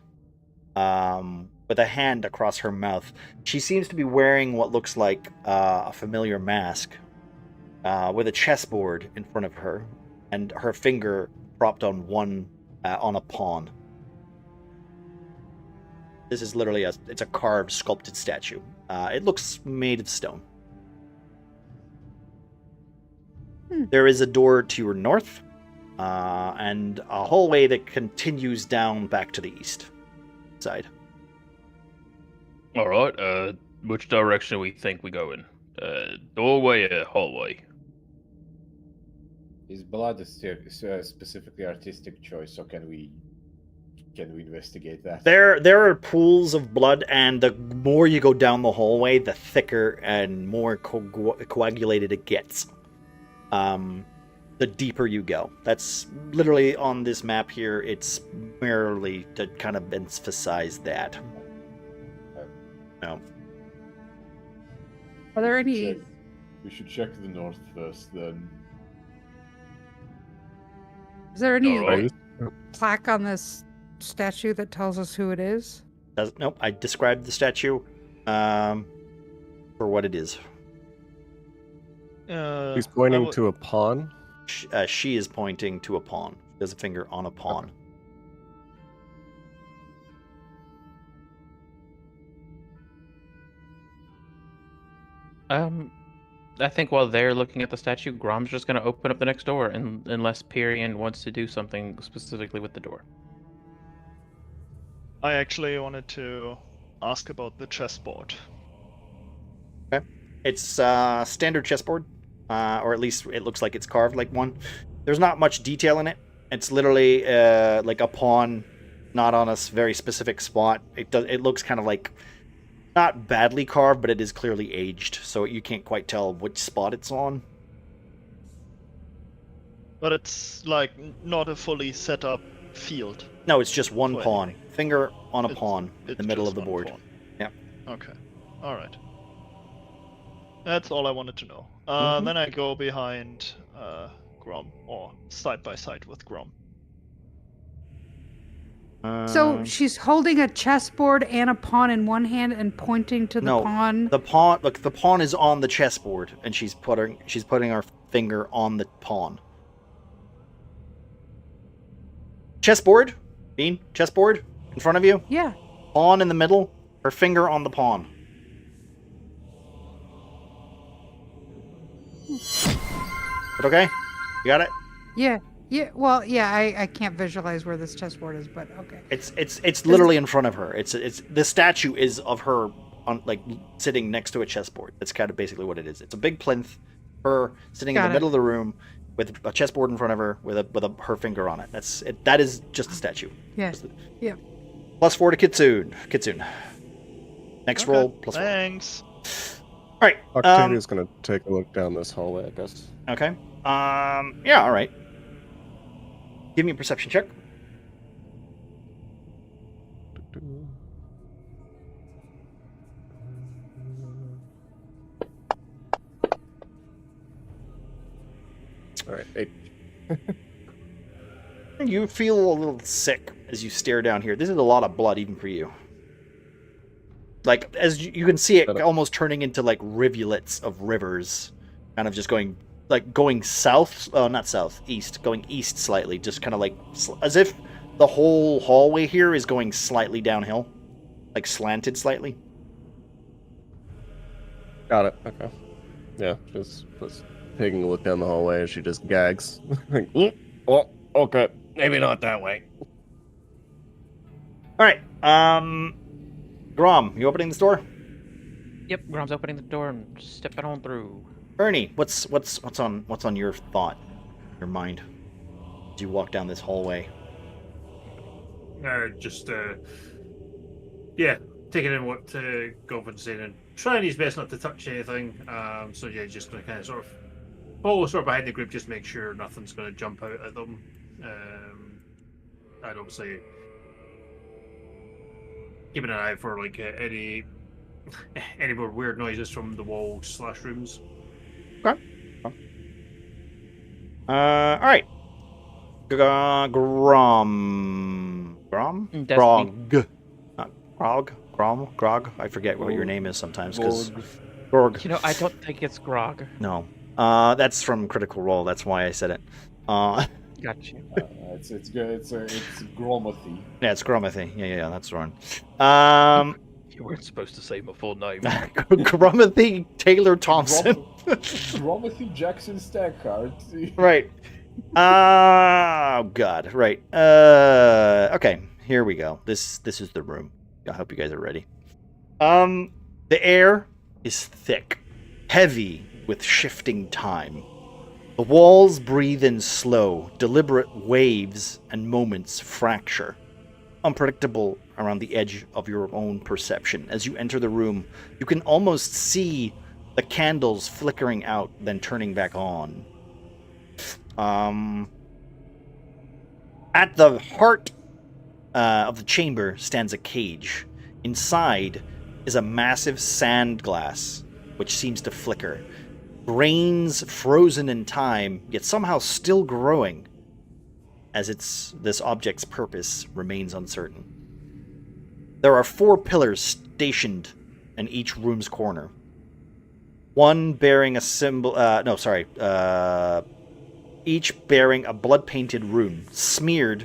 A: with a hand across her mouth. She seems to be wearing what looks like a familiar mask with a chessboard in front of her and her finger propped on on a pawn. This is literally it's a carved, sculpted statue. It looks made of stone. There is a door to your north, and a hallway that continues down back to the east side.
E: All right. Which direction we think we go in? Doorway or hallway?
C: Is blood a specifically artistic choice, or can we investigate that?
A: There are pools of blood, and the more you go down the hallway, the thicker and more coagulated it gets. The deeper you go. That's literally on this map here. It's merely to kind of emphasize that. No.
D: Are there any?
C: We should check the north first, then.
D: Is there any
E: Alright.
D: plaque on this statue that tells us who it is?
A: Nope. I described the statue for what it is.
G: He's pointing to a pawn.
A: She is pointing to a pawn. There's a finger on a pawn.
H: I think while they're looking at the statue, Grom's just gonna open up the next door, unless Pyrian wants to do something specifically with the door.
B: I actually wanted to ask about the chessboard.
A: Okay. It's standard chessboard, or at least it looks like it's carved like one. There's not much detail in it. It's literally like a pawn, not on a very specific spot. It looks kind of like not badly carved, but it is clearly aged, so you can't quite tell which spot it's on.
B: But it's like not a fully set up field.
A: No, it's just one
B: Wait.
A: pawn. Finger on a
B: It's-
A: pawn in
B: It's
A: the middle
B: just
A: of the
B: one
A: board.
B: pawn.
A: Yeah.
B: Okay. All right. That's all I wanted to know.
A: Mhm.
B: Then I go behind Grom, or side by side with Grom.
D: So she's holding a chessboard and a pawn in one hand and pointing to the
A: No,
D: pawn.
A: the pawn. Look, the pawn is on the chessboard, and she's putting her finger on the pawn. Chessboard, Bean. Chessboard in front of you.
D: Yeah.
A: Pawn in the middle. Her finger on the pawn. But okay, you got it.
D: Yeah. Yeah, well, yeah, I can't visualize where this chessboard is, but okay.
A: It's literally in front of her. It's the statue is of her on like sitting next to a chessboard. That's kind of basically what it is. It's a big plinth, her sitting in the
D: Got it.
A: middle of the room with a chessboard in front of her with her finger on it. That's it. That is just a statue.
D: Yeah. Yeah.
A: +4 to Kitsune. Kitsune. Next
B: Okay,
A: roll +4.
B: Thanks.
A: All right.
G: Octavia's gonna take a look down this hallway, I guess.
A: Okay. Yeah. All right. Give me a perception check.
G: All right, 8.
A: You feel a little sick as you stare down here. This is a lot of blood, even for you. Like, as you can see it almost turning into, like, rivulets of rivers. Kind of just going south. Oh, not south. East. Going east slightly. Just kind of like, as if the whole hallway here is going slightly downhill. Like, slanted slightly.
G: Got it. Okay. Yeah, just taking a look down the hallway as she just gags. Like, oh, okay. Maybe not that way.
A: All right. Grom, you opening this door?
H: Yep, Grom's opening the door and stepping on through.
A: Ernie, what's on your thought, your mind, as you walk down this hallway?
F: Taking in what Govan's saying and trying his best not to touch anything. Just going to kind of sort of follow sort of behind the group, just make sure nothing's going to jump out at them. And obviously keeping an eye for like any more weird noises from the walls / rooms.
A: Okay. All right. Grom. Grog. I forget what your name is sometimes because Gorg.
H: You know, I don't think it's Grog.
A: No. That's from Critical Role. That's why I said it.
H: Gotcha.
C: It's good. It's Gromothy.
A: Yeah, it's Gromothy. Yeah, that's wrong.
E: You weren't supposed to say my full name.
A: Gromothy Taylor Thompson.
C: Gromothy Jackson Stackhart.
A: Right. Oh God. Right. Okay. Here we go. This is the room. I hope you guys are ready. The air is thick, heavy with shifting time. The walls breathe in slow, deliberate waves and moments fracture. Unpredictable around the edge of your own perception. As you enter the room, you can almost see the candles flickering out, then turning back on. At the heart of the chamber stands a cage. Inside is a massive sand glass, which seems to flicker. Grains frozen in time, yet somehow still growing, as this object's purpose remains uncertain. There are 4 pillars stationed in each room's corner. One bearing a symbol. Each bearing a blood-painted rune, smeared,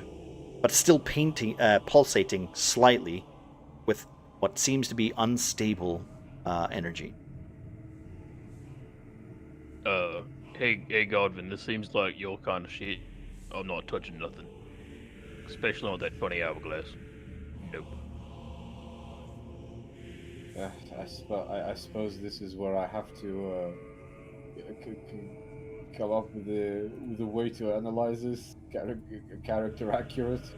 A: but still pulsating slightly, with what seems to be unstable energy.
E: Hey, Godwin, this seems like your kind of shit. I'm not touching nothing. Especially on that funny hourglass. Nope.
C: I suppose this is where I have to come up with a way to analyze this character accurate.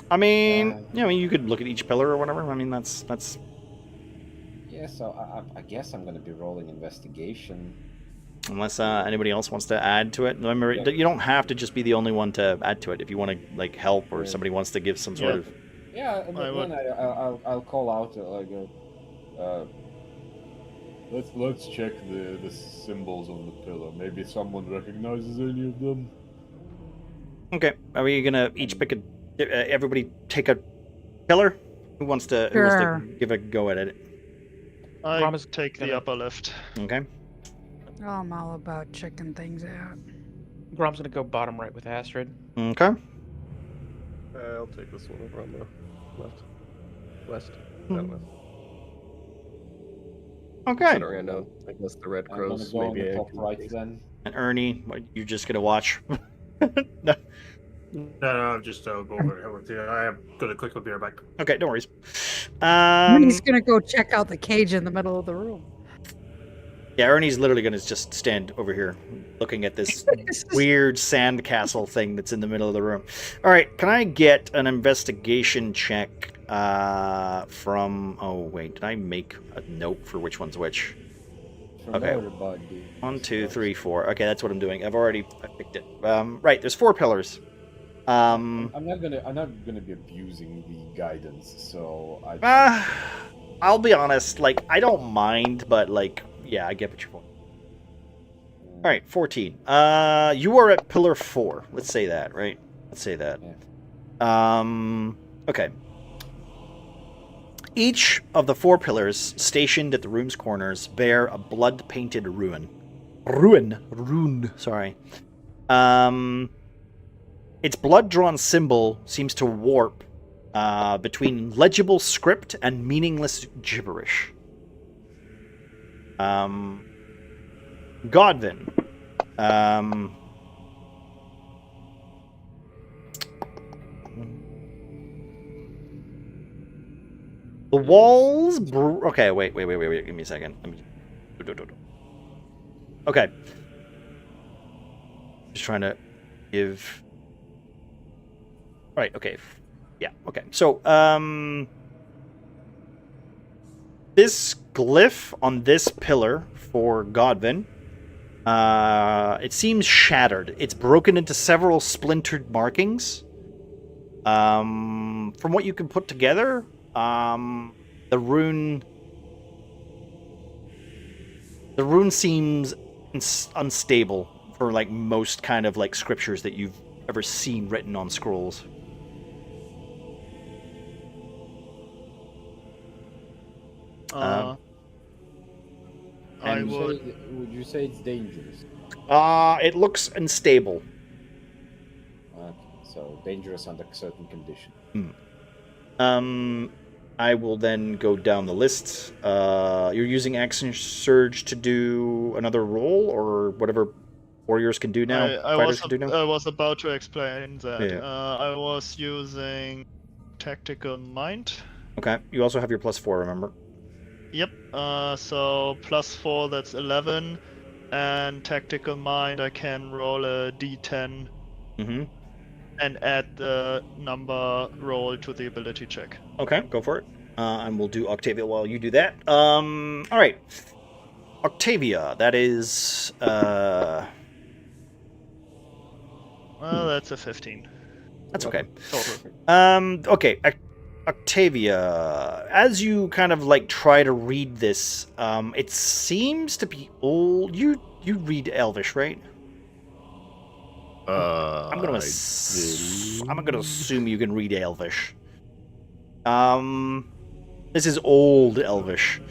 A: I mean, you could look at each pillar or whatever. I mean, that's.
C: Yeah, so I guess I'm going to be rolling investigation.
A: Unless anybody else wants to add to it. Remember, you don't have to just be the only one to add to it. If you want to like help or somebody wants to give some sort of.
C: Yeah, and then I'll call out let's check the symbols on the pillar. Maybe someone recognizes any of them.
A: Okay, are we gonna each pick everybody take a pillar? Who wants to give a go at it?
B: I take the upper left.
A: Okay.
D: Oh, I'm all about checking things out.
H: Grom's gonna go bottom right with Astrid.
A: Okay.
G: I'll take this one over on the left. West.
A: Okay.
G: Considering I know, I guess the red crows
C: I'm gonna go
G: maybe
C: on the top right then.
A: And Ernie, you're just gonna watch. No.
F: No, I'm just go over it with you. I am gonna quickly be right back.
A: Okay, no worries.
D: He's gonna go check out the cage in the middle of the room.
A: Yeah, Ernie's literally gonna just stand over here, looking at this weird sand castle thing that's in the middle of the room. All right, can I get an investigation check from? Oh wait, did I make a note for which one's which? Okay. 1, 2, 3, 4. Okay, that's what I'm doing. I picked it. Right, there's 4 pillars.
C: I'm not gonna be abusing the guidance, so I.
A: I'll be honest. Like, I don't mind, but like, yeah, I get what you're saying. All right, 14. You are at pillar 4. Let's say that, right? Let's say that.
C: Yeah.
A: Okay. Each of the 4 pillars stationed at the room's corners bear a blood-painted rune. Rune. Sorry. Its blood-drawn symbol seems to warp between legible script and meaningless gibberish. Godvin. The walls... Okay, wait. Give me a second. Okay. Just trying to give... Right, okay. Yeah, okay. So, this glyph on this pillar for Godvin, it seems shattered. It's broken into several splintered markings. From what you can put together, the rune seems unstable for like most kind of like scriptures that you've ever seen written on scrolls.
C: Would you say it's dangerous?
A: It looks unstable.
C: So dangerous under certain conditions.
A: I will then go down the list. You're using Action Surge to do another roll, or whatever warriors can do now.
B: I
A: was
B: about to explain that.
A: Yeah.
B: I was using Tactical Mind.
A: Okay. You also have your +4, remember?
B: Yep. So +4, that's 11, and Tactical Mind, I can roll a D10.
A: Mm-hmm.
B: And add the number roll to the ability check.
A: Okay, go for it. And we'll do Octavia while you do that. All right. Octavia, that is...
B: Well, that's a 15.
A: That's okay.
B: Total.
A: Okay, Octavia, as you kind of like try to read this, it seems to be old. You read Elvish, right? I'm gonna assume you can read Elvish. This is old Elvish.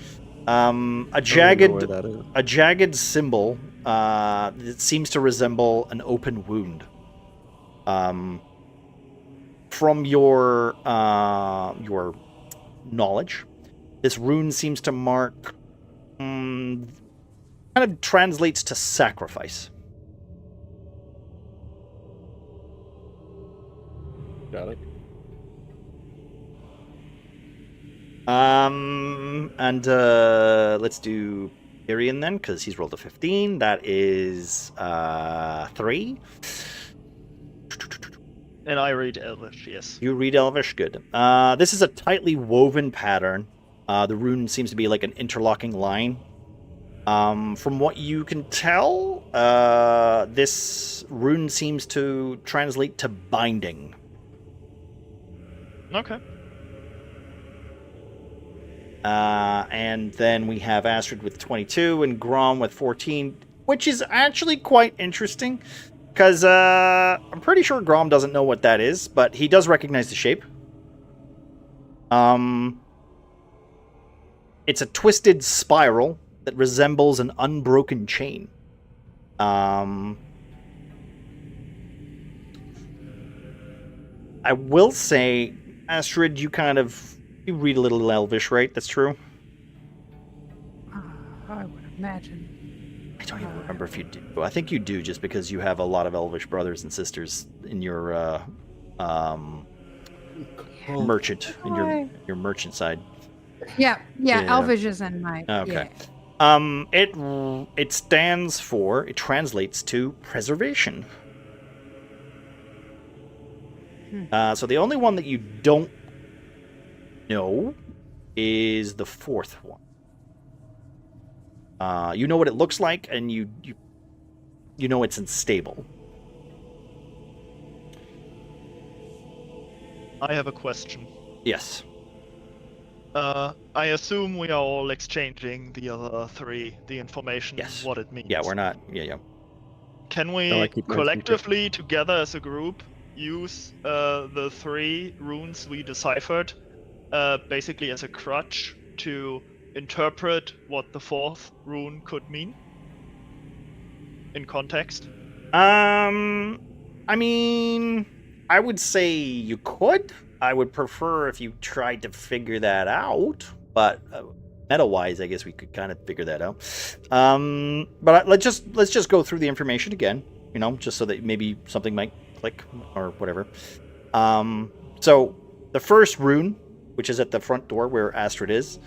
A: A jagged symbol that seems to resemble an open wound. From your knowledge, this rune seems to mark, kind of translates to sacrifice.
G: Got it.
A: And let's do Tyrion then, because he's rolled a 15. That is 3.
B: And I read Elvish, yes.
A: You read Elvish, good. This is a tightly woven pattern. The rune seems to be like an interlocking line. From what you can tell, this rune seems to translate to binding.
B: Okay.
A: And then we have Astrid with 22 and Grom with 14, which is actually quite interesting, because I'm pretty sure Grom doesn't know what that is, but he does recognize the shape. It's a twisted spiral that resembles an unbroken chain. I will say, Astrid, you read a little Elvish, right? That's true?
D: I would imagine.
A: I don't even remember if you do. I think you do, just because you have a lot of Elvish brothers and sisters in your merchant, in your merchant side.
D: Yeah,
A: Yeah.
D: Elvish is in my.
A: Okay.
D: Yeah.
A: It stands for. It translates to preservation. So the only one that you don't know is the fourth one. You know what it looks like, and you know it's unstable.
B: I have a question.
A: Yes.
B: I assume we are all exchanging the other three, the information,
A: Yes.
B: what it means.
A: Yeah, we're not. Yeah.
B: Can
G: No, I
B: we
G: keep mine
B: collectively, together as a group, use the 3 runes we deciphered basically as a crutch to interpret what the 4th rune could mean in context?
A: I mean, I would say you could. I would prefer if you tried to figure that out, but meta-wise, I guess we could kind of figure that out. But let's just go through the information again, just so that maybe something might click or whatever. So the first rune, which is at the front door where Astrid is,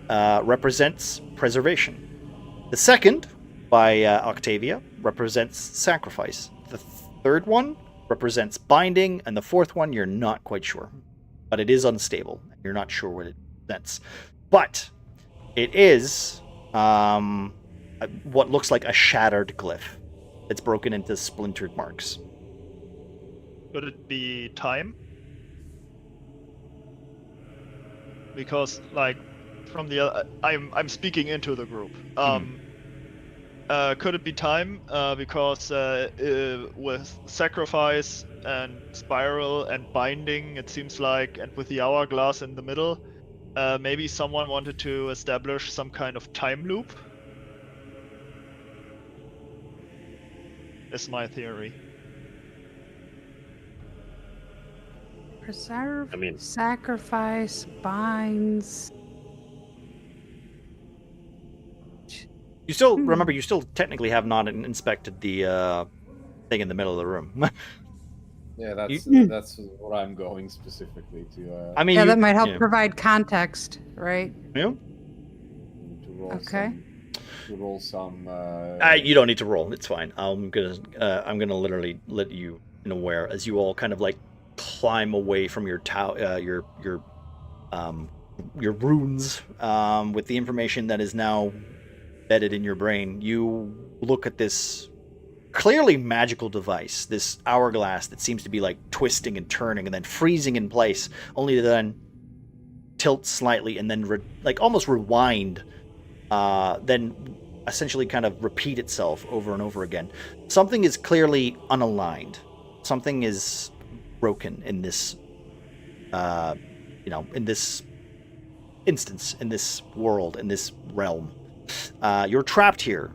A: represents preservation. The second, by Octavia, represents sacrifice. The third one represents binding, and the fourth one you're not quite sure. But it is unstable. You're not sure what it represents. But it is what looks like a shattered glyph. It's broken into splintered marks.
B: Could it be time? Because, like, from the I'm speaking into the group. Could it be time? Because with sacrifice and spiral and binding, it seems like, and with the hourglass in the middle, maybe someone wanted to establish some kind of time loop. Is my theory.
D: Preserve,
K: I mean-
D: sacrifice, binds.
A: You still remember. You still technically have not inspected the thing in the middle of the room.
C: Yeah, that's what I'm going specifically to.
A: I mean,
D: Yeah, that might help provide context, right?
A: Yeah.
C: To roll
D: Okay.
C: to roll some.
A: You don't need to roll. It's fine. I'm gonna literally let you aware as you all kind of like climb away from your your runes with the information that is now embedded in your brain. You look at this clearly magical device, this hourglass that seems to be like twisting and turning and then freezing in place, only to then tilt slightly and then almost rewind, then essentially kind of repeat itself over and over again. Something is clearly unaligned. Something is broken in this, in this instance, in this world, in this realm. You're trapped here.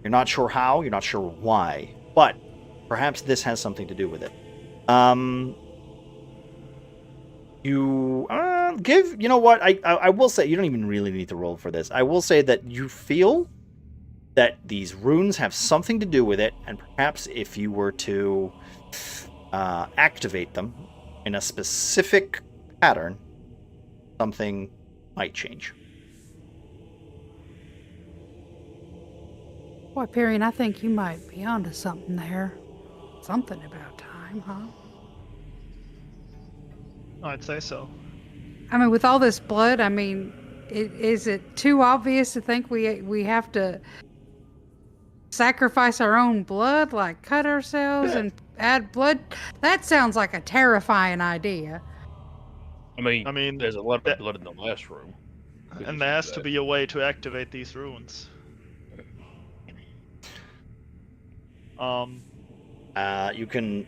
A: You're not sure how, you're not sure why, but perhaps this has something to do with it. You know what? I will say, you don't even really need to roll for this. I will say that you feel that these runes have something to do with it, and perhaps if you were to activate them in a specific pattern, something might change.
D: Boy, Perian, I think you might be onto something there. Something about time, huh?
B: I'd say so.
D: I mean, with all this blood, I mean, is it too obvious to think we have to sacrifice our own blood, like cut ourselves and add blood? That sounds like a terrifying idea.
E: I mean, there's a lot of blood in the last room.
B: And there has to be a way to activate these runes.
A: You can.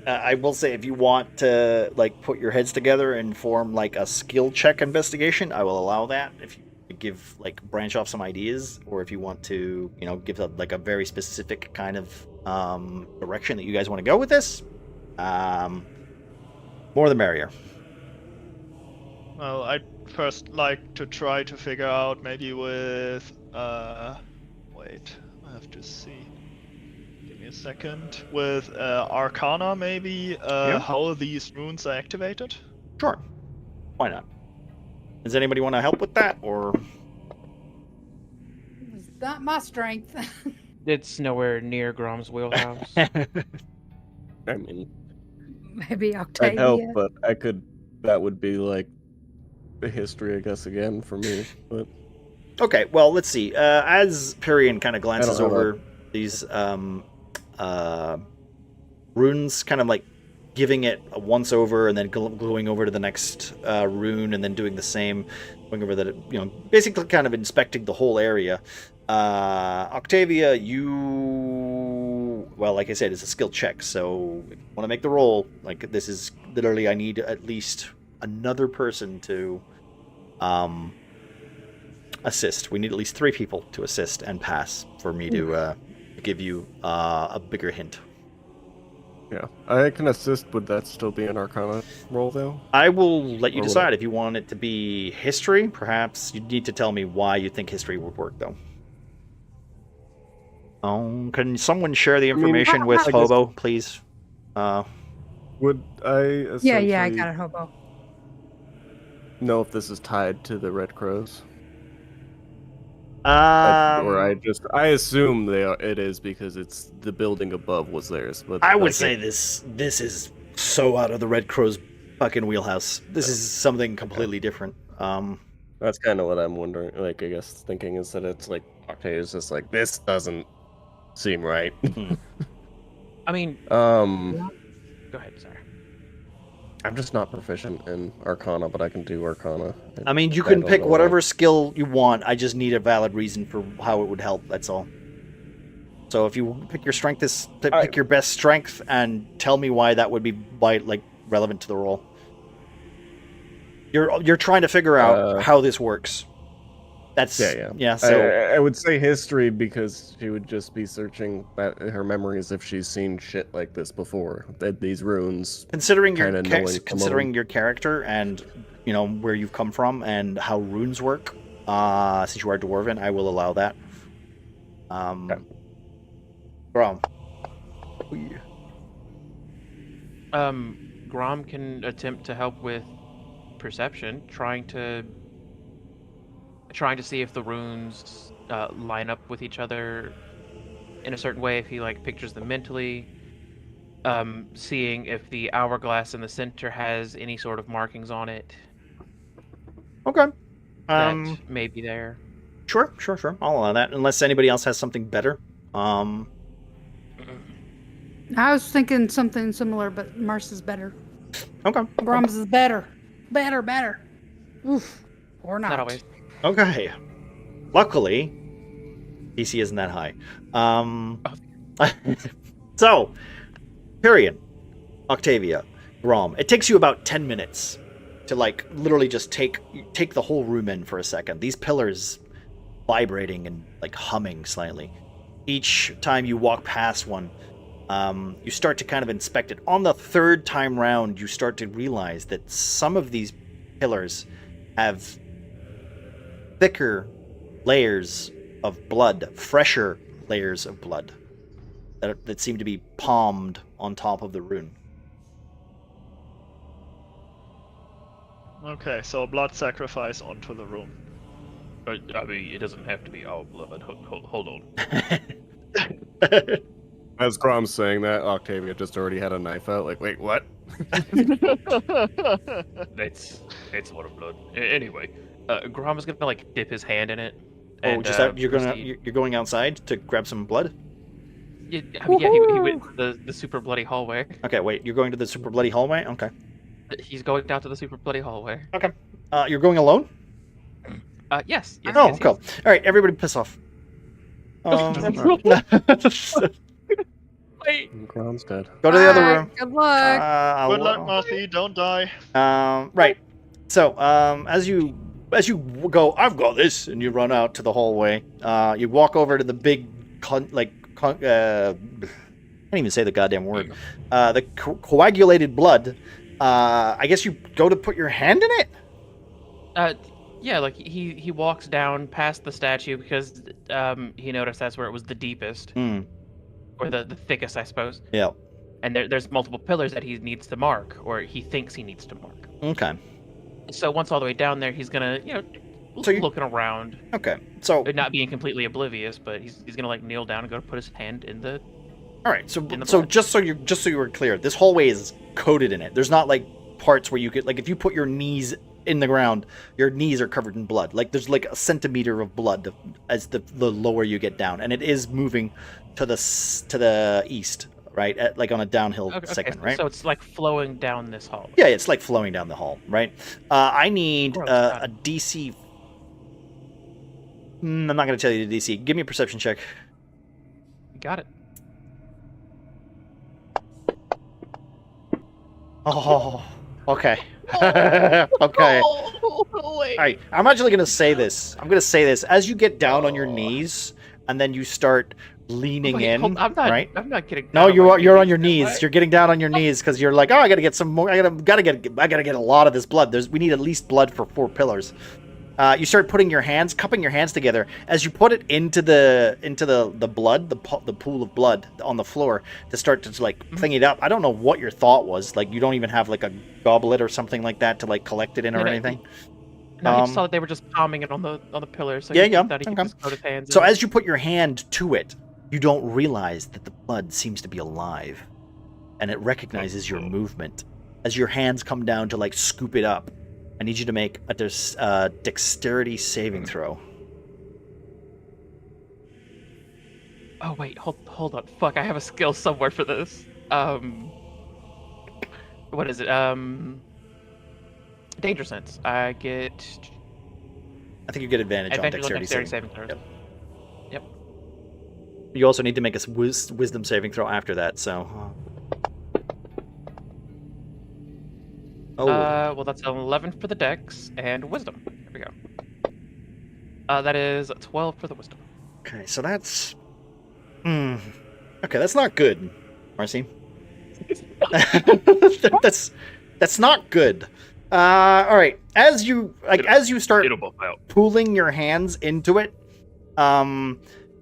A: I will say, if you want to put your heads together and form a skill check investigation, I will allow that. If you give branch off some ideas, or if you want to, give a very specific kind of direction that you guys want to go with this, more the merrier.
B: Well, I'd first like to try to figure out maybe with wait, to see. Give me a second. With Arcana, maybe, how these runes are activated?
A: Sure. Why not? Does anybody want to help with that, or?
D: It's not my strength.
H: It's nowhere near Grom's wheelhouse.
G: I mean,
D: Maybe
G: I'd
D: Octavia.
G: help, but that would be like the history, I guess, again for me. But
A: Okay, well, let's see. As Pyrian kind of glances
G: have
A: over these runes, kind of like giving it a once over and then going over to the next rune and then doing the same, going over that, you know, basically kind of inspecting the whole area. Octavia, well, like I said, it's a skill check, so if you want to make the roll, like, this is literally, I need at least another person to assist. We need at least 3 people to assist and pass for me to give you a bigger hint.
G: yeah, I can assist. Would that still be an Arcana roll, though?
A: I will let you
G: Or would
A: decide if you want it to be history. Perhaps you need to tell me why you think history would work, though. Oh, can someone share the information with
G: I guess-
A: Hobo, please?
G: Would I essentially
D: Yeah, I got it, Hobo.
G: know if this is tied to the Red Crows? Or I assume it is because it's the building above was theirs. But
A: I would say this is so out of the Red Crow's fucking wheelhouse. This is something completely different.
G: That's kind of what I'm wondering. Like, I guess thinking is that it's like Octavia's just like, this doesn't seem right.
H: I mean,
G: Go
H: ahead, sorry.
G: I'm just not proficient in Arcana, but I can do Arcana.
A: I mean, you
G: I
A: can
G: don't
A: pick
G: know
A: whatever skill you want. I just need a valid reason for how it would help. That's all. So if you pick your strength, pick your best strength, and tell me why that would be relevant to the role. You're trying to figure out how this works. That's yeah. So
G: I would say history because she would just be searching her memories if she's seen shit like this before. These runes.
A: Considering your character and you know where you've come from and how runes work, since you are dwarven, I will allow that. Grom.
H: Grom can attempt to help with perception, trying to see if the runes line up with each other in a certain way, if he pictures them mentally, seeing if the hourglass in the center has any sort of markings on it.
A: Okay.
H: That may be there.
A: Sure. I'll allow that, unless anybody else has something better.
D: I was thinking something similar, but Marce's better.
A: Okay.
D: Brahms is better. Better. Oof. Or not.
H: Not always.
A: Okay. Luckily, DC isn't that high. So, Pyrian, Octavia, Grom. It takes you about 10 minutes to literally just take the whole room in for a second. These pillars vibrating and humming slightly. Each time you walk past one, you start to kind of inspect it. On the third time round, you start to realize that some of these pillars have thicker layers of blood, fresher layers of blood that seem to be palmed on top of the rune.
B: Okay, so blood sacrifice onto the room.
E: I mean, it doesn't have to be all blood. Hold on.
G: As Grom's saying that, Octavia just already had a knife out. Like, wait, what?
E: That's a lot of blood. Anyway,
H: Grom is gonna dip his hand in it.
A: Oh,
H: And,
A: just that you're
H: proceed.
A: going outside to grab some blood?
H: Yeah, I mean, he went to the super bloody hallway.
A: Okay, wait, you're going to the super bloody hallway? Okay.
H: He's going down to the super bloody hallway.
A: Okay. You're going alone?
H: Yes.
A: Oh, cool. All right, everybody piss off.
H: Wait.
G: Grom's dead.
A: Go to the other room.
D: Good luck.
B: Good luck, Marthy. Don't die.
A: Right. So, as you go, I've got this, and you run out to the hallway. You walk over to the big, I can't even say the goddamn word. The coagulated blood. I guess you go to put your hand in it.
H: Yeah, like he walks down past the statue because he noticed that's where it was the deepest, or the thickest, I suppose.
A: Yeah.
H: And there's multiple pillars that he needs to mark, or he thinks he needs to mark.
A: Okay.
H: So once all the way down there, he's gonna, looking around.
A: Okay. So
H: not being completely oblivious, but he's gonna like kneel down and go to put his hand in the.
A: All right. So just so you were clear, this hallway is coated in it. There's not like parts where you could like if you put your knees in the ground, your knees are covered in blood. Like there's like a centimeter of blood as the lower you get down, and it is moving to the east, right? Like on a downhill segment, right?
H: So it's like flowing down this hall.
A: Yeah, it's like flowing down the hall, right? I need a DC. I'm not going to tell you the DC. Give me a perception check.
H: Got it.
A: Oh, okay. Okay. All right. I'm actually going to say this. I'm going to say this. As you get down on your knees, and then you start leaning in, right?
H: I'm not getting.
A: No, you're on your knees. You're getting down on your knees because you're like, oh, I got to get some more. I got to get a lot of this blood. We need at least blood for 4 pillars. You start putting cupping your hands together as you put it into the blood, the pool of blood on the floor to start to like clean it up. I don't know what your thought was. Like you don't even have like a goblet or something like that to like collect it in or anything.
H: No, I just saw that they were just palming it on the pillars. So
A: yeah.
H: That he could just put his hands
A: so
H: in.
A: as you put your hand to it, you don't realize that the blood seems to be alive, and it recognizes your movement. As your hands come down to like scoop it up, I need you to make a dexterity saving throw.
H: Oh wait, hold on. Fuck, I have a skill somewhere for this. What is it? Danger sense. I think
A: you get advantage on dexterity
H: saving throws. Yep.
A: You also need to make a wisdom saving throw after that. So. Oh.
H: Well, that's an 11 for the dex and wisdom. There we go. That is 12 for the wisdom.
A: Okay, so that's. Okay, that's not good, Marcy. that's not good. All right. As you start pulling your hands into it, a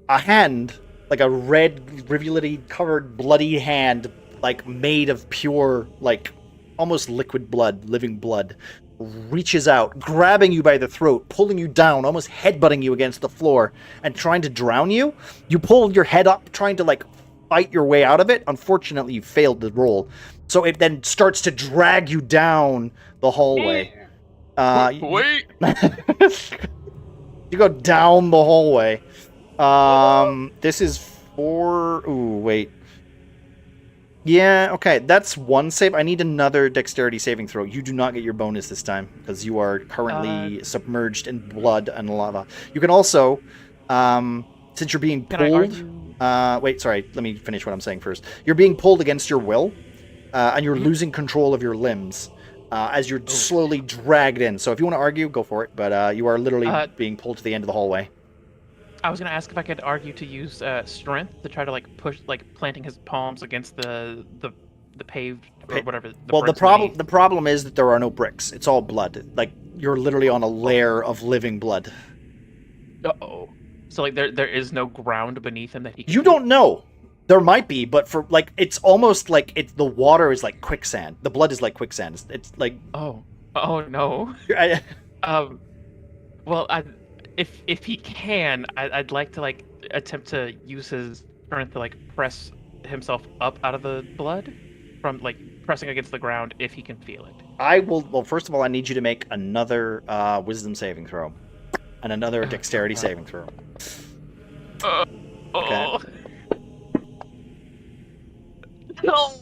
A: hand, like a red, rivulety covered, bloody hand, like made of pure, like almost liquid blood, living blood, reaches out, grabbing you by the throat, pulling you down, almost headbutting you against the floor, and trying to drown you. You pull your head up, trying to like fight your way out of it. Unfortunately, you failed the roll. So it then starts to drag you down the hallway.
E: Wait!
A: You go down the hallway. This is 4... Ooh, wait. Yeah, okay, that's one save. I need another dexterity saving throw. You do not get your bonus this time, because you are currently submerged in blood and lava. You can also, since you're being pulled... wait, sorry, let me finish what I'm saying first. You're being pulled against your will, and you're losing control of your limbs as you're slowly dragged in. So if you want to argue, go for it, but you are literally being pulled to the end of the hallway.
H: I was gonna ask if I could argue to use strength to try to like push, like planting his palms against the paved or whatever.
A: The problem is that there are no bricks. It's all blood. Like you're literally on a layer of living blood.
H: Uh-oh. So like there is no ground beneath him that he can.
A: You don't know. There might be, but for like it's almost like the water is like quicksand. The blood is like quicksand. It's like
H: oh no. Well, if he can, I'd like to like attempt to use his strength to like press himself up out of the blood from like pressing against the ground if he can feel it.
A: I will. Well, first of all, I need you to make another wisdom saving throw and another dexterity saving throw. Okay.
H: No.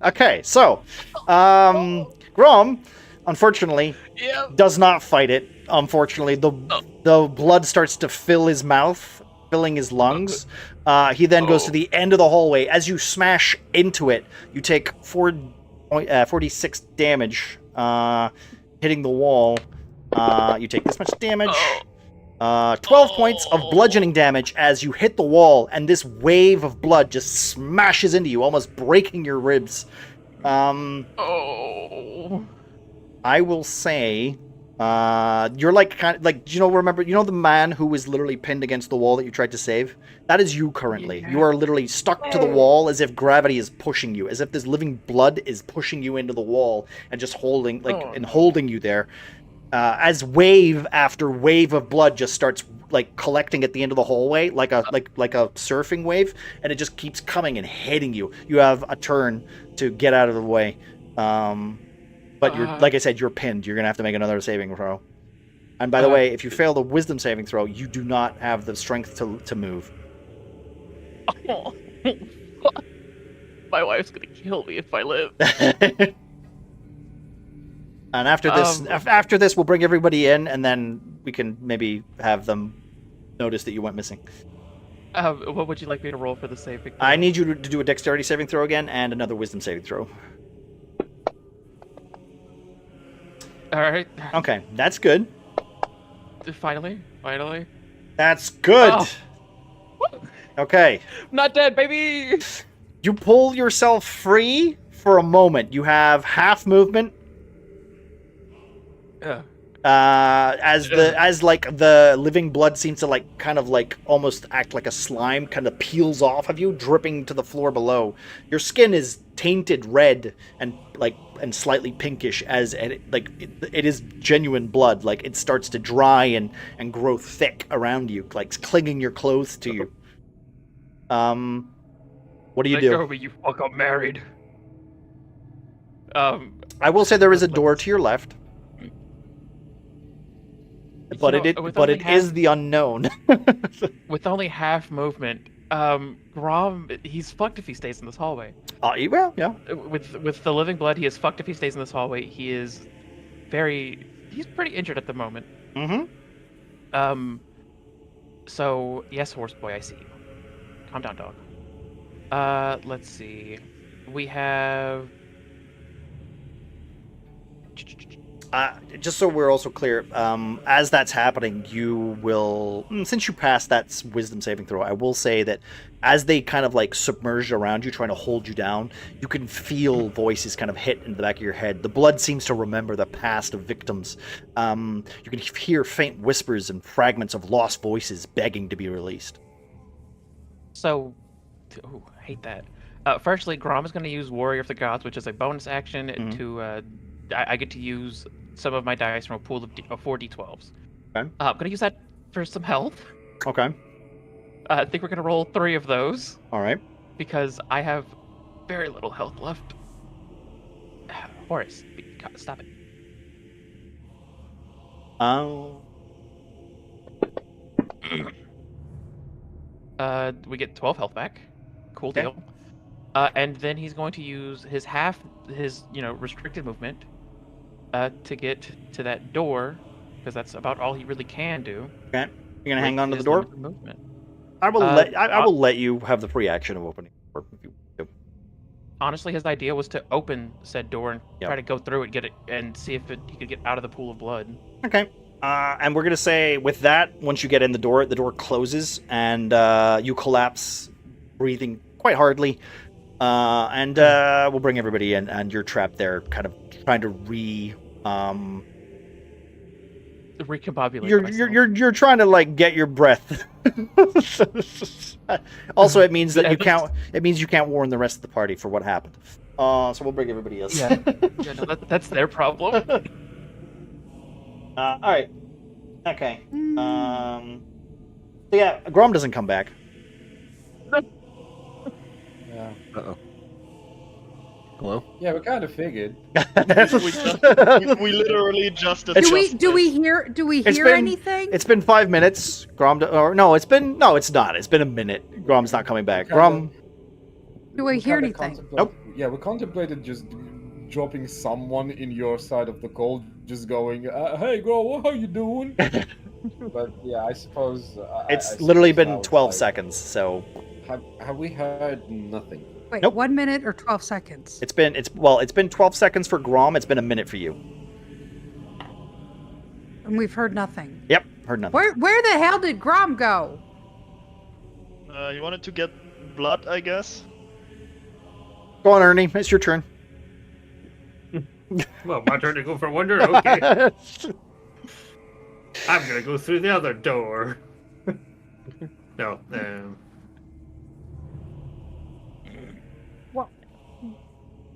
A: Okay, so Grom, unfortunately, does not fight it. Unfortunately, the blood starts to fill his mouth, filling his lungs. He then goes to the end of the hallway. As you smash into it, you take 46 damage, hitting the wall. You take this much damage. 12 points of bludgeoning damage as you hit the wall, and this wave of blood just smashes into you, almost breaking your ribs. I will say, You're like kind of like remember the man who was literally pinned against the wall that you tried to save? That is you currently.
H: Yeah.
A: You are literally stuck to the wall as if gravity is pushing you, as if this living blood is pushing you into the wall and just holding holding you there. As wave after wave of blood just starts like collecting at the end of the hallway, like a surfing wave, and it just keeps coming and hitting you. You have a turn to get out of the way. But you're, like I said, you're pinned. You're going to have to make another saving throw. And by the way, if you fail the wisdom saving throw, you do not have the strength to move.
H: Oh, my wife's going to kill me if I live.
A: And after this, we'll bring everybody in, and then we can maybe have them notice that you went missing.
H: What would you like me to roll for the saving?
A: I need you to do a dexterity saving throw again and another wisdom saving throw.
H: All right.
A: Okay, that's good.
H: Finally.
A: That's good.
H: Oh.
A: Okay.
H: Not dead, baby.
A: You pull yourself free for a moment. You have half movement. As the living blood seems to kind of almost act like a slime, kind of peels off of you, dripping to the floor below. Your skin is tainted red and slightly pinkish, as it is genuine blood. Like it starts to dry and grow thick around you, like clinging your clothes to you. What do you do?
E: Let go of me, you fuck, I'm married.
A: I will say there is a door to your left. But it is the unknown.
H: With only half movement, Grom, he's fucked if he stays in this hallway.
A: Well, yeah.
H: With the living blood, he is fucked if he stays in this hallway. He's pretty injured at the moment.
A: Mm-hmm.
H: So yes, horse boy, I see you. Calm down, dog. Let's see. We have.
A: Just so we're also clear, as that's happening, you will, since you passed that wisdom saving throw, I will say that as they kind of submerge around you, trying to hold you down, you can feel voices kind of hit in the back of your head. The blood seems to remember the past of victims. You can hear faint whispers and fragments of lost voices begging to be released.
H: So, I hate that. Firstly, Grom is going to use Warrior of the Gods, which is a bonus action to. I get to use some of my dice from a pool of 4 d12s.
A: Okay.
H: I'm going to use that for some health.
A: Okay.
H: I think we're going to roll 3 of those.
A: All right.
H: Because I have very little health left. Horace, stop it. We get 12 health back. Cool deal. And then he's going to use his restricted movement to get to that door, because that's about all he really can do.
A: Okay. You're gonna hang on to the door?
H: Movement.
A: I will let you have the free action of opening the door if you do.
H: Honestly, his idea was to open said door and try to go through it, get it, and see if he could get out of the pool of blood.
A: Okay. And we're gonna say with that, once you get in the door closes and you collapse, breathing quite hardly. And we'll bring everybody in, and you're trapped there, kind of trying to
H: recombobulate.
A: You're trying to get your breath. Also, it means that you can't. It means you can't warn the rest of the party for what happened. So we'll bring everybody else.
H: Yeah, no, that's their problem.
A: All right. Okay. So yeah, Grom doesn't come back.
C: Yeah.
G: Uh-oh. Hello?
C: Yeah, we kind of figured.
B: we literally just adjusted.
D: Do we hear anything?
A: It's been 5 minutes. It's not. It's been a minute. Grom's not coming back. Grom.
D: Do we hear anything?
A: Nope.
C: Yeah, we contemplated just dropping someone in your side of the call, just going, "Hey, Grom, how you doing?" But yeah, I suppose
A: it's literally been 12 seconds. So
C: have we heard nothing?
D: Wait,
A: Nope.
D: 1 minute or 12 seconds?
A: it's been 12 seconds for Grom. It's been a minute for you.
D: And we've heard nothing.
A: Yep, heard nothing.
D: Where the hell did Grom go?
B: You wanted to get blood, I guess?
A: Go on, Ernie. It's your turn.
F: Well, my turn to go for wonder. Okay. I'm gonna go through the other door. No.
D: What?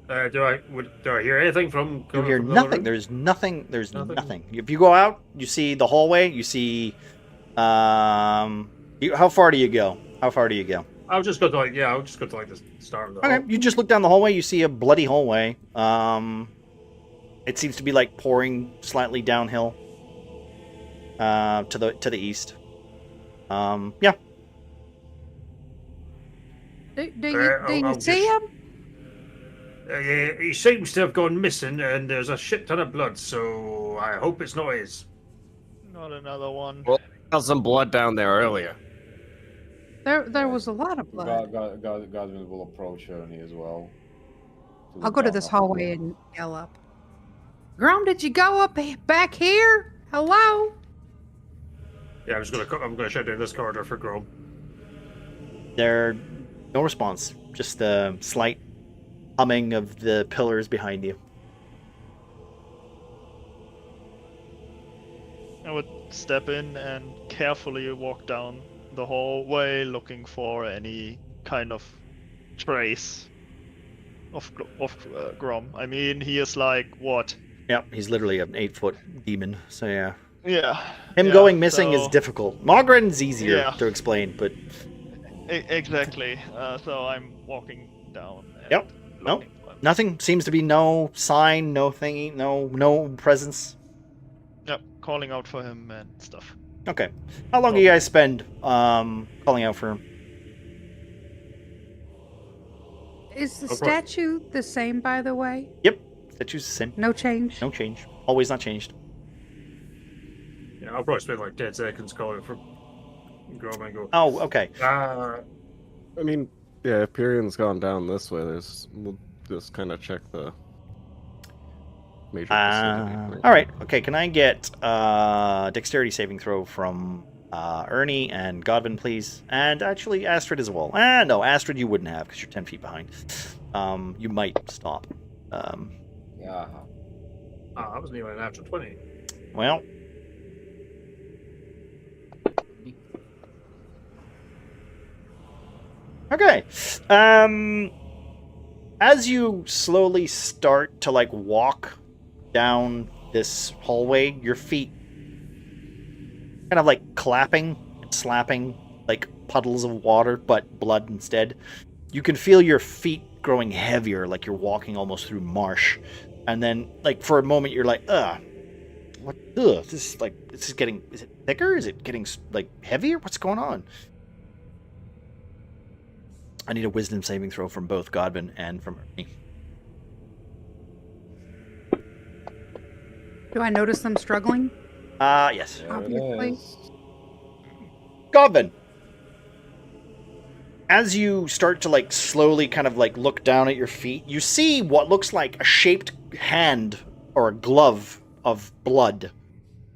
F: Do I hear anything from?
A: You
F: coming
A: hear
F: from the other
A: nothing.
F: room?
A: There's nothing. There's
F: Nothing?
A: nothing. If you go out, you see the hallway. You see. How far do you go? How far do you go?
F: I'll just go to the start of the
A: Okay,
F: hall.
A: you just look down the hallway. You see a bloody hallway. It seems to be like pouring slightly downhill. To the east. Yeah.
D: Do you see him?
F: He seems to have gone missing, and there's a shit ton of blood. So I hope it's not his.
B: Not another one.
G: Well, there's some blood down there earlier.
D: There was a lot of blood.
C: Godwin will approach Ernie as well.
D: I'll go to this hallway and yell up. Grom, did you go up back here? Hello?
F: Yeah, I'm gonna shut down this corridor for Grom.
A: No response. Just a slight humming of the pillars behind you.
B: I would step in and carefully walk down the hallway, looking for any kind of trace of Grom. I mean, he is like what?
A: Yep, he's literally an 8-foot demon. So yeah.
B: Yeah.
A: Him going missing is difficult. Mogren's easier
B: Yeah.
A: to explain, but
B: Exactly. So I'm walking down. And
A: Yep. Nope.
B: looking for him.
A: nothing seems to be no sign, no thingy, no presence.
B: Yep. Calling out for him and stuff.
A: Okay. How long do you guys spend calling out for him?
D: Is the
F: course.
D: statue the same, by the way?
A: Yep. Statue's the same.
D: No change?
A: No change. Always not changed.
F: Yeah, I'll probably spend like 10 seconds calling for Grom and go.
A: Oh, okay.
G: I mean, yeah, if Pyrion's gone down this way, we'll just kind of check the major vicinity.
A: All right. Okay. Can I get dexterity saving throw from Ernie and Godwin, please? And actually, Astrid as well. No, Astrid you wouldn't have because you're 10 feet behind. You might stop.
C: Yeah.
F: I wasn't even an natural 20.
A: Well. Okay. As you slowly start to like walk down this hallway, your feet kind of like clapping and slapping like puddles of water, but blood instead. You can feel your feet growing heavier, like you're walking almost through marsh. And then, like, for a moment, you're like, what? This is getting, is it thicker? Is it getting, like, heavier? What's going on? I need a wisdom saving throw from both Godwin and from Ernie.
D: Do I notice them struggling?
A: Yes.
C: There it
D: Obviously.
C: is.
A: Godwin! As you start to, like, slowly kind of, like, look down at your feet, you see what looks like a shaped hand or a glove of blood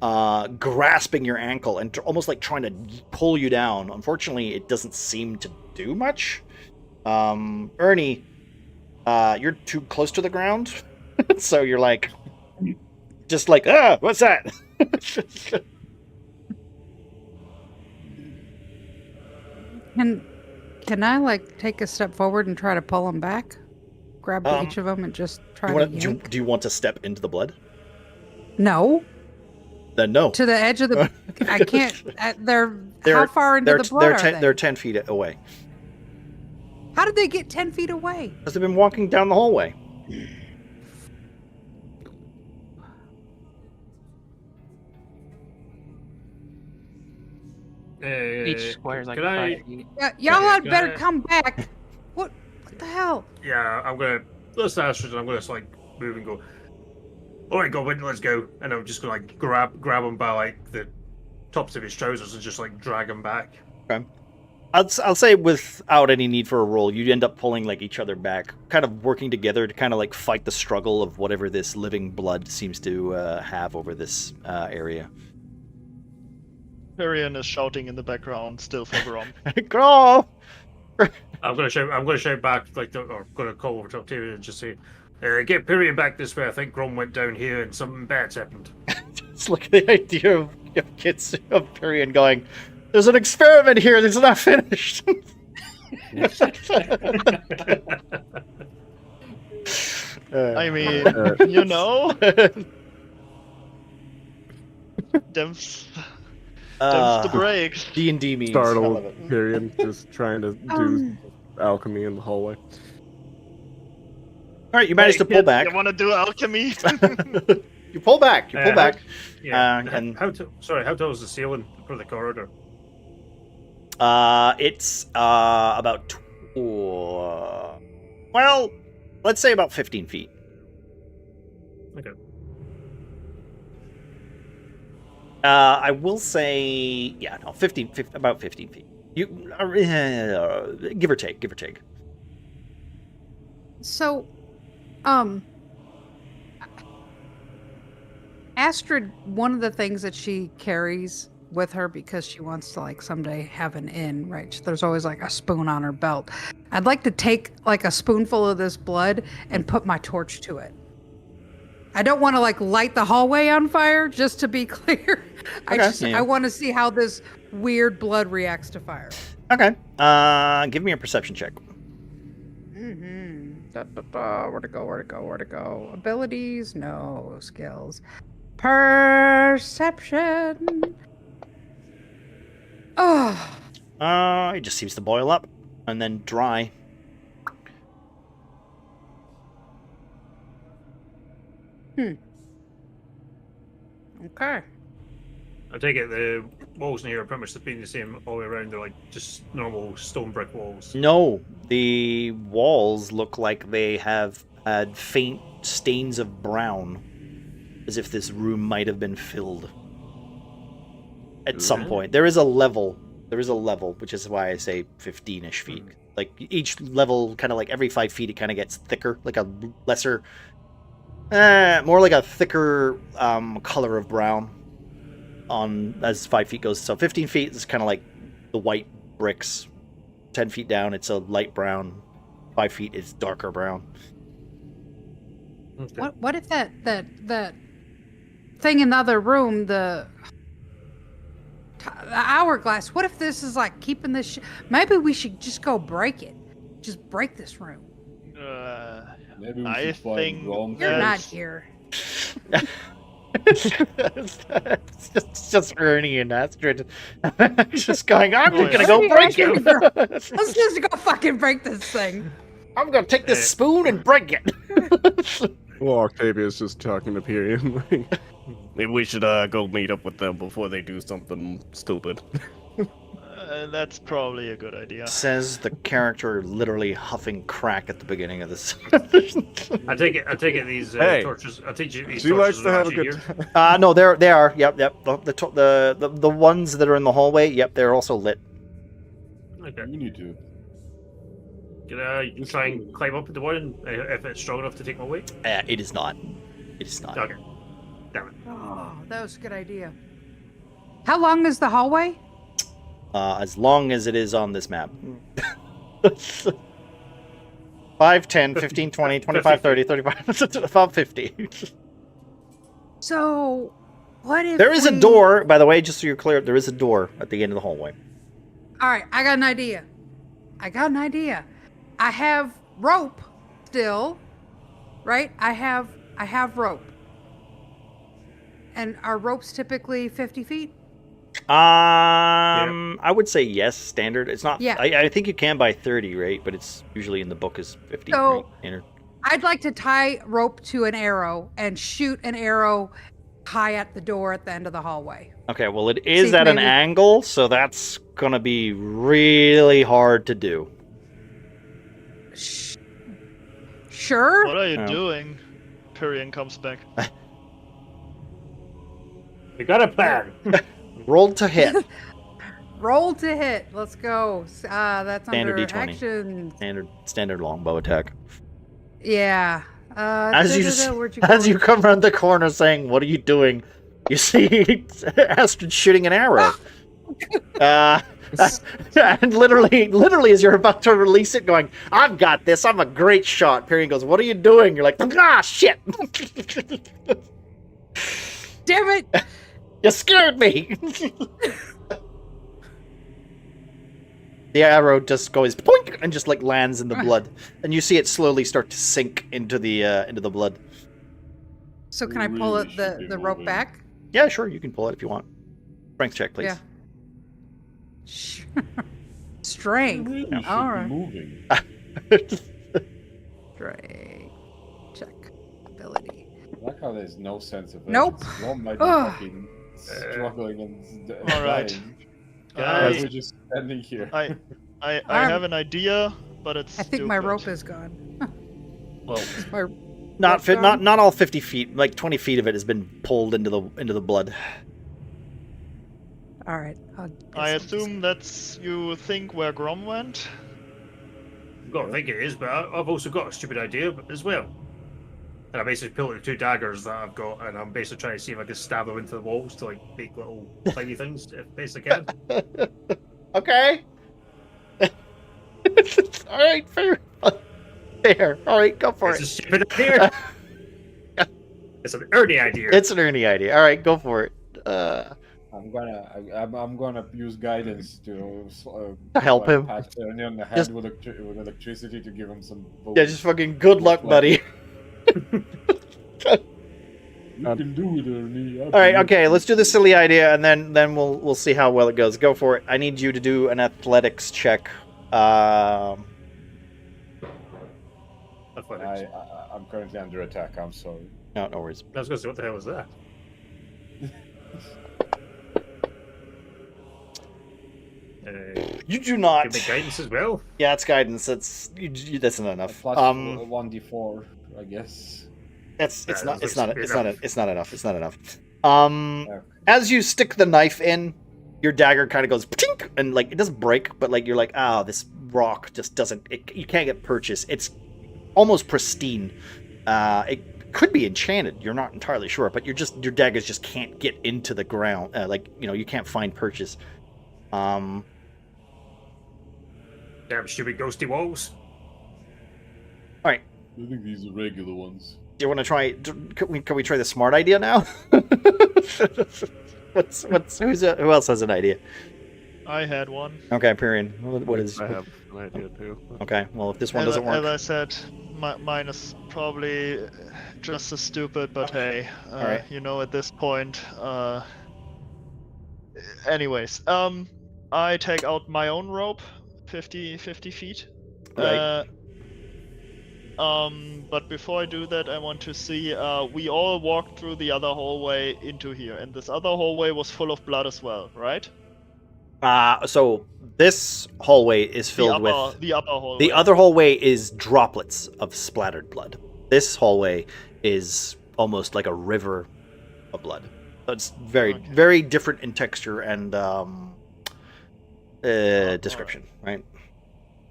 A: grasping your ankle and almost, like, trying to pull you down. Unfortunately, it doesn't seem to do much. Ernie, you're too close to the ground, so you're, like, just like, what's that?
D: Can I like take a step forward and try to pull them back? Grab each of them and just try to yank?
A: Do you want to step into the blood?
D: No,
A: Then no.
D: to the edge of the. I can't. How far into the blood are they?
A: They're 10 feet away.
D: How did they get 10 feet away?
A: Because they've been walking down the hallway.
H: Each square is like
F: can I-
H: 5 feet.
D: Y'all had
F: can
D: better
F: I-
D: come back. What the hell?
F: Yeah, I'm gonna. Let's Astrid, I'm gonna just like move and go. All right, Godwin, let's go. And I'm just gonna like grab him by like the tops of his trousers and just like drag him back.
A: Okay. I'll say without any need for a roll, you end up pulling like each other back, kind of working together to kind of like fight the struggle of whatever this living blood seems to have over this area.
B: Tyrion is shouting in the background, still for Grom.
A: Grow!
F: I'm gonna shout back or gonna call over to Octavia and just say, "Get Pyrian back this way. I think Grom went down here and something bad's happened."
A: Just look at the idea of Kids of Period going, there's an experiment here that's not finished.
B: I mean, you know, them's the brakes.
A: D&D memes.
G: Startled Period, just trying to do alchemy in the hallway.
A: All right, you managed to pull back.
B: You want to do alchemy?
A: You pull back. You pull back.
F: Yeah.
A: And
F: how tall is the ceiling for the corridor?
A: it's about well, let's say about 15 feet.
F: Okay.
A: I will say, yeah, no, 15 about 15 feet. You give or take.
D: So, Astrid, one of the things that she carries with her because she wants to like someday have an inn, right? So there's always like a spoon on her belt. I'd like to take like a spoonful of this blood and put my torch to it. I don't want to like light the hallway on fire, just to be clear. I want to see how this weird blood reacts to fire.
A: Okay. Give me a perception check.
D: Where to go? Abilities? No. Skills. Perception. Oh.
A: It just seems to boil up and then dry.
D: Okay.
F: I take it the walls in here are pretty much been the same all the way around. They're like just normal stone brick walls.
A: No, the walls look like they have had faint stains of brown, as if this room might have been filled at some point. There is a level, which is why I say 15-ish feet. Like each level, kind of like every 5 feet, it kind of gets thicker, like a lesser, more like a thicker color of brown on as 5 feet goes. So 15 feet is kind of like the white bricks. 10 feet down, it's a light brown. 5 feet is darker brown.
F: Okay.
D: What if that thing in the other room, the hourglass, what if this is like keeping this maybe we should just go break it. Just break this room.
C: Maybe we
B: I
C: should find
B: think
C: Ron
D: You're
C: first.
D: not here.
A: it's just Ernie and Astrid just going, I'm
B: Oh,
A: gonna
B: yeah.
A: go break it.
D: Let's just go fucking break this thing.
A: I'm gonna take this spoon and break it.
G: Well, Octavia's just talking to Period. Like, maybe we should go meet up with them before they do something stupid.
B: That's probably a good idea.
A: Says the character literally huffing crack at the beginning of this.
F: I take it these
G: Hey.
F: torches. I take it these
G: She likes
F: torches
G: to
F: are
G: have a
F: actually
G: good
F: here.
G: time.
A: No, they are. Yep. The ones that are in the hallway. Yep, they're also lit.
F: Okay.
C: We need to.
F: Can I try and climb up the one if it's strong enough to take my weight?
A: It is not. It is not.
F: Okay. Damn it.
D: Oh, that was a good idea. How long is the hallway?
A: As long as it is on this map. 5, 10, 15, 20, 25, 30, 35, about 50.
D: So, what if
A: There is a door, by the way, just so you're clear, there is a door at the end of the hallway.
D: All right, I got an idea. I have rope still, right? I have rope. And are ropes typically 50 feet?
A: I would say yes, standard. It's not.
D: Yeah.
A: I think you can buy 30, right? But it's usually in the book is 50.
D: So-
A: right? Standard.
D: I'd like to tie rope to an arrow and shoot an arrow high at the door at the end of the hallway.
A: Okay, well, it is
D: See,
A: at an
D: maybe-
A: angle, so that's gonna be really hard to do.
D: Sure.
B: What are you
A: Oh.
B: doing? Pyrian comes back.
F: We got a plan.
A: Roll to hit.
D: Roll to hit. Let's go. That's
A: Standard
D: under
A: D20.
D: action.
A: Standard longbow attack.
D: Yeah.
A: As
D: Where'd
A: you
D: go?
A: come around the corner saying, "What are you doing?" You see Astrid shooting an arrow. And literally, as you're about to release it, going, "I've got this. I'm a great shot." Period goes, "What are you doing?" You're like, "Ah, shit."
D: Damn it!
A: You scared me! The arrow just goes boink and just like lands in the blood, and you see it slowly start to sink into the blood.
D: So can I pull
C: Really
D: it
C: should be
D: the rope
C: moving.
D: back?
A: Yeah, sure, you can pull it if you want. Strength check, please.
D: Yeah. Strength.
C: Really should
D: All
C: be
D: right.
C: moving.
D: Strength. Check. Ability.
C: I like how there's no sense of
D: Nope.
C: urgency. One might be
D: Ugh.
C: fucking struggling and
B: All right.
C: dying.
B: Guys,
C: We're just standing here.
B: I
D: I'm-
B: have an idea, but it's
D: I think my
B: stupid.
D: rope is gone.
F: Well,
D: My
A: Not
D: rope
A: fit,
D: gone?
A: not all 50 feet. Like 20 feet of it has been pulled into the blood.
D: All right.
B: I assume that's you think where Grom went?
F: I've got to think it is, but I've also got a stupid idea as well. And I basically pulled out 2 daggers that I've got, and I'm basically trying to see if I can stab them into the walls to like make little tiny things, if basically can.
A: Okay. All right, fair. Fair. All right, go for
F: It's a
A: it.
F: stupid idea. It's an early idea.
A: It's an Ernie idea. All right, go for it.
C: I'm gonna use guidance to
A: help him.
C: Pat Ernie on the head
A: Just-
C: with electricity to give him some.
A: Yeah, just fucking good luck, buddy.
C: You can do it, Ernie.
A: All right, okay, let's do the silly idea, and then we'll see how well it goes. Go for it. I need you to do an athletics check.
F: Athletics.
C: I'm currently under attack. I'm sorry.
A: No worries.
F: I was going to say, what the hell was that?
A: You do not.
F: Give me guidance as well.
A: Yeah, it's guidance. That's that's not
C: A
A: enough.
C: plus 1d4, I guess.
A: It's
F: Yeah,
A: not
F: that's
A: it's not
F: enough.
A: it's not it's not enough. It's not enough.
C: Okay.
A: As you stick the knife in, your dagger kind of goes tink, and like it doesn't break, but like you're like, this rock just doesn't. You can't get purchase. It's almost pristine. It could be enchanted. You're not entirely sure, but your daggers just can't get into the ground. You can't find purchase.
F: Damn stupid ghosty walls.
A: All right.
C: I think these are regular ones.
A: Do you want to try? Can we try the smart idea now? Who else has an idea?
B: I had one.
A: Okay, Pyrian. What is?
G: I have an idea too.
A: Okay, well if this one
B: As
A: doesn't work,
B: I said, mine is probably just as stupid, but hey,
A: Alright.
B: at this point. Anyways, I take out my own rope, 50 feet.
A: Right.
B: But before I do that, I want to see. We all walked through the other hallway into here, and this other hallway was full of blood as well, right?
A: so this hallway is filled with
B: the upper hallway.
A: the other hallway is droplets of splattered blood. This hallway is almost like a river of blood. So it's very different in texture and description, right?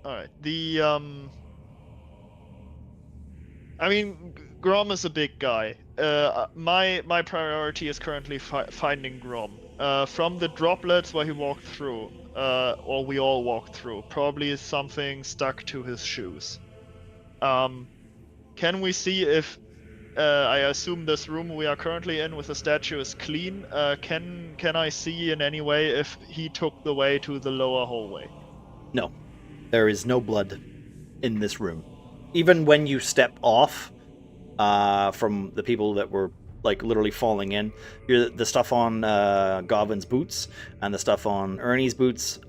B: All right. I mean, Grom is a big guy. My priority is currently finding Grom. From the droplets where he walked through, or we all walked through, probably is something stuck to his shoes. Can we see if? I assume this room we are currently in with the statue is clean. Can I see in any way if he took the way to the lower hallway?
A: No, there is no blood in this room. Even when you step off from the people that were like literally falling in, the stuff on Goblin's boots and the stuff on Ernie's boots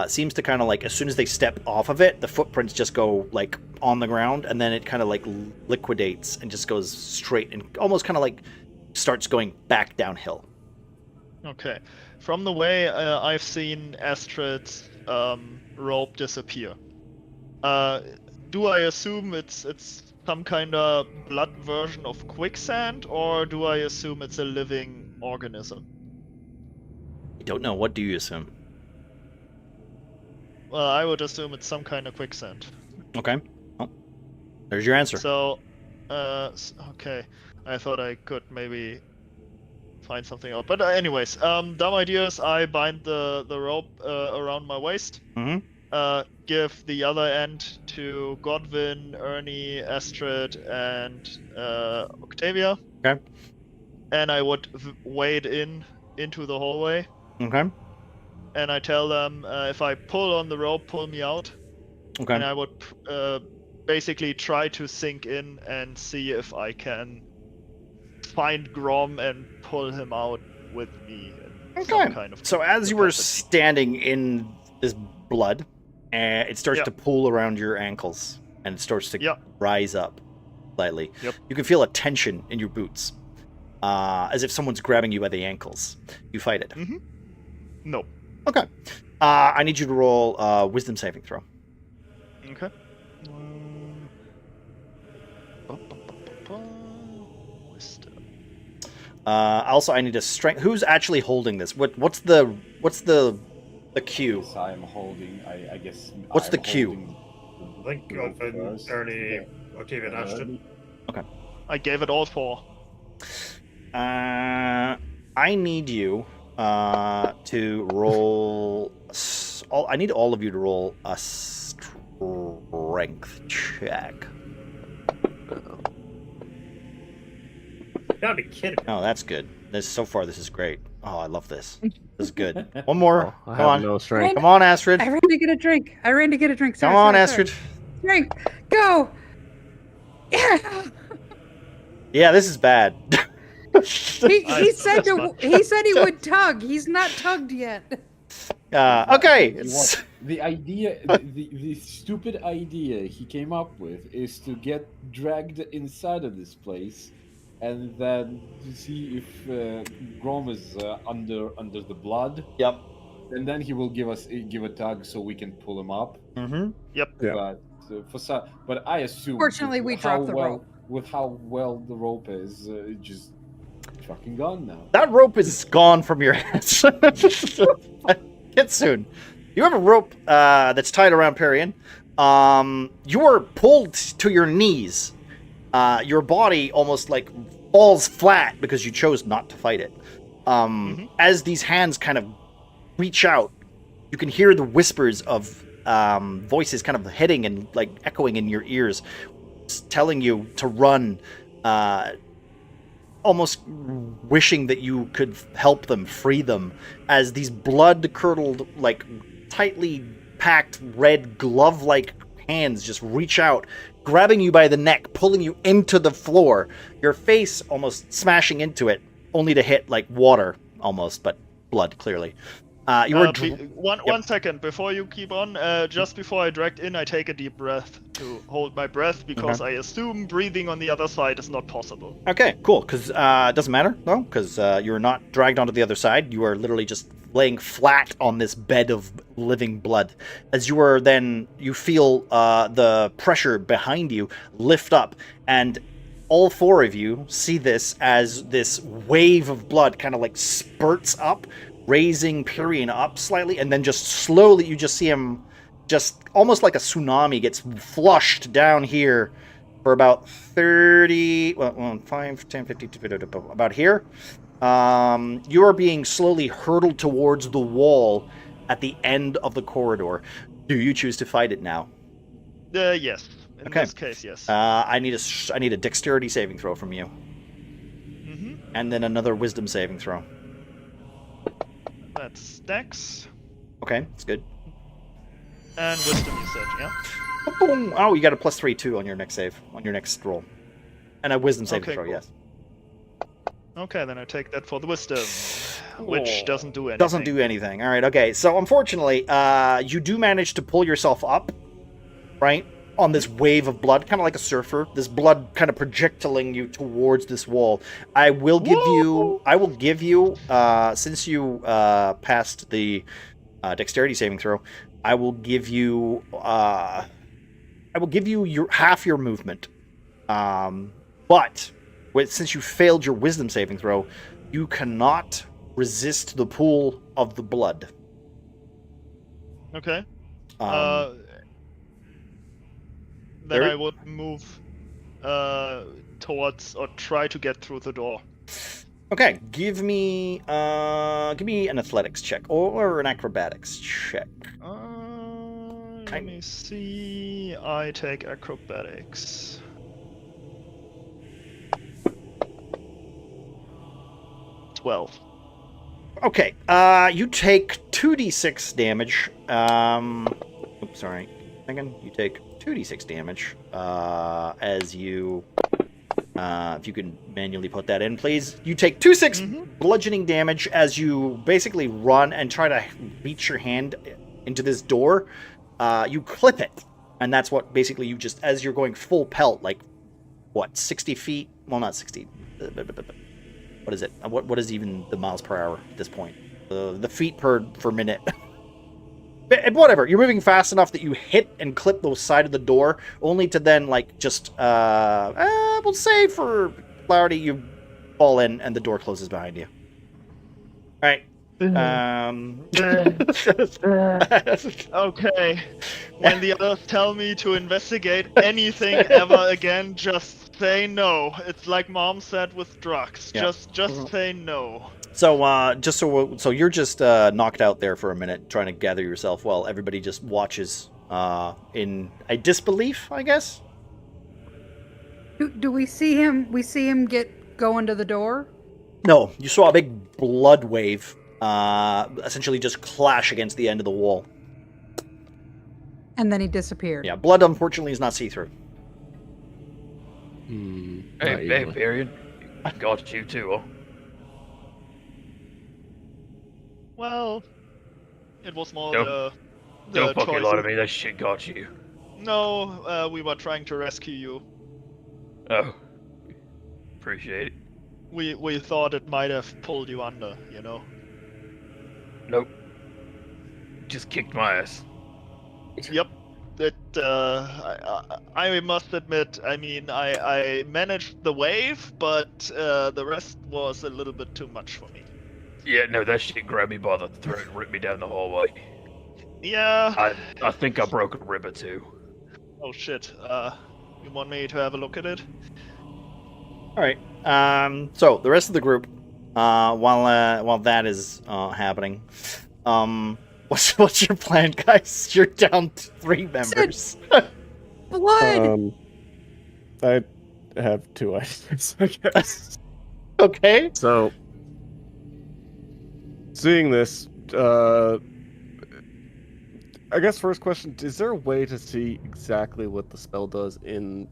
A: seems to kind of like as soon as they step off of it, the footprints just go like on the ground, and then it kind of like liquidates and just goes straight and almost kind of like starts going back downhill.
B: Okay. From the way I've seen Astrid's rope disappear, do I assume it's some kind of blood version of quicksand, or do I assume it's a living organism?
A: I don't know. What do you assume?
B: Well, I would assume it's some kind of quicksand.
A: Okay. Well, there's your answer.
B: So, okay. I thought I could maybe find something out. But anyways, dumb ideas. I bind the rope around my waist.
A: Mm-hmm.
B: Give the other end to Godwin, Ernie, Astrid, and Octavia.
A: Okay.
B: And I would wade in into the hallway,
A: Okay.
B: and I tell them if I pull on the rope, pull me out.
A: Okay.
B: And I would basically try to sink in and see if I can find Grom and pull him out with me in some
A: Okay.
B: kind of
A: So as you were
B: capacity.
A: standing in this blood, it starts
B: Yeah.
A: to pool around your ankles, and it starts to
B: Yeah.
A: rise up slightly.
B: Yep.
A: You can feel a tension in your boots, as if someone's grabbing you by the ankles. You fight it.
B: No.
A: Okay. I need you to roll a wisdom saving throw.
B: Okay. Wisdom.
A: Also, I need a strength. Who's actually holding this? What's the cue?
C: Yes, I'm holding. I guess.
A: What's
C: I'm
A: the cue?
C: holding
F: I think
C: the rope
F: Godwin,
C: first.
F: Ernie,
C: Yeah.
F: Octavia, and Ashton.
B: I gave it all 4.
A: I need you to roll. I need all of you to roll a strength check.
F: Gotta be kidding.
A: Oh, that's good. So far, this is great. Oh, I love this. This is good. One more.
G: I
A: Come
G: have
A: on.
G: no strength.
A: Come on, Astrid.
D: I ran to get a drink. Sorry,
A: Come on,
D: sorry,
A: Astrid.
D: sorry. Drink. Go. Yeah.
A: Yeah, this is bad.
D: He said
B: That's fine.
D: he said he would tug. He's not tugged yet.
A: Okay.
C: What the idea, the stupid idea he came up with is to get dragged inside of this place, and then to see if Grom is under the blood,
A: Yep.
C: and then he will give a tug so we can pull him up.
A: Mm-hmm.
G: Yeah.
C: But I assume.
D: Fortunately, we dropped the rope.
C: With how well the rope is, just fucking gone now.
A: That rope is gone from your hands. Get soon. You have a rope that's tied around Perian. You are pulled to your knees. Your body almost like falls flat because you chose not to fight it. As these hands kind of reach out, you can hear the whispers of voices kind of hitting and like echoing in your ears, telling you to run, almost wishing that you could help them, free them, as these blood-curdled, like tightly packed red glove-like hands just reach out, grabbing you by the neck, pulling you into the floor, your face almost smashing into it, only to hit like water almost, but blood clearly. You were
B: one second before you keep on. Just before I dragged in, I take a deep breath to hold my breath because I assume breathing on the other side is not possible.
A: Okay, cool. Because it doesn't matter, though, because you're not dragged onto the other side. You are literally just laying flat on this bed of living blood. As you are then, you feel the pressure behind you lift up, and all 4 of you see this as this wave of blood kind of like spurts up, raising Perian up slightly, and then just slowly you just see him just almost like a tsunami gets flushed down here for about 30, 5, 10, 15, about here. You are being slowly hurtled towards the wall at the end of the corridor. Do you choose to fight it now?
B: Yes. In
A: Okay.
B: this case, yes.
A: I need a dexterity saving throw from you, and then another wisdom saving throw.
B: That's Dex.
A: Okay, that's good.
B: And Wisdom, you said, yeah?
A: Boom. Oh, you got a +3 too on your next save, on your next roll, and a wisdom saving
B: Okay,
A: throw.
B: cool.
A: Yes.
B: Okay, then I take that for the Wisdom, which doesn't do anything.
A: Doesn't do anything. All right. Okay. So unfortunately, you do manage to pull yourself up, right, on this wave of blood, kind of like a surfer. This blood kind of projectiling you towards this wall. I will give you. Since you passed the dexterity saving throw, I will give you. Your half your movement. But since you failed your wisdom saving throw, you cannot resist the pool of the blood.
B: Okay. Then I would move towards or try to get through the door.
A: Okay, give me an athletics check or an acrobatics check.
B: Let me see. I take acrobatics.
A: Okay, you take 2d6 damage. Oops, sorry. Again, you take 2d6 damage as you... if you can manually put that in, please. You take 2d6 bludgeoning damage as you basically run and try to reach your hand into this door. You clip it, and that's what basically you just, as you're going full pelt, like, what, 60 feet? Well, not 60. What is it? What is even the miles per hour at this point? The feet per minute. Whatever. You're moving fast enough that you hit and clip the side of the door, only to then, like, just, we'll say for clarity, you fall in and the door closes behind you. All right.
B: Okay. When the others tell me to investigate anything ever again, just say no. It's like Mom said with drugs.
A: Yeah.
B: Just say no.
A: So, so you're just knocked out there for a minute, trying to gather yourself while everybody just watches in a disbelief, I guess.
D: Do we see him? We see him go into the door.
A: No, you saw a big blood wave, essentially just clash against the end of the wall.
D: And then he disappeared.
A: Yeah, blood unfortunately is not see-through.
E: Hey, Varian. I got you too, huh?
B: Well, it was more
E: Don't fucking lie to me, that shit got you.
B: No, we were trying to rescue you.
E: Oh. Appreciate it.
B: We thought it might have pulled you under, you know?
E: Nope. Just kicked my ass.
B: Yep. I must admit, I mean, I managed the wave, but the rest was a little bit too much for me.
E: Yeah, no, that shit grabbed me by the throat and ripped me down the hallway.
B: Yeah.
E: I think I broke a rib or two.
B: Oh shit. You want me to have a look at it?
A: All right. So the rest of the group, while that is happening, what's your plan, guys? You're down to 3 members.
D: Blood.
G: I have 2 ideas, I guess.
A: Okay.
G: So, seeing this, I guess first question, is there a way to see exactly what the spell does in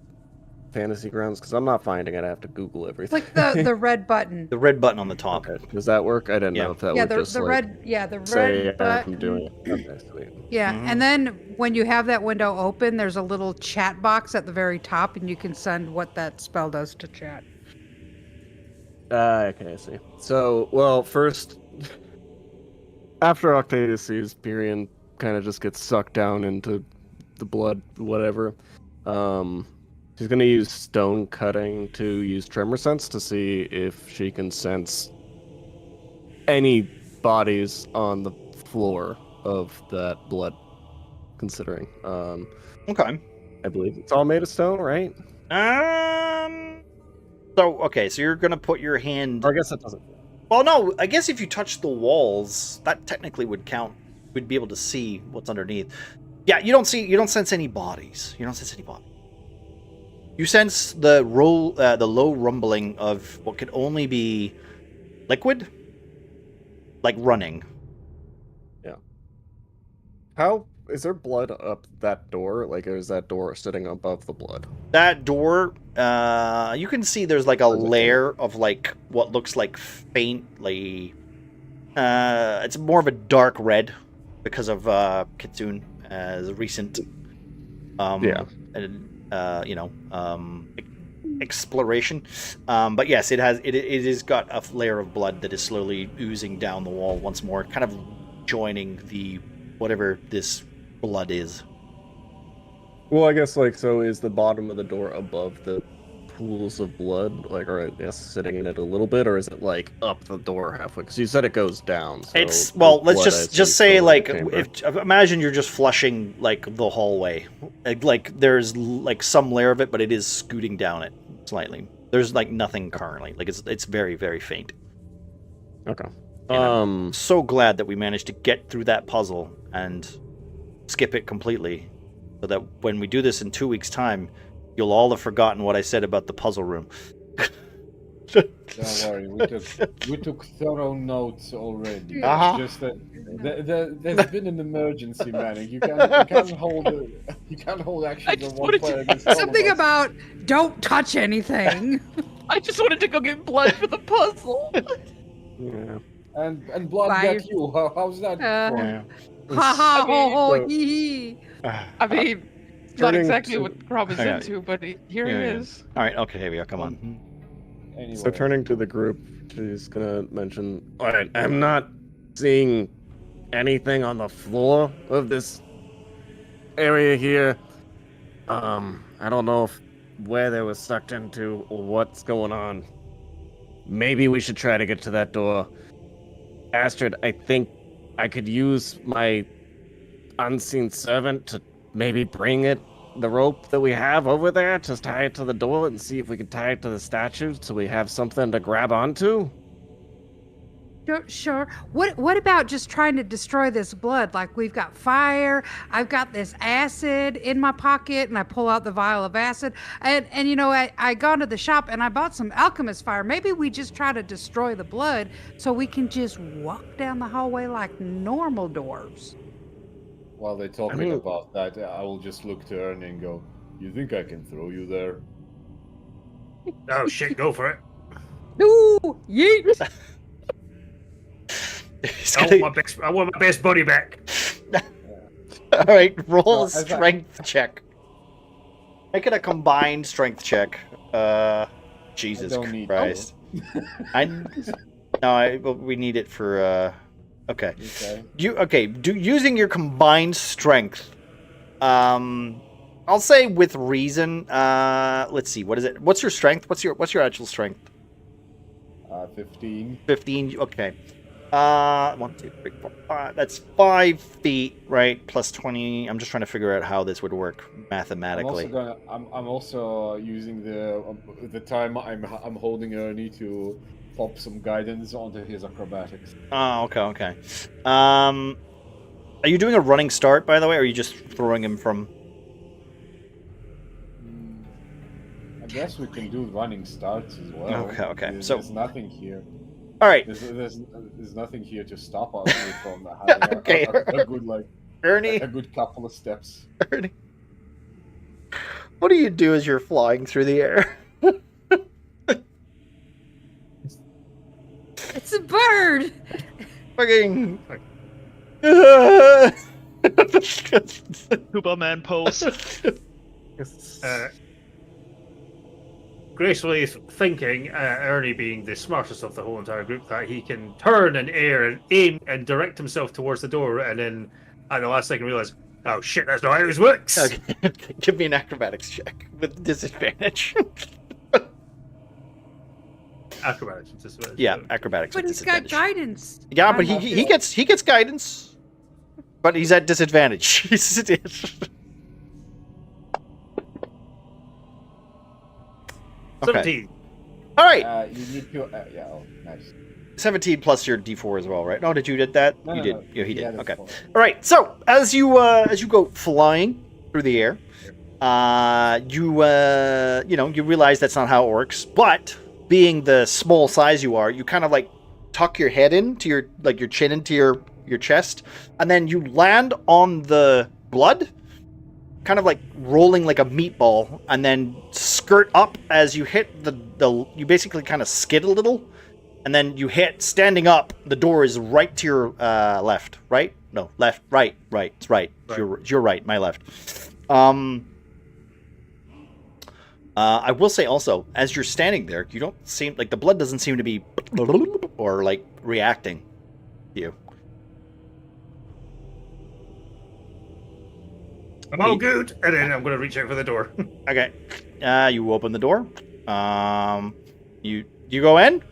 G: Fantasy Grounds? Because I'm not finding it. I have to Google everything.
D: Like the red button.
A: The red button on the top.
G: Okay. Does that work? I didn't know if that would just
D: the
G: like,
D: red
G: say
D: button.
G: I'm doing it. Okay, sweet.
D: Yeah, and then when you have that window open, there's a little chat box at the very top, and you can send what that spell does to chat.
G: Okay, I see. So, well, first, after Octavius sees Pyrian kind of just gets sucked down into the blood, whatever, she's going to use stone cutting to use tremor sense to see if she can sense any bodies on the floor of that blood, considering.
A: Okay.
G: I believe it's all made of stone, right?
A: So you're going to put your hand...
G: Or I guess that doesn't...
A: Well, no, I guess if you touch the walls, that technically would count. We'd be able to see what's underneath. Yeah, you don't sense any bodies. You don't sense any bodies. You sense the low rumbling of what could only be liquid, like running.
G: Yeah. How is there blood up that door? Like, is that door sitting above the blood?
A: That door, you can see there's like a layer of like what looks like faintly. It's more of a dark red because of Kitsune as recent. Exploration. But yes, it has got a layer of blood that is slowly oozing down the wall once more, kind of joining the whatever this blood is.
G: Well, I guess so is the bottom of the door above the pools of blood, or I guess sitting in it a little bit, or is it like up the door halfway? Because you said it goes down. So
A: it's let's just say imagine you're just flushing like the hallway, like there's like some layer of it, but it is scooting down it slightly. There's like nothing currently. Like it's very, very faint.
G: Okay.
A: I'm so glad that we managed to get through that puzzle and skip it completely, so that when we do this in 2 weeks' time, you'll all have forgotten what I said about the puzzle room.
C: Don't worry, we took thorough notes already.
A: Uh-huh.
C: It's just that there's been an emergency, Manick. You can't hold actions
H: just
C: on one
H: wanted
C: player
H: to-
C: against all of
D: Something
C: us.
D: about don't touch anything.
H: I just wanted to go get blood for the puzzle.
G: Yeah.
C: And blood
D: Bye.
C: got you. How's that? for you?
D: Ha ha ho ho
G: So-
D: hee hee.
H: I mean, not
G: Turning
H: exactly
G: to-
H: what Rob is
A: Okay.
H: into, but here
A: Yeah,
H: he
A: yeah.
H: is.
A: All right, Octavia, come on.
C: Anyway.
G: So turning to the group, she's gonna mention. Alright, I'm not seeing anything on the floor of this area here. I don't know where they were sucked into or what's going on. Maybe we should try to get to that door. Astrid, I think I could use my unseen servant to maybe bring the rope that we have over there, just tie it to the door and see if we can tie it to the statue so we have something to grab onto.
D: Sure. What about just trying to destroy this blood? Like we've got fire, I've got this acid in my pocket, and I pull out the vial of acid. And you know, I gone to the shop and I bought some alchemist fire. Maybe we just try to destroy the blood so we can just walk down the hallway like normal dwarves.
C: While they're talking
G: I mean-
C: about that, I will just look to Ernie and go, "You think I can throw you there?"
F: Oh shit, go for it.
D: Ooh, yeet!
A: He's
F: I
A: gonna-
F: want my best buddy back.
A: All right, roll
C: No,
A: a
C: as I-
A: strength check. Make it a combined strength check. Jesus
C: don't need
A: Christ. But we need it for. Okay.
C: Okay.
A: Using your combined strength. I'll say with reason. Let's see. What is it? What's your strength? What's your actual strength?
C: 15.
A: 15. Okay. 1, 2, 3, 4, 5. That's 5 feet, right? Plus 20. I'm just trying to figure out how this would work mathematically.
C: I'm also using the time I'm holding Ernie to pop some guidance onto his acrobatics.
A: Oh, okay. Are you doing a running start, by the way, or are you just throwing him from?
C: I guess we can do running starts as well.
A: Okay.
C: There's nothing here.
A: All right,
C: There's nothing here to stop us from having
A: Okay.
C: a good
A: Ernie.
C: a good couple of steps.
A: Ernie. What do you do as you're flying through the air?
D: It's a bird.
A: Fucking.
B: Superman pose.
F: Gracefully thinking, Ernie being the smartest of the whole entire group, that he can turn in air and aim and direct himself towards the door, and then at the last second realize, oh shit, that's not how this works.
A: Okay. Give me an acrobatics check with disadvantage.
F: Acrobatics with disadvantage.
A: Yeah, acrobatics
D: But
A: with
D: he's got
A: disadvantage.
D: guidance.
A: Yeah, but
D: I'm
A: he gets guidance, but he's at disadvantage.
F: 17.
A: All right.
C: You need to. Yeah. Oh, nice.
A: 17 plus your d4 as well, right? No, did you did that?
C: No,
A: you
C: no,
A: did.
C: no.
A: Yeah, he did.
C: Yeah, that's
A: Okay.
C: fine.
A: All right. So as you go flying through the air, you realize that's not how it works. But being the small size you are, you kind of like tuck your head into your chin into your chest, and then you land on the blood, kind of like rolling like a meatball, and then skirt up as you hit the you basically kind of skid a little. And then you hit standing up. The door is right to your left. Right? No, left. Right. It's right. It's your right. My left. I will say also, as you're standing there, you don't seem like the blood doesn't seem to be or like reacting to you.
F: I'm all good, and then I'm going to reach out for the door.
A: Okay. You open the door. You go in.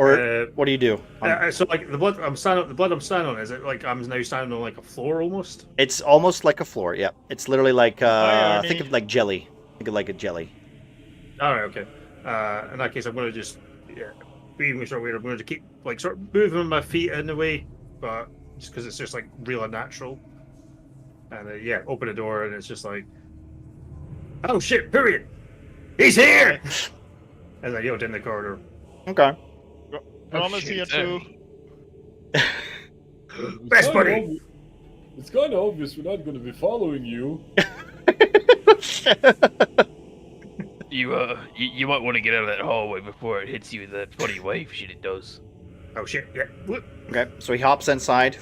A: Or what do you do?
F: So like the blood I'm standing on, is it like I'm now standing on like a floor almost?
A: It's almost like a floor. Yeah, it's literally like
B: Hi,
A: think of like jelly. Think of like a jelly.
F: All right, okay. In that case, I'm going to just being sort of weird. I'm going to keep like sort of moving my feet in the way, but just because it's just like real unnatural. And open the door, and it's just like, oh shit! Period. He's here. as I yelled in the corridor.
A: Okay.
B: Promise here too.
F: Best buddy.
C: It's kind of obvious we're not going to be following you.
E: You might want to get out of that hallway before it hits you with that funny wave shit it does.
F: Oh shit! Yeah. Whoop.
A: Okay, so he hops inside.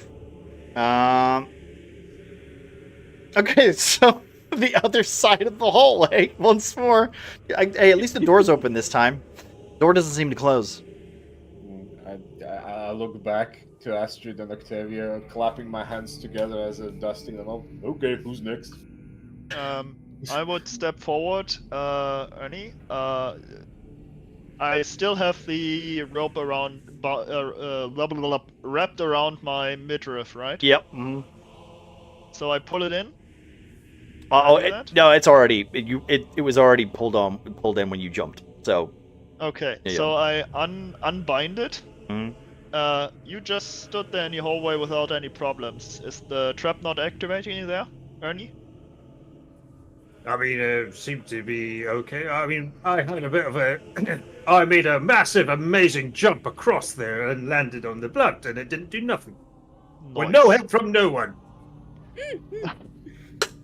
A: Okay, so the other side of the hallway once more. Hey, at least the door's open this time. Door doesn't seem to close.
C: I look back to Astrid and Octavia, clapping my hands together as I'm dusting them up. Okay, who's next?
B: I would step forward, Ernie. I still have the rope around, wrapped around my midriff, right?
A: Yep. Mm-hmm.
B: So I pull it in.
A: No, it's already it was already pulled in when you jumped. So.
B: Okay,
A: Yeah.
B: so I unbind it.
A: Mhm.
B: You just stood there in the hallway without any problems. Is the trap not activating there, Ernie?
F: I mean, it seemed to be okay. I mean, I had a bit of a... I made a massive, amazing jump across there and landed on the blood, and it didn't do nothing. With no help from no one.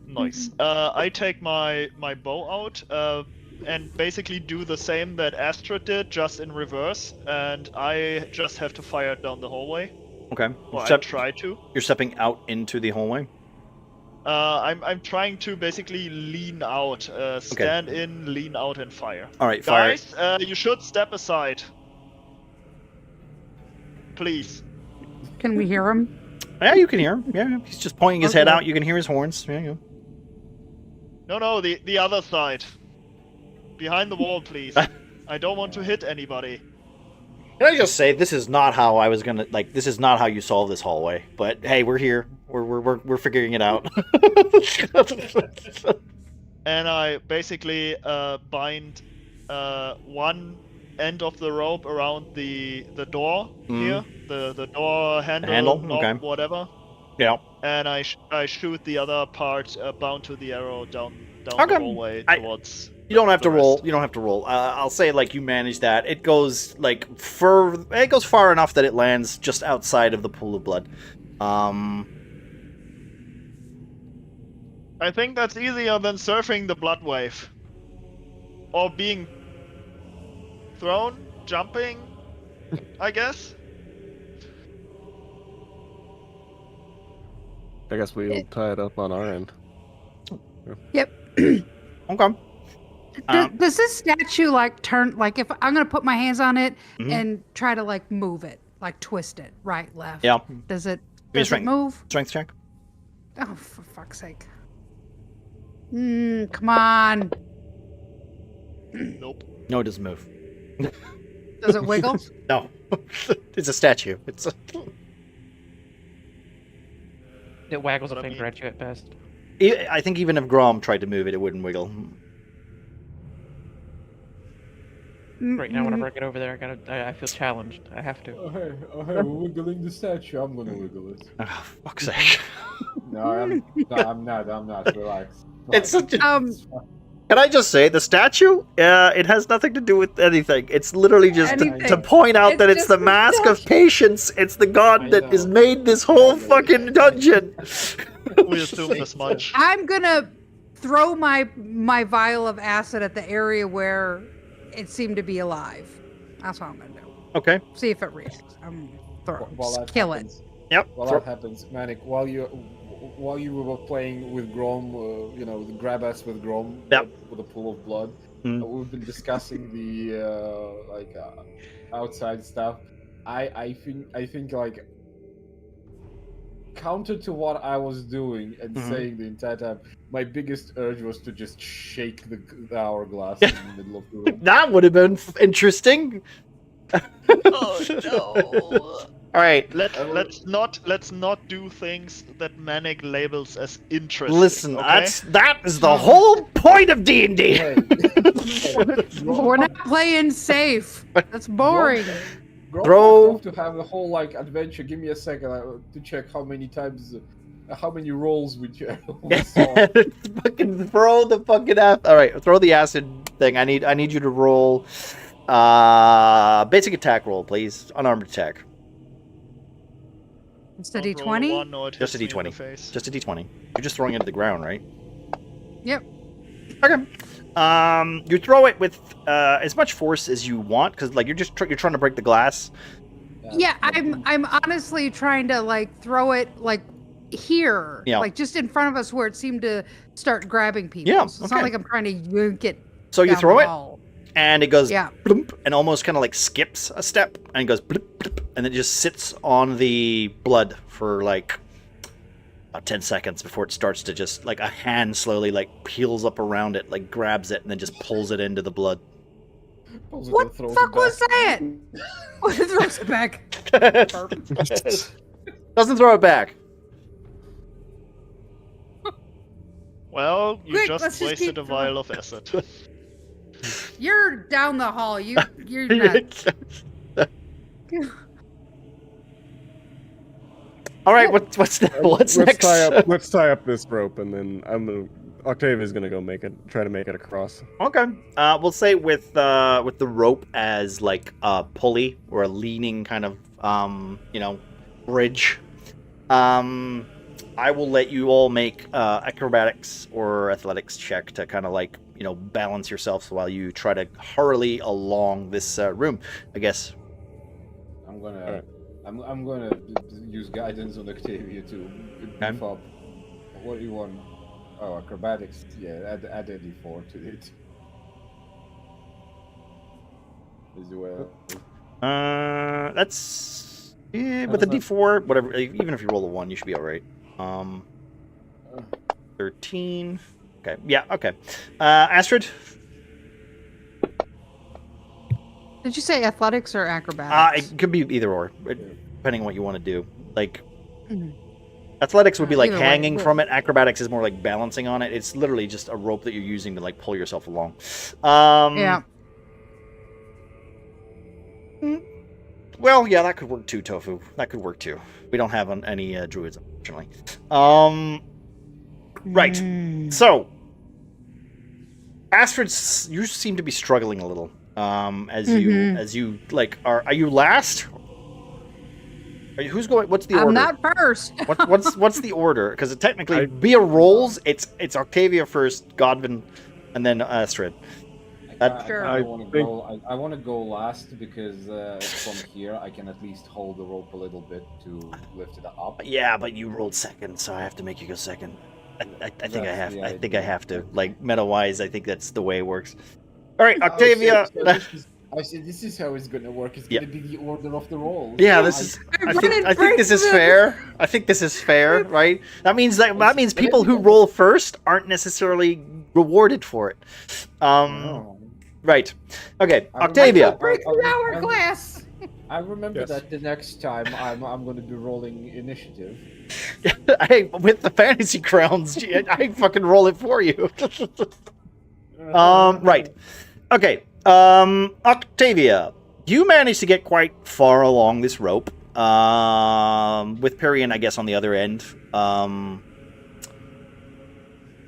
B: Nice. I take my bow out and basically do the same that Astrid did, just in reverse, and I just have to fire it down the hallway.
A: Okay.
B: Or I try to.
A: You're stepping out into the hallway?
B: I'm trying to basically lean out, stand in, lean out, and fire.
A: All right, fire.
B: Guys, you should step aside. Please.
D: Can we hear him?
A: Yeah, you can hear him. Yeah, he's just pointing his head out. You can hear his horns. Yeah.
B: No, the other side. Behind the wall, please. I don't want to hit anybody.
A: Can I just say, this is not how I was gonna this is not how you solve this hallway. But hey, we're here. We're figuring it out.
B: And I basically bind one end of the rope around the door here, the door handle, knob,
A: okay.
B: whatever.
A: Yeah.
B: And I shoot the other part bound to the arrow down the hallway towards.
A: You don't have to roll. You don't have to roll. I'll say you manage that. It goes it goes far enough that it lands just outside of the pool of blood.
B: I think that's easier than surfing the blood wave. Or being thrown, jumping, I guess.
G: I guess we'll tie it up on our end.
D: Yep.
A: Okay.
D: Does this statue turn if I'm gonna put my hands on it and try to move it, twist it right, left?
A: Yeah.
D: Does it
A: Strength.
D: move?
A: Strength check.
D: Oh, for fuck's sake! Come on.
B: Nope.
A: No, it doesn't move.
D: Does it wiggle?
A: No. It's a statue.
H: It waggles a finger at you at best.
A: I think even if Grom tried to move it, it wouldn't wiggle.
H: Right now, whenever I get over there, I feel challenged. I have to.
C: Oh hey, we're wiggling the statue. I'm gonna wiggle it.
A: Oh, fuck's sake.
C: No, I'm not. Relax.
A: It's such a... Can I just say, the statue, it has nothing to do with anything. It's literally just to point out that it's the mask of patience. It's the god that has made this whole fucking dungeon.
B: We assume as much.
D: I'm gonna throw my vial of acid at the area where it seemed to be alive. That's what I'm gonna do.
A: Okay.
D: See if it reacts. Kill it.
A: Yep.
C: While that happens, Manic, while you were playing with Grom, the grab ass with Grom, with a pool of blood, we've been discussing the outside stuff. I think counter to what I was doing and saying the entire time, my biggest urge was to just shake the hourglass in the middle of the room.
A: That would have been interesting.
B: Oh no!
A: All right.
B: Let's not do things that Manic labels as interesting.
A: Listen,
B: okay?
A: that is the whole point of D&D.
D: We're not playing safe. That's boring.
C: Throw to have the whole adventure. Give me a second to check how many rolls we saw.
A: Fucking throw the fucking all right, throw the acid thing. I need you to roll Basic attack roll, please. Unarmed attack.
D: It's a
B: Don't roll a
D: D20.
B: one or it
A: Just a
B: hits me in the
A: D20.
B: face.
A: Just a D20. You're just throwing it at the ground, right?
D: Yep.
A: Okay. You throw it with as much force as you want, because like you're trying to break the glass.
D: Yeah, I'm honestly trying to like throw it like here,
A: Yeah.
D: like just in front of us where it seemed to start grabbing people.
A: Yeah,
D: So it's
A: okay.
D: not like I'm trying to yank it.
A: So you
D: down
A: throw
D: the
A: it,
D: hall.
A: and it goes
D: Yeah.
A: bloop, and almost kind of like skips a step, and it goes bloop, bloop, and then just sits on the blood for like about 10 seconds before it starts to just like a hand slowly like peels up around it, like grabs it, and then just pulls it into the blood.
D: What the fuck was that? What throws it back?
A: Doesn't throw it back.
B: Well, you
D: Quick,
B: just
D: let's just
B: wasted
D: keep
B: a vial of acid.
D: You're down the hall. You're not.
A: All right, what's
G: Let's
A: next?
G: Let's tie up this rope, and then Octavia's gonna go try to make it across.
A: Okay. We'll say with the rope as like a pulley or a leaning kind of bridge. I will let you all make acrobatics or athletics check to kind of like balance yourselves while you try to hurry along this room. I guess.
C: I'm gonna.
G: All right.
C: I'm gonna use guidance on Octavia to beef up. What do you want? Oh, acrobatics. Yeah, add a D4 to it. Is the way.
A: That's with a D4, whatever. Even if you roll a 1, you should be all right. 13. Okay. Yeah. Okay. Astrid.
D: Did you say athletics or acrobatics?
A: It could be either or, depending on what you want to do. Like, athletics would be like
D: Either way,
A: hanging
D: well-
A: from it. Acrobatics is more like balancing on it. It's literally just a rope that you're using to like pull yourself along.
D: Yeah.
A: Well, yeah, that could work too, Tofu. That could work too. We don't have any druids, unfortunately. Right. So, Astrid, you seem to be struggling a little. As you like, are you last? Who's going? What's the order?
D: I'm not first.
A: What's the order? Because technically, via rolls, it's Octavia first, Godwin, and then Astrid.
D: Sure.
C: I want to go last because from here I can at least hold the rope a little bit to lift it up.
A: Yeah, but you rolled second, so I have to make you go second. I think I have.
C: the
A: I think I
C: idea.
A: have to. Like meta-wise, I think that's the way it works. All right, Octavia.
C: I said this is how it's gonna work. It's
A: Yeah.
C: gonna be the order of the rolls.
A: Yeah, this is. I think this is fair. I think this is fair, right? That means people who roll first aren't necessarily rewarded for it. Right. Okay, Octavia.
D: Break the hourglass.
C: I remember
G: Yes.
C: that the next time I'm going to be rolling initiative.
A: Hey, with the fantasy crowns, I fucking roll it for you. Right. Okay. Octavia, you managed to get quite far along this rope. With Perian, I guess, on the other end.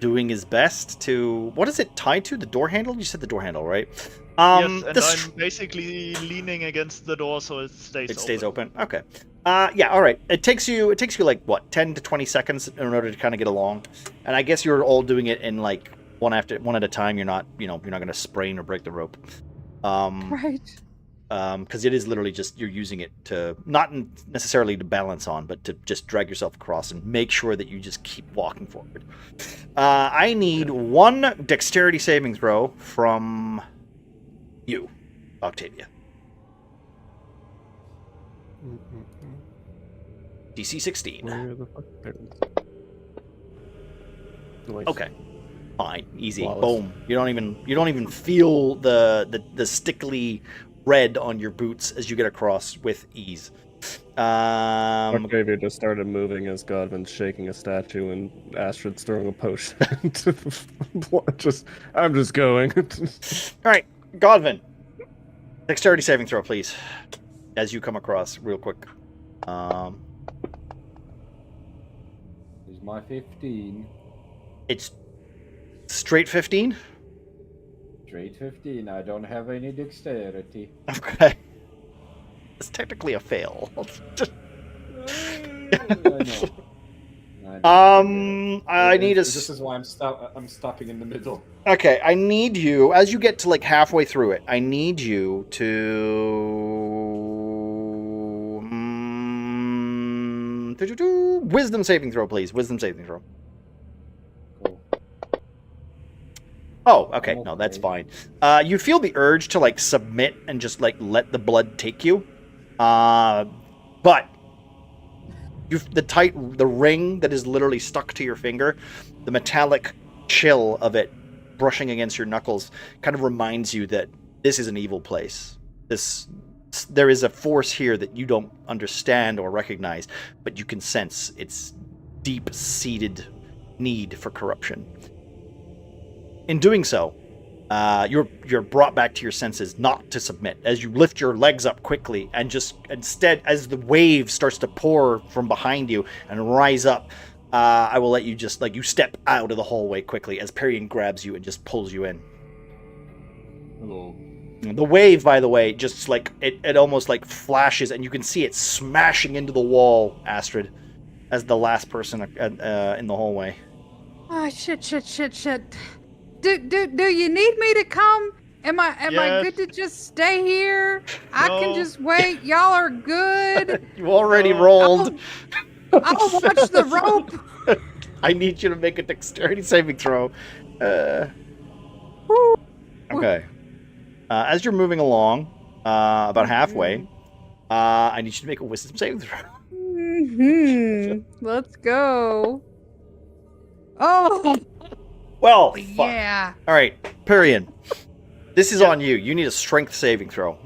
A: Doing his best to... What is it tied to? The door handle? You said the door handle, right?
B: Yes, and I'm basically leaning against the door so it stays
A: open. Okay. Yeah, all right. It takes you like what, 10 to 20 seconds in order to kind of get along. And I guess you're all doing it in like one at a time. You're not going to sprain or break the rope.
D: Right.
A: Because it is literally just you're using it to not necessarily to balance on, but to just drag yourself across and make sure that you just keep walking forward. I need one dexterity saving throw from you, Octavia. DC 16.
G: Where the fuck? There it is. Nice.
A: Okay. Fine. Easy.
G: Flawless.
A: Boom. You don't even feel the stickly red on your boots as you get across with ease.
G: Octavia just started moving as Godwin's shaking a statue and Astrid's throwing a potion into the floor. I'm just going.
A: All right, Godwin. Dexterity saving throw, please. As you come across, real quick.
C: Is my 15.
A: It's straight 15.
C: straight 15. I don't have any dexterity.
A: Okay. It's technically a fail. I need a.
C: This is why I'm stopping in the middle.
A: Okay, I need you, as you get to like halfway through it, I need you to... Wisdom saving throw, please. Wisdom saving throw.
C: Cool.
A: Oh, okay. No, that's fine. You feel the urge to like submit and just like let the blood take you. But the ring that is literally stuck to your finger, the metallic chill of it brushing against your knuckles kind of reminds you that this is an evil place. There is a force here that you don't understand or recognize, but you can sense its deep-seated need for corruption. In doing so, you're brought back to your senses not to submit as you lift your legs up quickly and just instead, as the wave starts to pour from behind you and rise up, I will let you just you step out of the hallway quickly as Perian grabs you and just pulls you in.
C: Hello.
A: The wave, by the way, just it almost flashes and you can see it smashing into the wall, Astrid, as the last person in the hallway.
D: Oh, shit. Do you need me to come? Am I good to just stay here? I can just wait. Y'all are good.
A: You already rolled.
D: I'll watch the rope.
A: I need you to make a dexterity saving throw. Okay. As you're moving along, about halfway, I need you to make a wisdom saving throw.
D: Let's go. Oh.
A: Well, fuck.
D: Yeah.
A: All right, Perian. This is on you. You need a strength saving throw.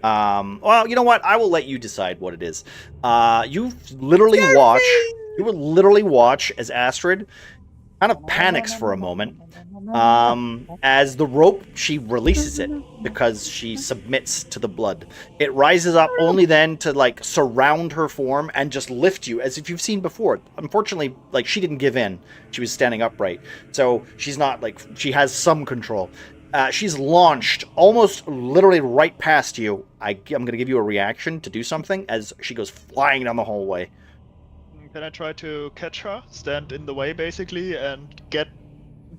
A: Well, you know what? I will let you decide what it is. You will literally watch as Astrid kind of panics for a moment. As the rope, she releases it because she submits to the blood. It rises up only then to surround her form and just lift you as if you've seen before. Unfortunately, she didn't give in. She was standing upright. So she's not she has some control. She's launched almost literally right past you. I'm going to give you a reaction to do something as she goes flying down the hallway.
B: Can I try to catch her, stand in the way basically, and get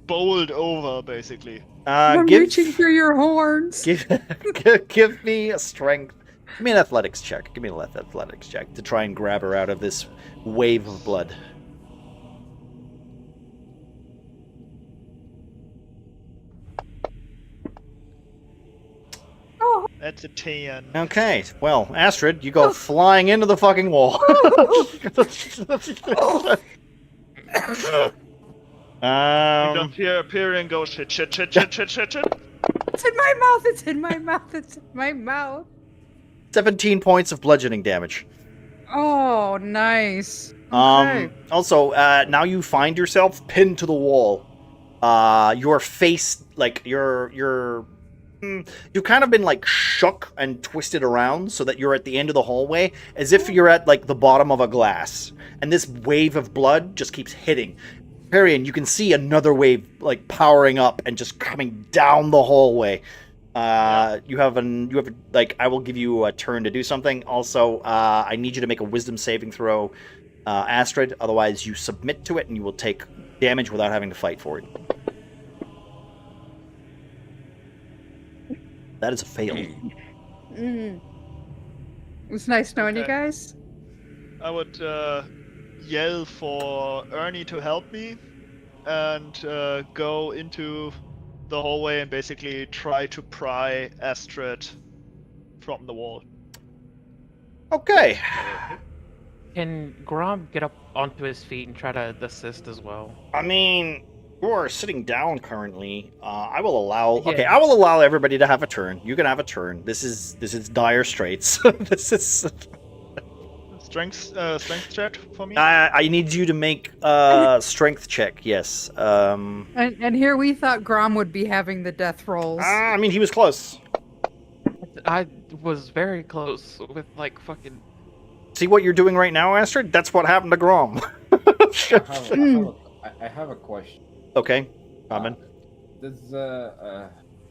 B: bowled over basically?
D: I'm reaching through your horns.
A: Give me a strength. Give me an athletics check. Give me an athletics check to try and grab her out of this wave of blood.
B: That's a 10.
A: Okay, well, Astrid, you go flying into the fucking wall.
B: You don't hear Perian go shit.
D: It's in my mouth. It's in my mouth. It's in my mouth.
A: 17 points of bludgeoning damage.
D: Oh, nice. Okay.
A: Also, now you find yourself pinned to the wall. Your face, you've kind of been shook and twisted around so that you're at the end of the hallway as if you're at the bottom of a glass, and this wave of blood just keeps hitting. Perian, you can see another wave powering up and just coming down the hallway. I will give you a turn to do something. Also, I need you to make a wisdom saving throw, Astrid, otherwise you submit to it and you will take damage without having to fight for it. That is a fail.
D: It was nice knowing you guys.
B: I would yell for Ernie to help me and go into the hallway and basically try to pry Astrid from the wall.
A: Okay.
H: Can Grom get up onto his feet and try to assist as well?
A: I mean, you are sitting down currently. I will allow. Yeah. Okay, I will allow everybody to have a turn. You can have a turn. This is dire straits. This is
B: strength check for me.
A: I need you to make strength check. Yes.
D: And here we thought Grom would be having the death rolls.
A: I mean, he was close.
H: I was very close with fucking.
A: See what you're doing right now, Astrid? That's what happened to Grom.
C: I have a question.
A: Okay, Common.
C: Does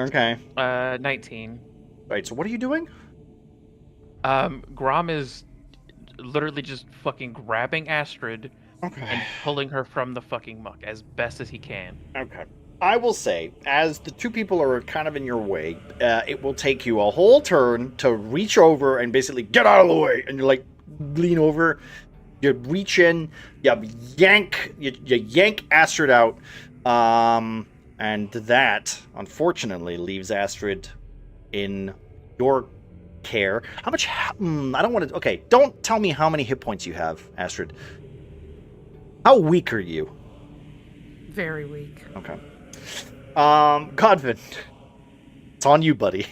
A: Okay.
H: 19.
A: Right, so what are you doing?
H: Grom is literally just fucking grabbing Astrid
A: Okay.
H: and pulling her from the fucking muck as best as he can.
A: Okay. I will say, as the two people are kind of in your way, it will take you a whole turn to reach over and basically get out of the way. And you're like, lean over, you reach in, you yank Astrid out. And that, unfortunately, leaves Astrid in your care. How much? I don't want to. Okay, don't tell me how many hit points you have, Astrid. How weak are you?
D: Very weak.
A: Okay. Godvin, it's on you, buddy.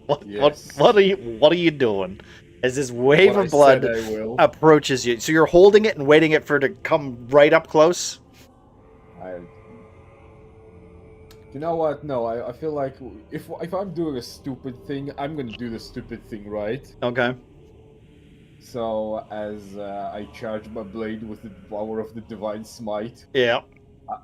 A: What are you doing? As this wave
C: What
A: of
C: I
A: blood
C: said I will.
A: approaches you, so you're holding it and waiting for it to come right up close.
C: You know what? No, I feel like if I'm doing a stupid thing, I'm gonna do the stupid thing right.
A: Okay.
C: So as I charge my blade with the power of the divine smite,
A: Yeah.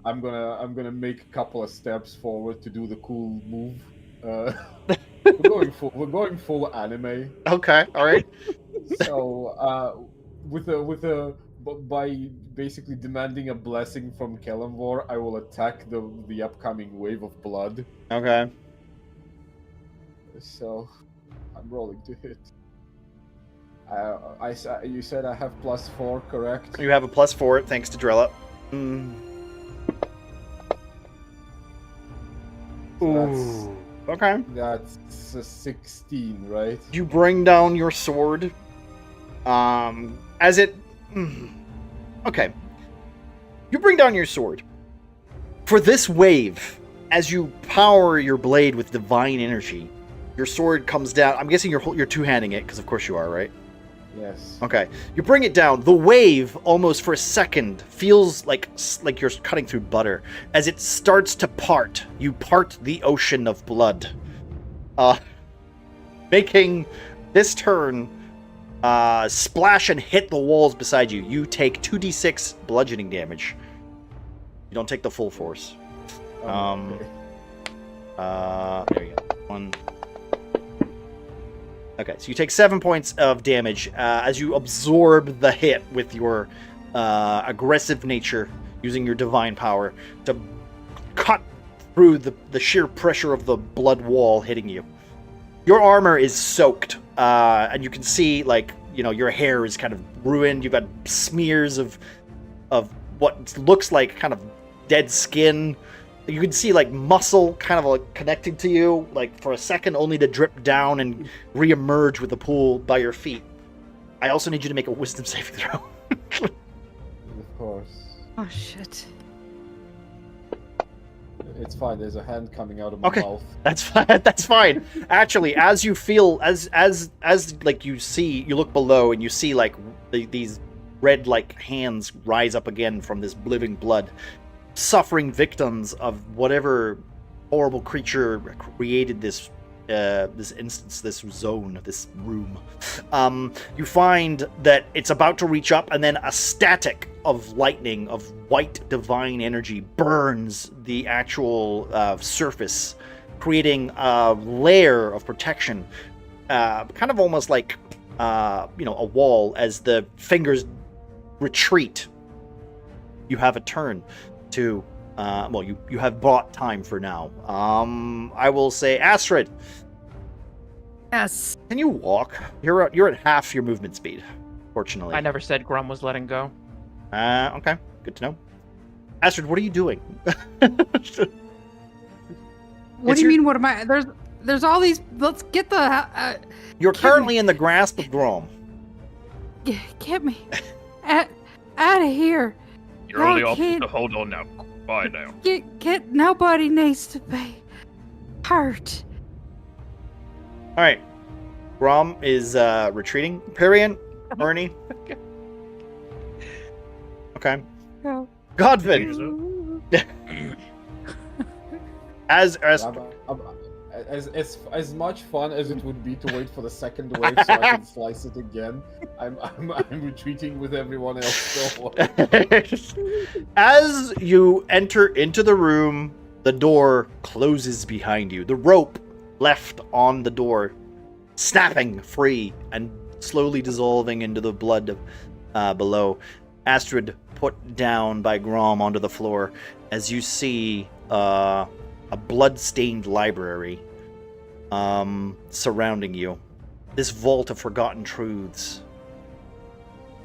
C: I'm gonna make a couple of steps forward to do the cool move. We're going full anime.
A: Okay. All right.
C: So by basically demanding a blessing from Kellamvor, I will attack the upcoming wave of blood.
A: Okay.
C: So I'm rolling to hit. You said I have +4, correct?
A: You have a +4 thanks to Drella. Ooh. Okay.
C: That's a 16, right?
A: You bring down your sword. As it. Okay. You bring down your sword. For this wave, as you power your blade with divine energy, your sword comes down. I'm guessing you're two-handing it, because of course you are, right?
C: Yes.
A: Okay. You bring it down. The wave, almost for a second, feels like you're cutting through butter. As it starts to part, you part the ocean of blood. Making this turn splash and hit the walls beside you. You take 2d6 bludgeoning damage. You don't take the full force.
C: Okay.
A: There you go. 1. Okay, so you take 7 points of damage as you absorb the hit with your aggressive nature, using your divine power to cut through the sheer pressure of the blood wall hitting you. Your armor is soaked, and you can see, your hair is kind of ruined. You've got smears of what looks like kind of dead skin. You can see muscle kind of connecting to you, for a second, only to drip down and re-emerge with the pool by your feet. I also need you to make a wisdom saving throw.
C: Of course.
D: Oh shit.
C: It's fine. There's a hand coming out of my mouth.
A: That's fine. That's fine. Actually, as you feel, as you look below and you see these red hands rise up again from this living blood. Suffering victims of whatever horrible creature created this instance, this zone, this room. You find that it's about to reach up, and then a static of lightning, of white divine energy, burns the actual surface, creating a layer of protection, kind of almost like a wall. As the fingers retreat, you have a turn to you have bought time for now. I will say, Astrid.
D: Yes.
A: Can you walk? You're at half your movement speed, fortunately.
H: I never said Grum was letting go.
A: Okay, good to know. Astrid, what are you doing?
D: What do you mean? What am I? There's all these. Let's get the.
A: You're currently in the grasp of Grom.
D: Get me out of here.
E: Your only option to hold on now. Bye now.
D: Get. Nobody needs to be hurt.
A: All right. Grom is retreating. Parian, Ernie. Okay.
D: Go.
A: Godvin. As
C: much fun as it would be to wait for the second wave so I can slice it again, I'm retreating with everyone else still.
A: As you enter into the room, The door closes behind you. The rope left on the door, snapping free and slowly dissolving into the blood below. Astrid put down by Grom onto the floor as you see a blood-stained library surrounding you. This vault of forgotten truths,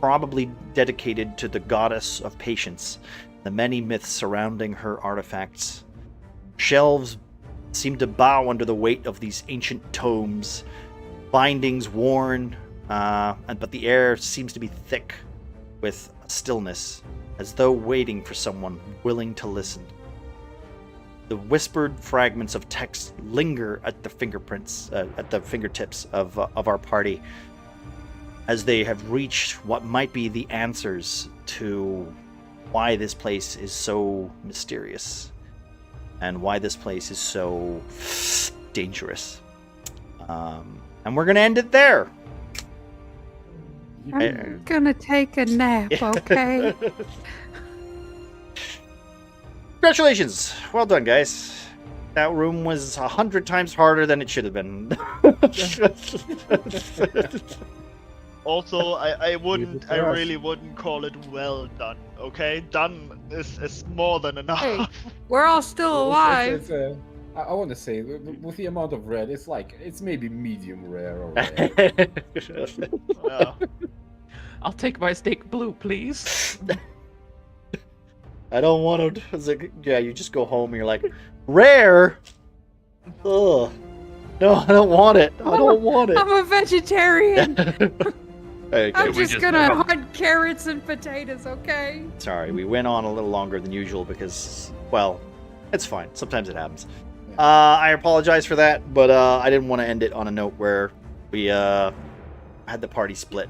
A: probably dedicated to the goddess of patience, the many myths surrounding her artifacts. Shelves seem to bow under the weight of these ancient tomes, bindings worn, but the air seems to be thick with stillness, as though waiting for someone willing to listen. The whispered fragments of text linger at the fingertips of our party, as they have reached what might be the answers to why this place is so mysterious and why this place is so dangerous. And we're gonna end it there.
D: I'm gonna take a nap, okay?
A: Congratulations! Well done, guys. That room was 100 times harder than it should have been.
B: Also, I really wouldn't call it well done, okay? Done is more than enough.
D: Hey, we're all still alive.
C: I want to say, with the amount of red, it's maybe medium rare or rare.
B: Yeah.
H: I'll take my steak blue, please.
A: I don't want to. It's like, yeah, you just go home and you're like, rare? Ugh. No, I don't want it. I don't want it.
D: I'm a vegetarian.
A: Okay.
D: I'm just gonna hunt carrots and potatoes, okay?
A: Sorry, we went on a little longer than usual because, well, it's fine. Sometimes it happens. I apologize for that, but I didn't want to end it on a note where we had the party split.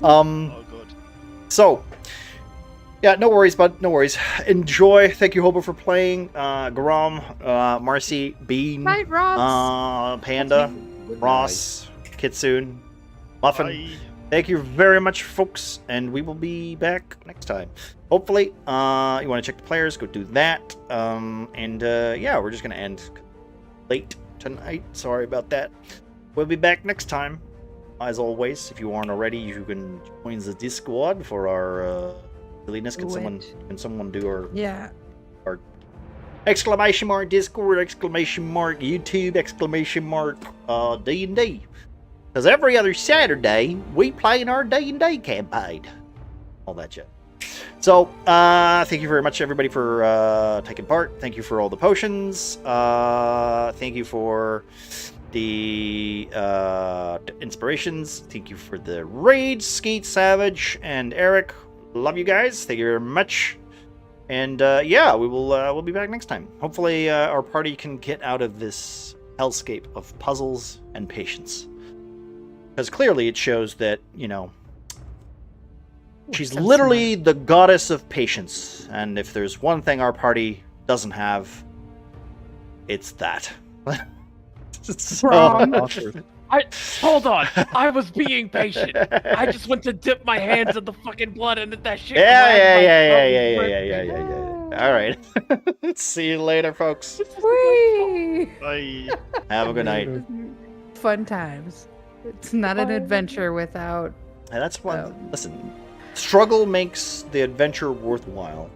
B: Oh, good.
A: So, yeah, no worries, bud. No worries. Enjoy. Thank you, Hobo, for playing. Garam, Marcy, Bean,
D: Night, Ross.
A: Panda,
C: Good
A: Ross, Kitsune, Muffin.
B: Bye.
A: Thank you very much, folks, and we will be back next time. Hopefully, you want to check the players, go do that. Yeah, we're just going to end late tonight. Sorry about that. We'll be back next time. As always, if you aren't already, you can join the Discord for our silliness. Can someone do our exclamation mark Discord, exclamation mark YouTube, exclamation mark D&D? Because every other Saturday, we play in our D&D campaign. All that shit. So, thank you very much, everybody, for taking part. Thank you for all the potions. Thank you for the inspirations. Thank you for the raids, Skeet, Savage, and Eric. Love you guys. Thank you very much. And yeah, we'll be back next time. Hopefully, our party can get out of this hellscape of puzzles and patience. Because clearly it shows that, you know, she's literally the goddess of patience. And if there's one thing our party doesn't have, it's that.
H: Hold on. I was being patient. I just went to dip my hands in the fucking blood and that shit.
A: Yeah. All right. See you later, folks.
D: Whee!
B: Bye.
A: Have a good night.
D: Fun times. It's not an adventure without.
A: And that's one. Listen, struggle makes the adventure worthwhile.